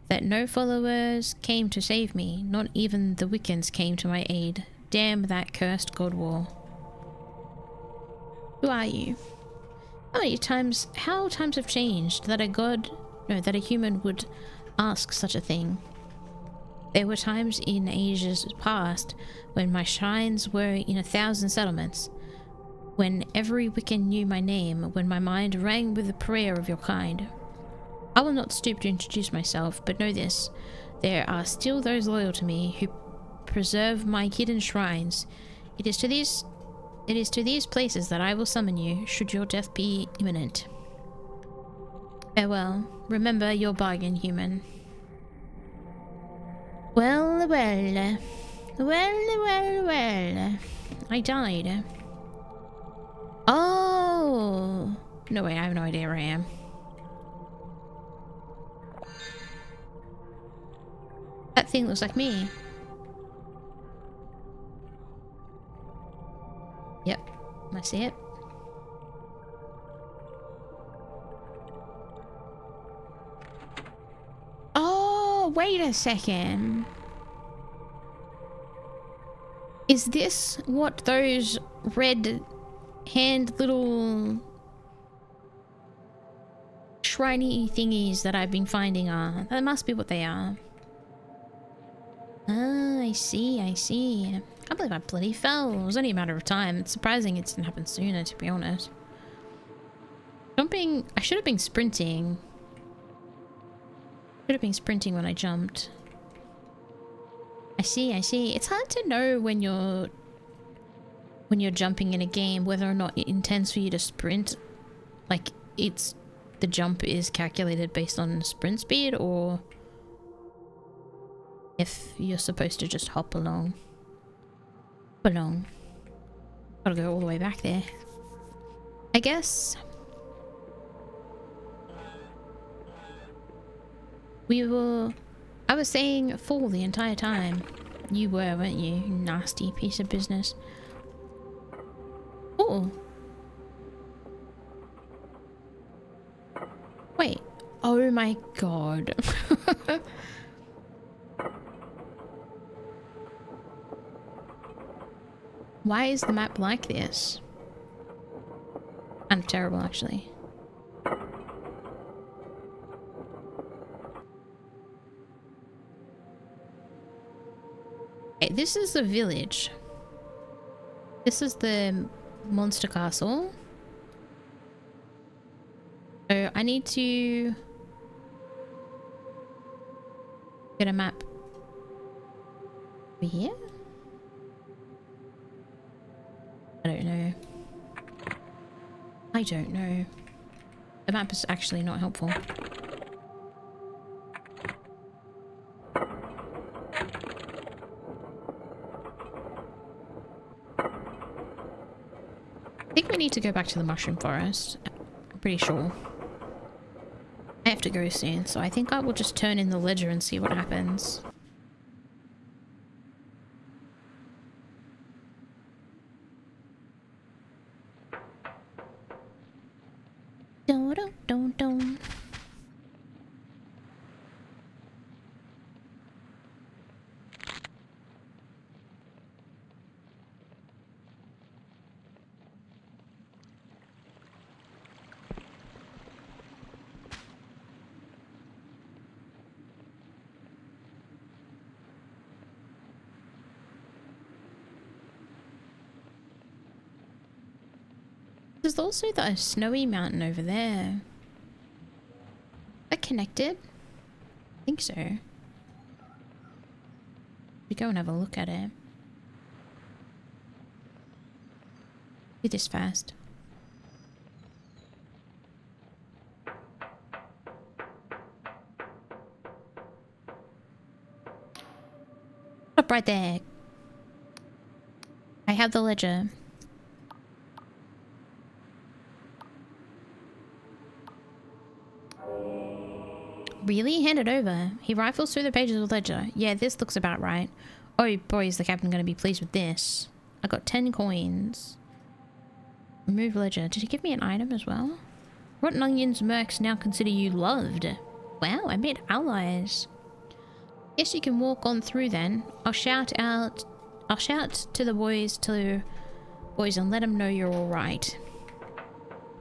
that no followers came to save me. Not even the Wiccans came to my aid. Damn that cursed God War. Who are you? How times have changed that that a human would ask such a thing. There were times in ages past when my shrines were in 1,000 settlements, when every Wiccan knew my name, when my mind rang with the prayer of your kind. I will not stoop to introduce myself, but know this, there are still those loyal to me who preserve my hidden shrines. It is to these places that I will summon you, should your death be imminent. Farewell. Remember your bargain, human. Well, well. I died. Oh! No way, I have no idea where I am. That thing looks like me. Yep, I see it. Oh, wait a second. Is this what those red hand little shriny thingies that I've been finding are? That must be what they are. Ah, I see. I can't believe I bloody fell. It was only a matter of time. It's surprising it didn't happen sooner, to be honest. Jumping... I should have been sprinting. Should have been sprinting when I jumped. I see. It's hard to know when you're jumping in a game whether or not it intends for you to sprint. Like, the jump is calculated based on sprint speed, or if you're supposed to just hop along. Gotta go all the way back there. I guess I was saying fall the entire time. You were, weren't you? You nasty piece of business. Oh. Wait. Oh my god. Why is the map like this? Kind of terrible, actually. Okay, this is the village. This is the monster castle. So I need to get a map over here. I don't know. The map is actually not helpful. I think we need to go back to the mushroom forest. I'm pretty sure. I have to go soon, so I think I will just turn in the ledger and see what happens. Dun. There's also the snowy mountain over there. Are they connected? I think so. We go and have a look at it. Do this fast. Stop right there. I have the ledger. Really? Hand it over. He rifles through the pages of the ledger. Yeah, this looks about right. Oh boy, is the captain going to be pleased with this. I got 10 coins. Remove ledger. Did he give me an item as well? Rotten Onions mercs now consider you loved. Wow, I made allies. Guess you can walk on through then. I'll shout to the boys and let them know you're alright.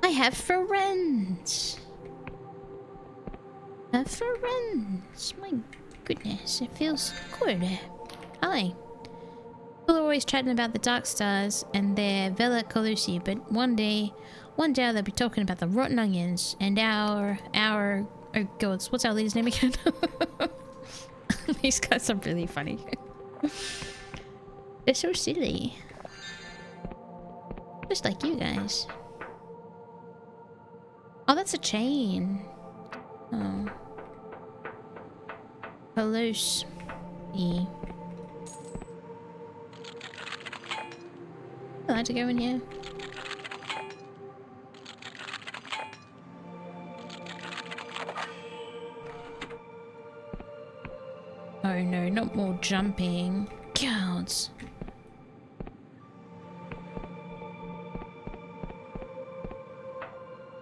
I have friends. My goodness, it feels good. Hi. People are always chatting about the Dark Stars and their Vela Colusi, but one day they'll be talking about the Rotten Onions and our oh god, what's our leader's name again? These guys are really funny. They're so silly. Just like you guys. Oh, that's a chain. Oh. Close. I like to go in here. Oh no, not more jumping. Gods.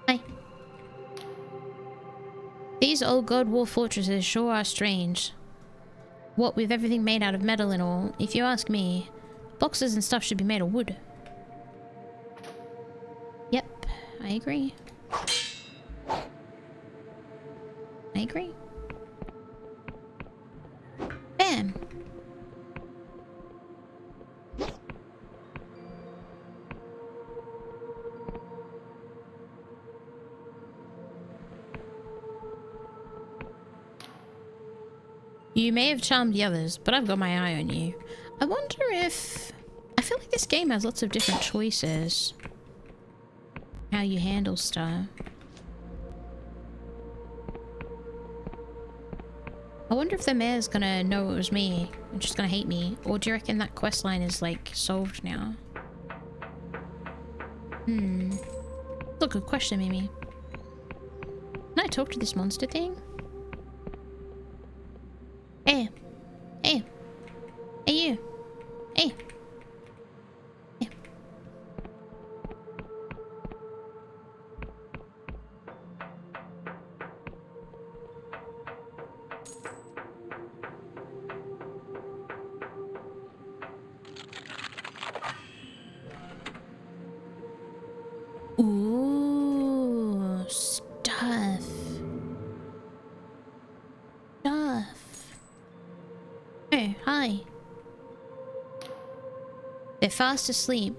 Hi. These old God War fortresses sure are strange. What with everything made out of metal and all, if you ask me, boxes and stuff should be made of wood. Yep, I agree. I agree. Bam! You may have charmed the others, but I've got my eye on you. I wonder if... I feel like this game has lots of different choices. How you handle stuff. I wonder if the mayor's gonna know it was me and just gonna hate me. Or do you reckon that questline is like solved now? That's a good question, Mimyh. Can I talk to this monster thing? Hey. Hey. Hey you. Hey. Hey. Ooh, stuff. Oh, hi. They're fast asleep.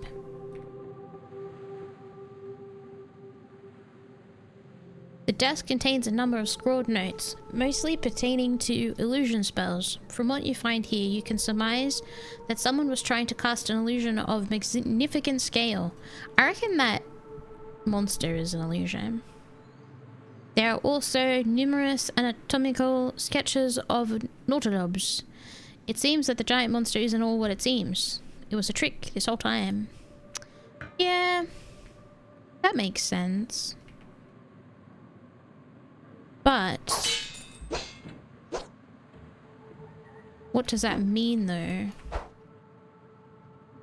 The desk contains a number of scrawled notes, mostly pertaining to illusion spells. From what you find here, you can surmise that someone was trying to cast an illusion of significant scale. I reckon that monster is an illusion. There are also numerous anatomical sketches of nautilobes. It seems that the giant monster isn't all what it seems. It was a trick this whole time. Yeah, that makes sense. But what does that mean, though?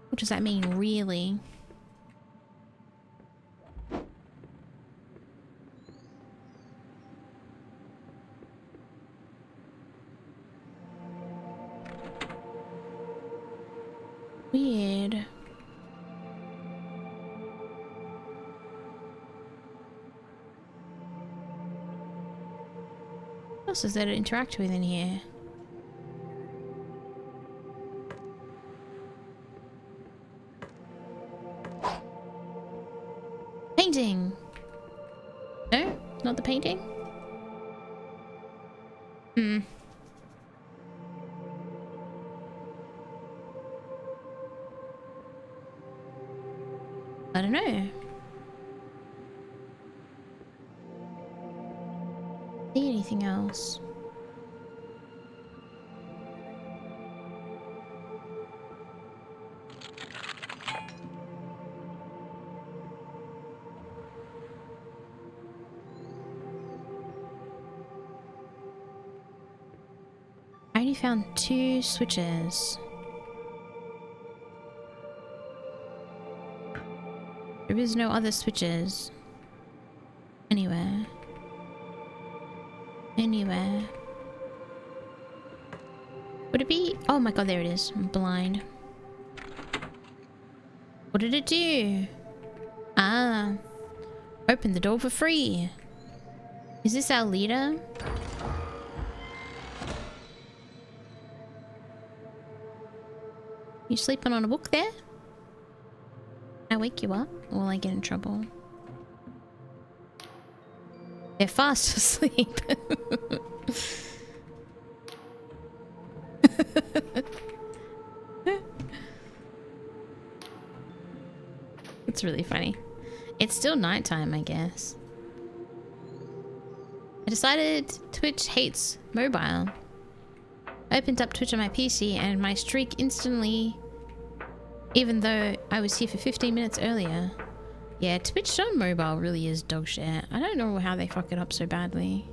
What does that mean, really? Weird. What else is there to interact with in here? Painting! No? Not the painting? I don't know. See anything else? I only found 2 switches. There is no other switches. Anywhere. anywhere. Would it be? Oh my god, there it is. I'm blind. What did it do? Ah. Open the door for free. Is this our leader? You sleeping on a book there? Can I wake you up? Or will I get in trouble? They're fast asleep. It's really funny. It's still nighttime, I guess. I decided Twitch hates mobile. I opened up Twitch on my PC and my streak instantly, even though I was here for 15 minutes earlier. Yeah, Twitch on mobile really is dog shit. I don't know how they fuck it up so badly.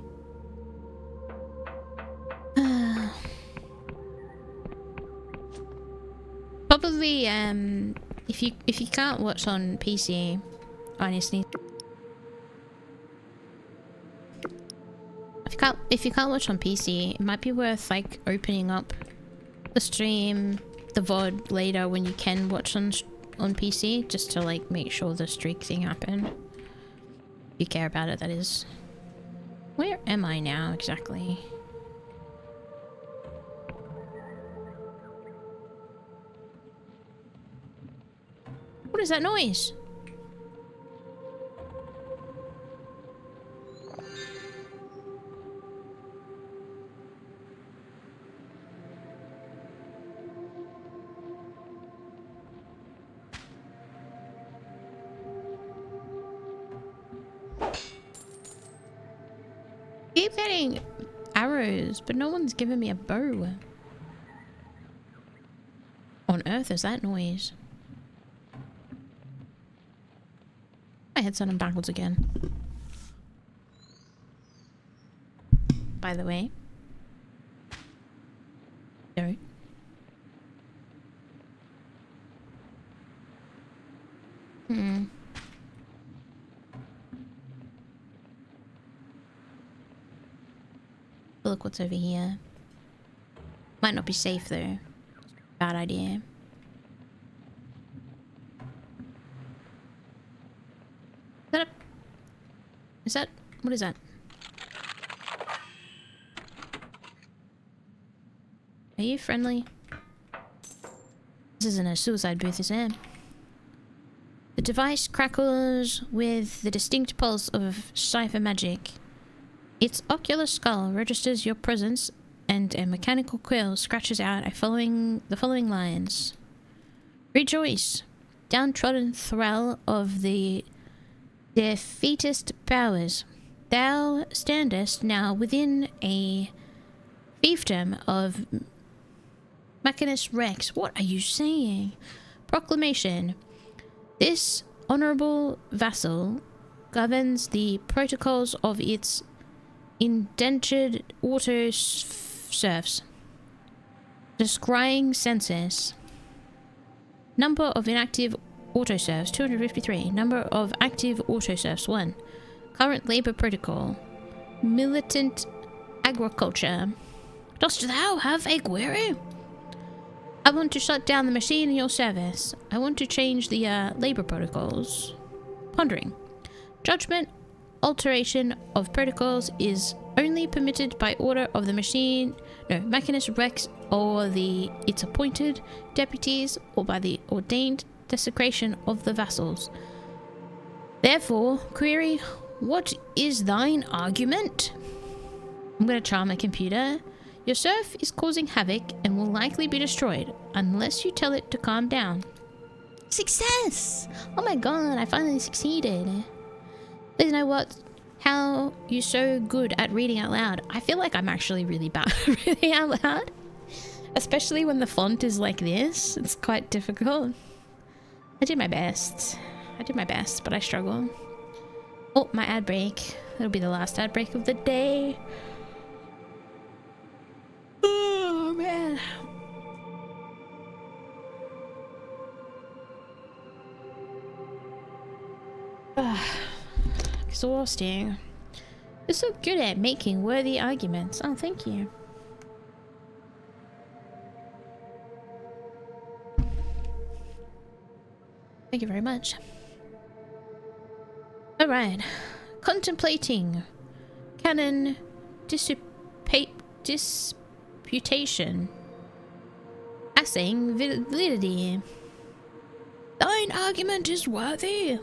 Probably, if you can't watch on PC, honestly, if you can't watch on PC, it might be worth like opening up the stream, the VOD later when you can watch on PC, just to like make sure the streak thing happened. If you care about it, that is. Where am I now exactly? What is that noise? Keep getting arrows, but no one's giving me a bow. On earth is that noise? My head's on backwards again. By the way. Don't. Look what's over here. Might not be safe though. Bad idea. Is that what is that? Are you friendly? This isn't a suicide booth, is it? The device crackles with the distinct pulse of cipher magic. Its ocular skull registers your presence, and a mechanical quill scratches out the following lines. Rejoice, downtrodden thrall of the defeatist powers. Thou standest now within a fiefdom of Machinus Rex. What are you saying? Proclamation. This honorable vassal governs the protocols of its indentured auto-serfs. Descrying census. Number of inactive auto-serfs 253. Number of active auto-serfs 1. Current labor protocol. Militant agriculture. Dost thou have a query? I want to shut down the machine in your service. I want to change the labor protocols. Pondering. Judgment. Alteration of protocols is only permitted by order of the Machinus Rex or its appointed deputies, or by the ordained desecration of the vassals. Therefore, query, what is thine argument? I'm gonna charm my computer. Your serf is causing havoc and will likely be destroyed unless you tell it to calm down. Success! Oh my god, I finally succeeded. Please know how you so good at reading out loud. I feel like I'm actually really bad at reading out loud. Especially when the font is like this. It's quite difficult. I did my best. But I struggle. Oh, my ad break. That'll be the last ad break of the day. Oh, man. Exhausting. You're so good at making worthy arguments. Oh, thank you. Thank you very much. Alright. Contemplating. Canon disputation. Assaying validity. Thine argument is worthy.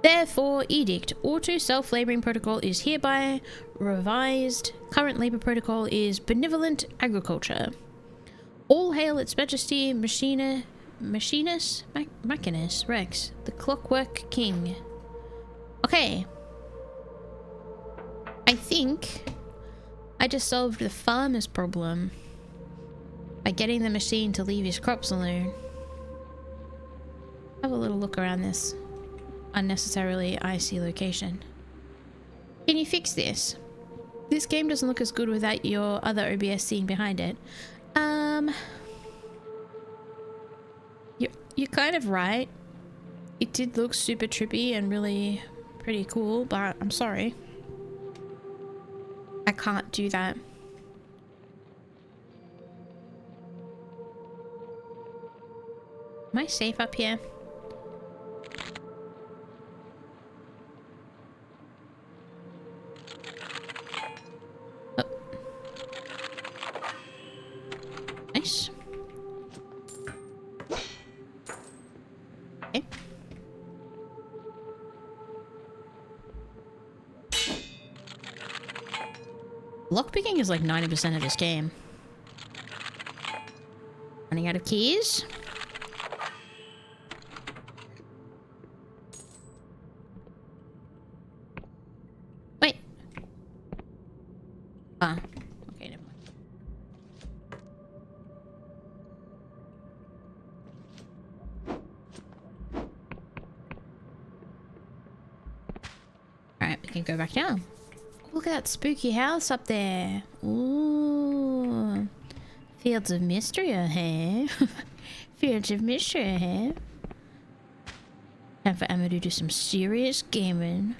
Therefore, edict. Auto self-laboring protocol is hereby revised. Current labor protocol is benevolent agriculture. All hail its majesty, machinus Rex, the clockwork king. Okay. I think I just solved the farmer's problem by getting the machine to leave his crops alone. Have a little look around this unnecessarily icy location. Can you fix this? This game doesn't look as good without your other OBS scene behind it. You're kind of right. It did look super trippy and really pretty cool, but I'm sorry. I can't do that. Am I safe up here? Oh. Nice. Okay. Lockpicking is like 90% of this game. Running out of keys. Wait. Ah. Okay, never mind. Alright, we can go back down. Look at that spooky house up there. Ooh. Fields of mystery, hey? Fields of mystery, hey? Time for Emma to do some serious gaming.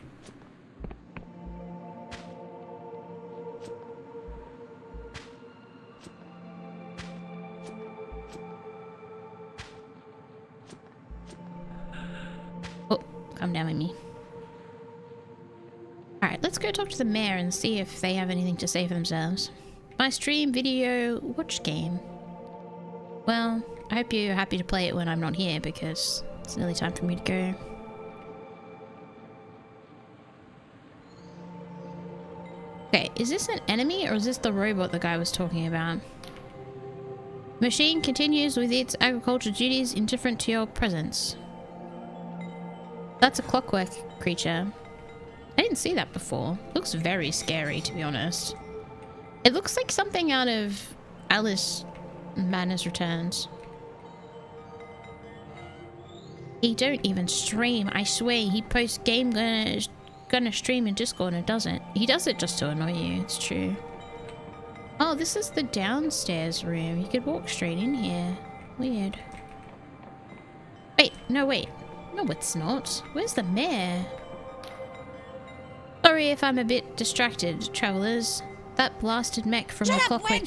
Oh, come down with me. Alright, let's go talk to the mayor and see if they have anything to say for themselves. My stream, video, watch game. Well, I hope you're happy to play it when I'm not here because it's nearly time for me to go. Okay, is this an enemy or is this the robot the guy was talking about? Machine continues with its agriculture duties indifferent to your presence. That's a clockwork creature. I didn't see that before. Looks very scary, to be honest. It looks like something out of Alice Madness Returns. He don't even stream. I swear, he posts game gonna stream in Discord and it doesn't. He does it just to annoy you, it's true. Oh, this is the downstairs room. You could walk straight in here. Weird. Wait, no, wait. No, it's not. Where's the mayor? Sorry if I'm a bit distracted, travelers. That blasted mech from the clockwork.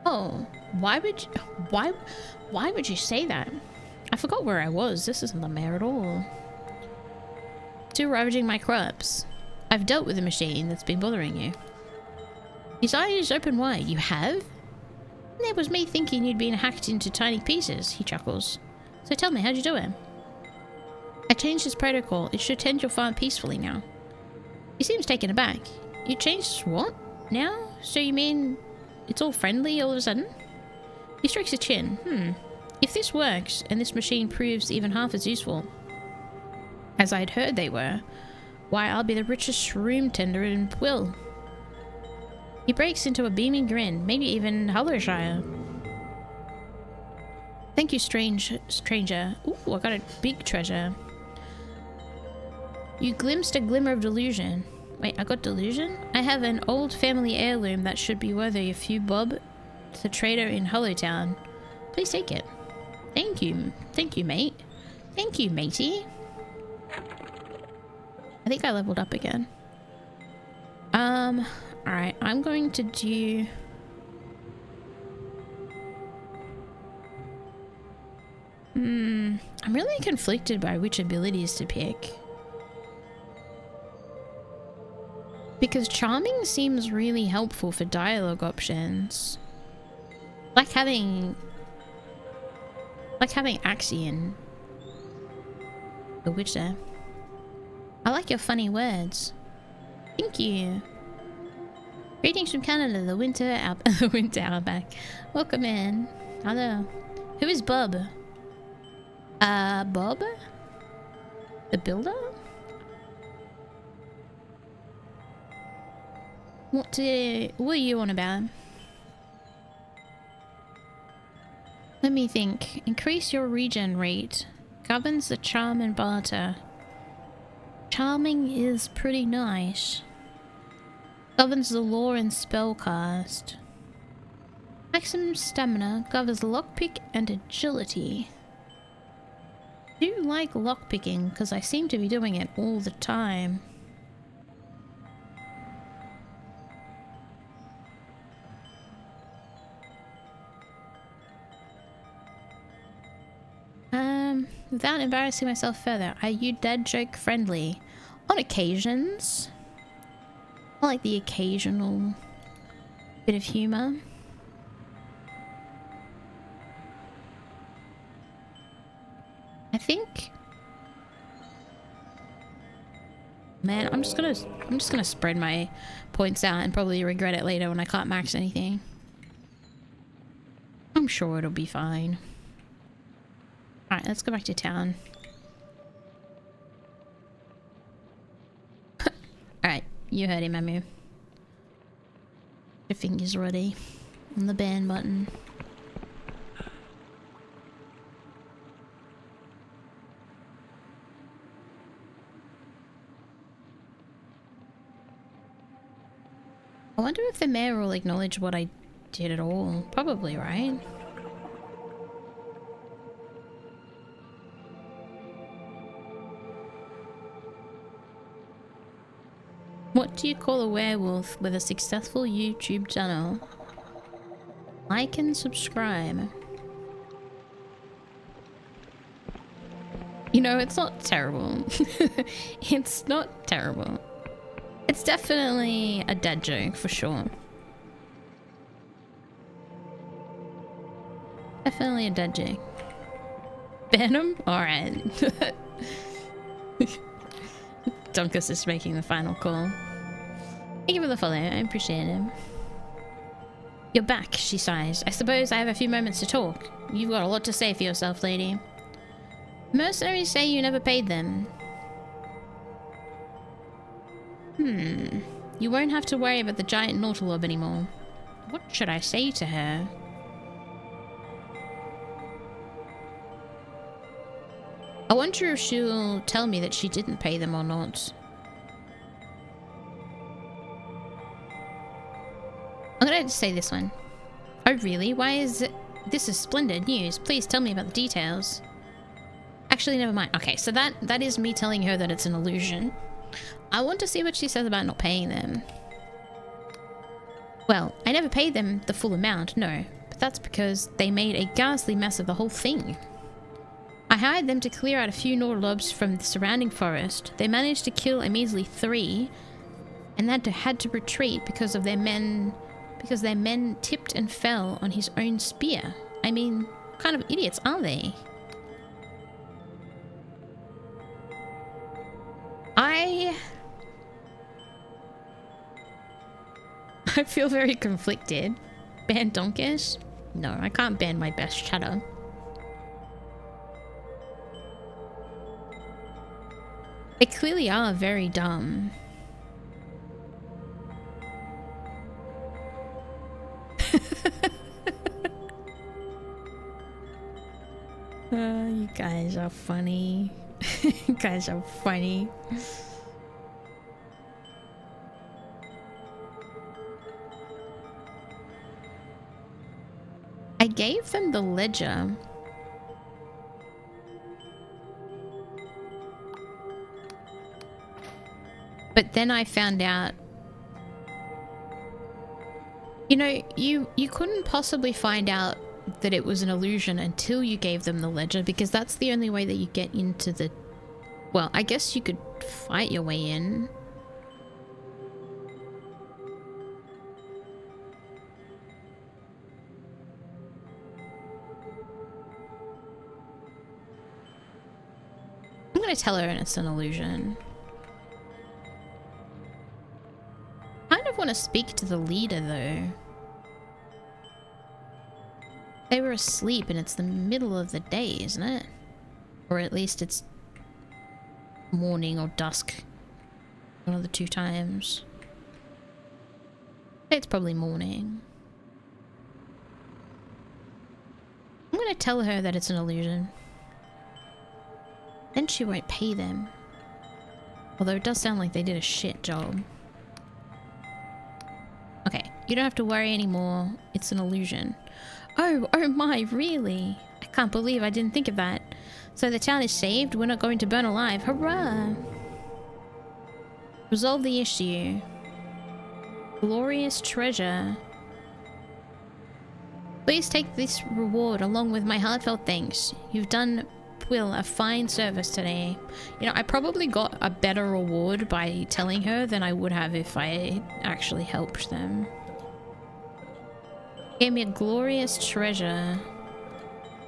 Oh, why would you say that? I forgot where I was. This isn't the mayor at all. Still ravaging my crops. I've dealt with the machine that's been bothering you. His eyes open wide. You have? That was me thinking you'd been hacked into tiny pieces, he chuckles. So tell me, how'd you do it? I changed his protocol. It should tend your farm peacefully now. He seems taken aback. You changed what? Now? So you mean it's all friendly all of a sudden? He strikes a chin. If this works, and this machine proves even half as useful as I'd heard they were, why, I'll be the richest room tender in Will. He breaks into a beaming grin, maybe even Hollowshire. Thank you, stranger. Ooh, I got a big treasure. You glimpsed a glimmer of delusion. Wait, I got delusion? I have an old family heirloom that should be worthy a few bob to the trader in Hollowtown. Please take it. Thank you. Thank you, mate. Thank you, matey. I think I leveled up again. Alright, I'm going to do... I'm really conflicted by which abilities to pick. Because charming seems really helpful for dialogue options. Like having Axion. The Witcher. I like your funny words. Thank you. Greetings from Canada, the winter outback. Welcome in. Hello. Who is Bob? Bob? The builder? What are you on about? Let me think. Increase your regen rate. Governs the charm and barter. Charming is pretty nice. Governs the lore and spellcast. Maximum stamina governs lockpick and agility. I do like lockpicking because I seem to be doing it all the time. Without embarrassing myself further, are you dad joke friendly? On occasions. I like the occasional bit of humor. I think... Man, I'm just gonna spread my points out and probably regret it later when I can't max anything. I'm sure it'll be fine. Alright, let's go back to town. Alright, you heard him, Mimyh. Your fingers ready on the ban button. I wonder if the mayor will acknowledge what I did at all. Probably, right? What do you call a werewolf with a successful YouTube channel? Like and subscribe. You know, it's not terrible. It's not terrible. It's definitely a dad joke for sure. Definitely a dad joke. Ban him? Alright. Dunkus is making the final call. Thank you for the follow, I appreciate it. You're back, she sighs. I suppose I have a few moments to talk. You've got a lot to say for yourself, lady. Mercenaries say you never paid them. You won't have to worry about the giant Nautilob anymore. What should I say to her? I wonder if she'll tell me that she didn't pay them or not. I'm gonna say this one. Oh really? Why is it? This is splendid news. Please tell me about the details. Actually, never mind. Okay, so that is me telling her that it's an illusion. I want to see what she says about not paying them. Well, I never paid them the full amount, no. But that's because they made a ghastly mess of the whole thing. I hired them to clear out a few Nautilobs from the surrounding forest. They managed to kill a measly 3, and had to retreat because of their men tipped and fell on his own spear. I mean, what kind of idiots are they? I feel very conflicted. Ban Donkish? No, I can't ban my best chatter. They clearly are very dumb. You guys are funny. You guys are funny. I gave them the ledger. But then I found out You know, you couldn't possibly find out that it was an illusion until you gave them the ledger, because that's the only way that you get into the... Well, I guess you could fight your way in. I'm gonna tell her it's an illusion. I kind of want to speak to the leader, though. They were asleep and it's the middle of the day, isn't it? Or at least it's morning or dusk. One of the two times. It's probably morning. I'm gonna tell her that it's an illusion. Then she won't pay them. Although it does sound like they did a shit job. Okay, you don't have to worry anymore. It's an illusion. Oh my, really? I can't believe I didn't think of that. So the town is saved? We're not going to burn alive. Hurrah! Resolve the issue. Glorious treasure. Please take this reward along with my heartfelt thanks. You've done Will a fine service today. You know, I probably got a better reward by telling her than I would have if I actually helped them. Gave me a glorious treasure.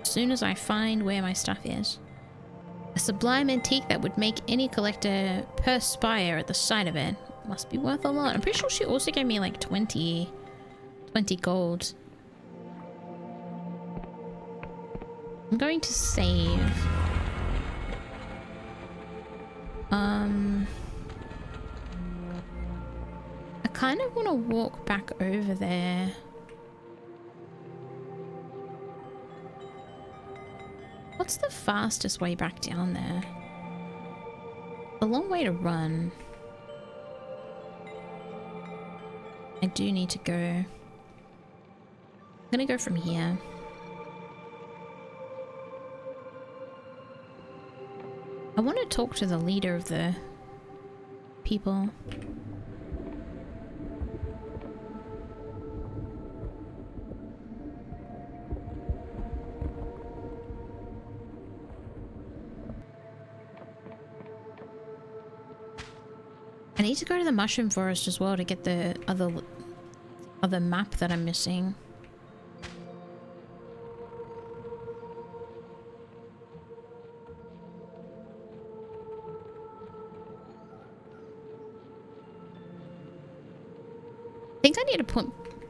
As soon as I find where my stuff is. A sublime antique that would make any collector perspire at the sight of it. Must be worth a lot. I'm pretty sure she also gave me like 20 gold. I'm going to save. I kind of want to walk back over there. What's the fastest way back down there? A long way to run. I do need to go. I'm gonna go from here. I want to talk to the leader of the people. I need to go to the mushroom forest as well to get the other map that I'm missing.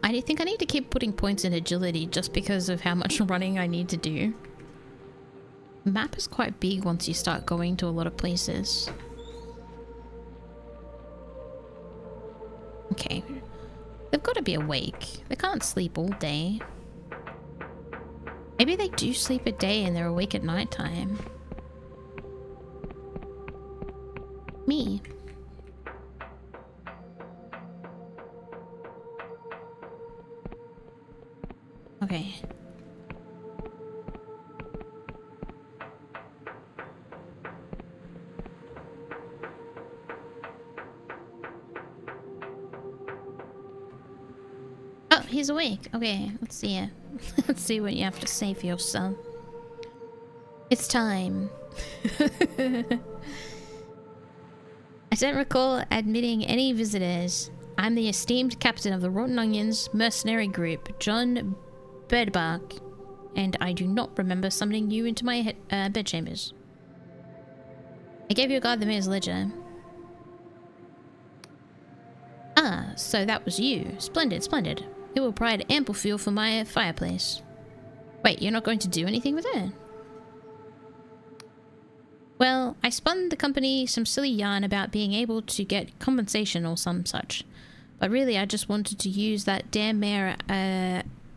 I think I need to keep putting points in agility just because of how much running I need to do. The map is quite big once you start going to a lot of places. Okay. They've got to be awake. They can't sleep all day. Maybe they do sleep at day and they're awake at nighttime. Me. Okay. Oh, he's awake. Okay, let's see it. Let's see what you have to say for yourself. It's time. I don't recall admitting any visitors. I'm the esteemed captain of the Rotten Onions mercenary group, John Birdbark, and I do not remember summoning you into my bedchambers. I gave your guard the mayor's ledger. Ah, so that was you. Splendid, splendid. It will provide ample fuel for my fireplace. Wait, you're not going to do anything with it? Well, I spun the company some silly yarn about being able to get compensation or some such. But really, I just wanted to use that damn mare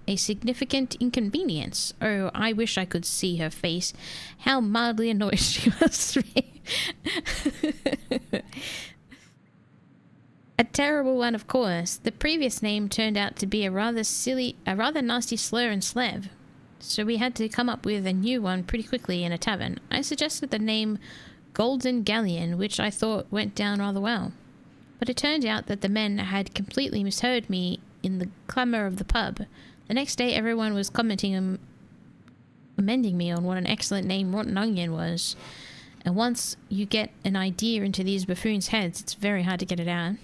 a significant inconvenience. Oh, I wish I could see her face. How mildly annoyed she must be. A terrible one, of course. The previous name turned out to be a rather nasty slur and slev. So we had to come up with a new one pretty quickly in a tavern. I suggested the name Golden Galleon, which I thought went down rather well. But it turned out that the men had completely misheard me in the clamour of the pub. The next day, everyone was commenting and commending me on what an excellent name Rotten Onion was. And once you get an idea into these buffoons' heads, it's very hard to get it out.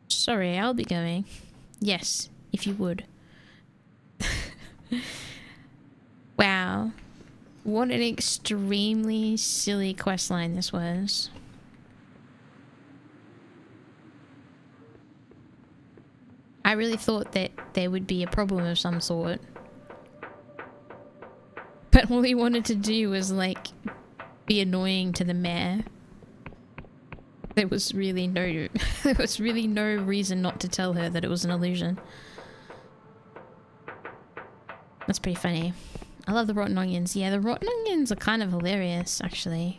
Sorry, I'll be going. Yes, if you would. Wow. What an extremely silly questline this was. I really thought that there would be a problem of some sort. But all he wanted to do was, like, be annoying to the mayor. There was really no reason not to tell her that it was an illusion. That's pretty funny. I love the rotten onions. Yeah, the rotten onions are kind of hilarious, actually.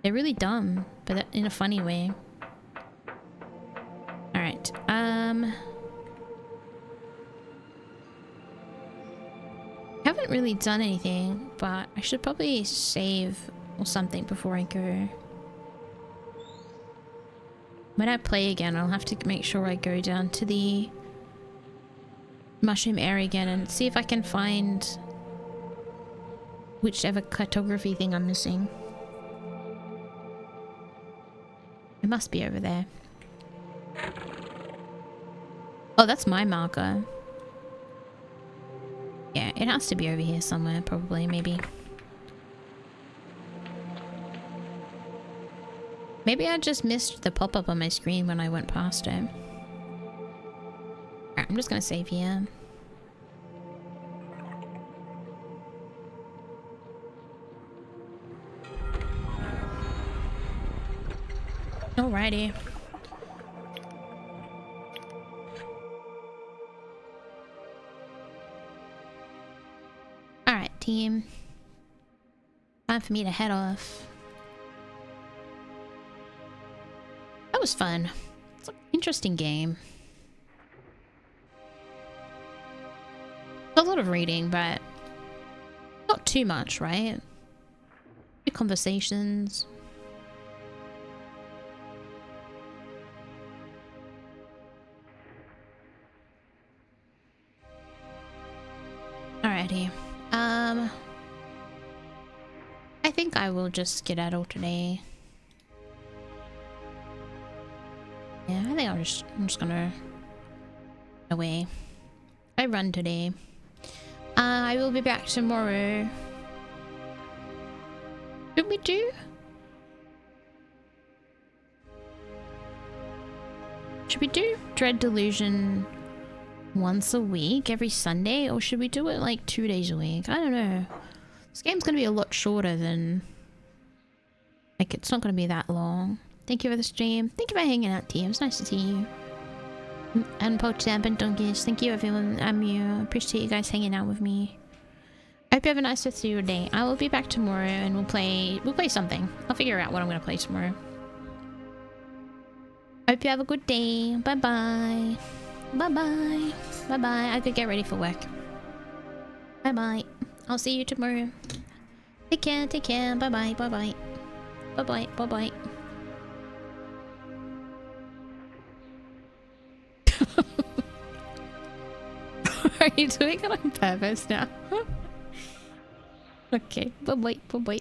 They're really dumb, but in a funny way. Alright, haven't really done anything, but I should probably save or something before I go. When I play again, I'll have to make sure I go down to the mushroom area again and see if I can find whichever cartography thing I'm missing. It must be over there. Oh, that's my marker. Yeah, it has to be over here somewhere, probably, maybe. Maybe I just missed the pop-up on my screen when I went past it. Alright, I'm just gonna save here. Alrighty. Alright, team. Time for me to head off. That was fun. It's an interesting game. A lot of reading, but not too much, right? Few conversations. Alrighty. I think I will just skedaddle today. Yeah, I think I'm just gonna away. I run today. I will be back tomorrow. Should we do? Should we do Dread Delusion once a week, every Sunday? Or should we do it like 2 days a week? I don't know. This game's gonna be a lot shorter than... Like, it's not gonna be that long. Thank you for the stream. Thank you for hanging out, team. It's nice to see you. And Pochamp and Donkeys. Thank you, everyone. I appreciate you guys hanging out with me. I hope you have a nice rest of your day. I will be back tomorrow and we'll play something. I'll figure out what I'm gonna play tomorrow. Hope you have a good day. Bye-bye. Bye-bye. Bye-bye. I could get ready for work. Bye-bye. I'll see you tomorrow. Take care. Take care. Bye-bye. Bye-bye. Bye-bye. Bye-bye. Are you doing it on purpose now? Okay. Bye-bye. Bye-bye.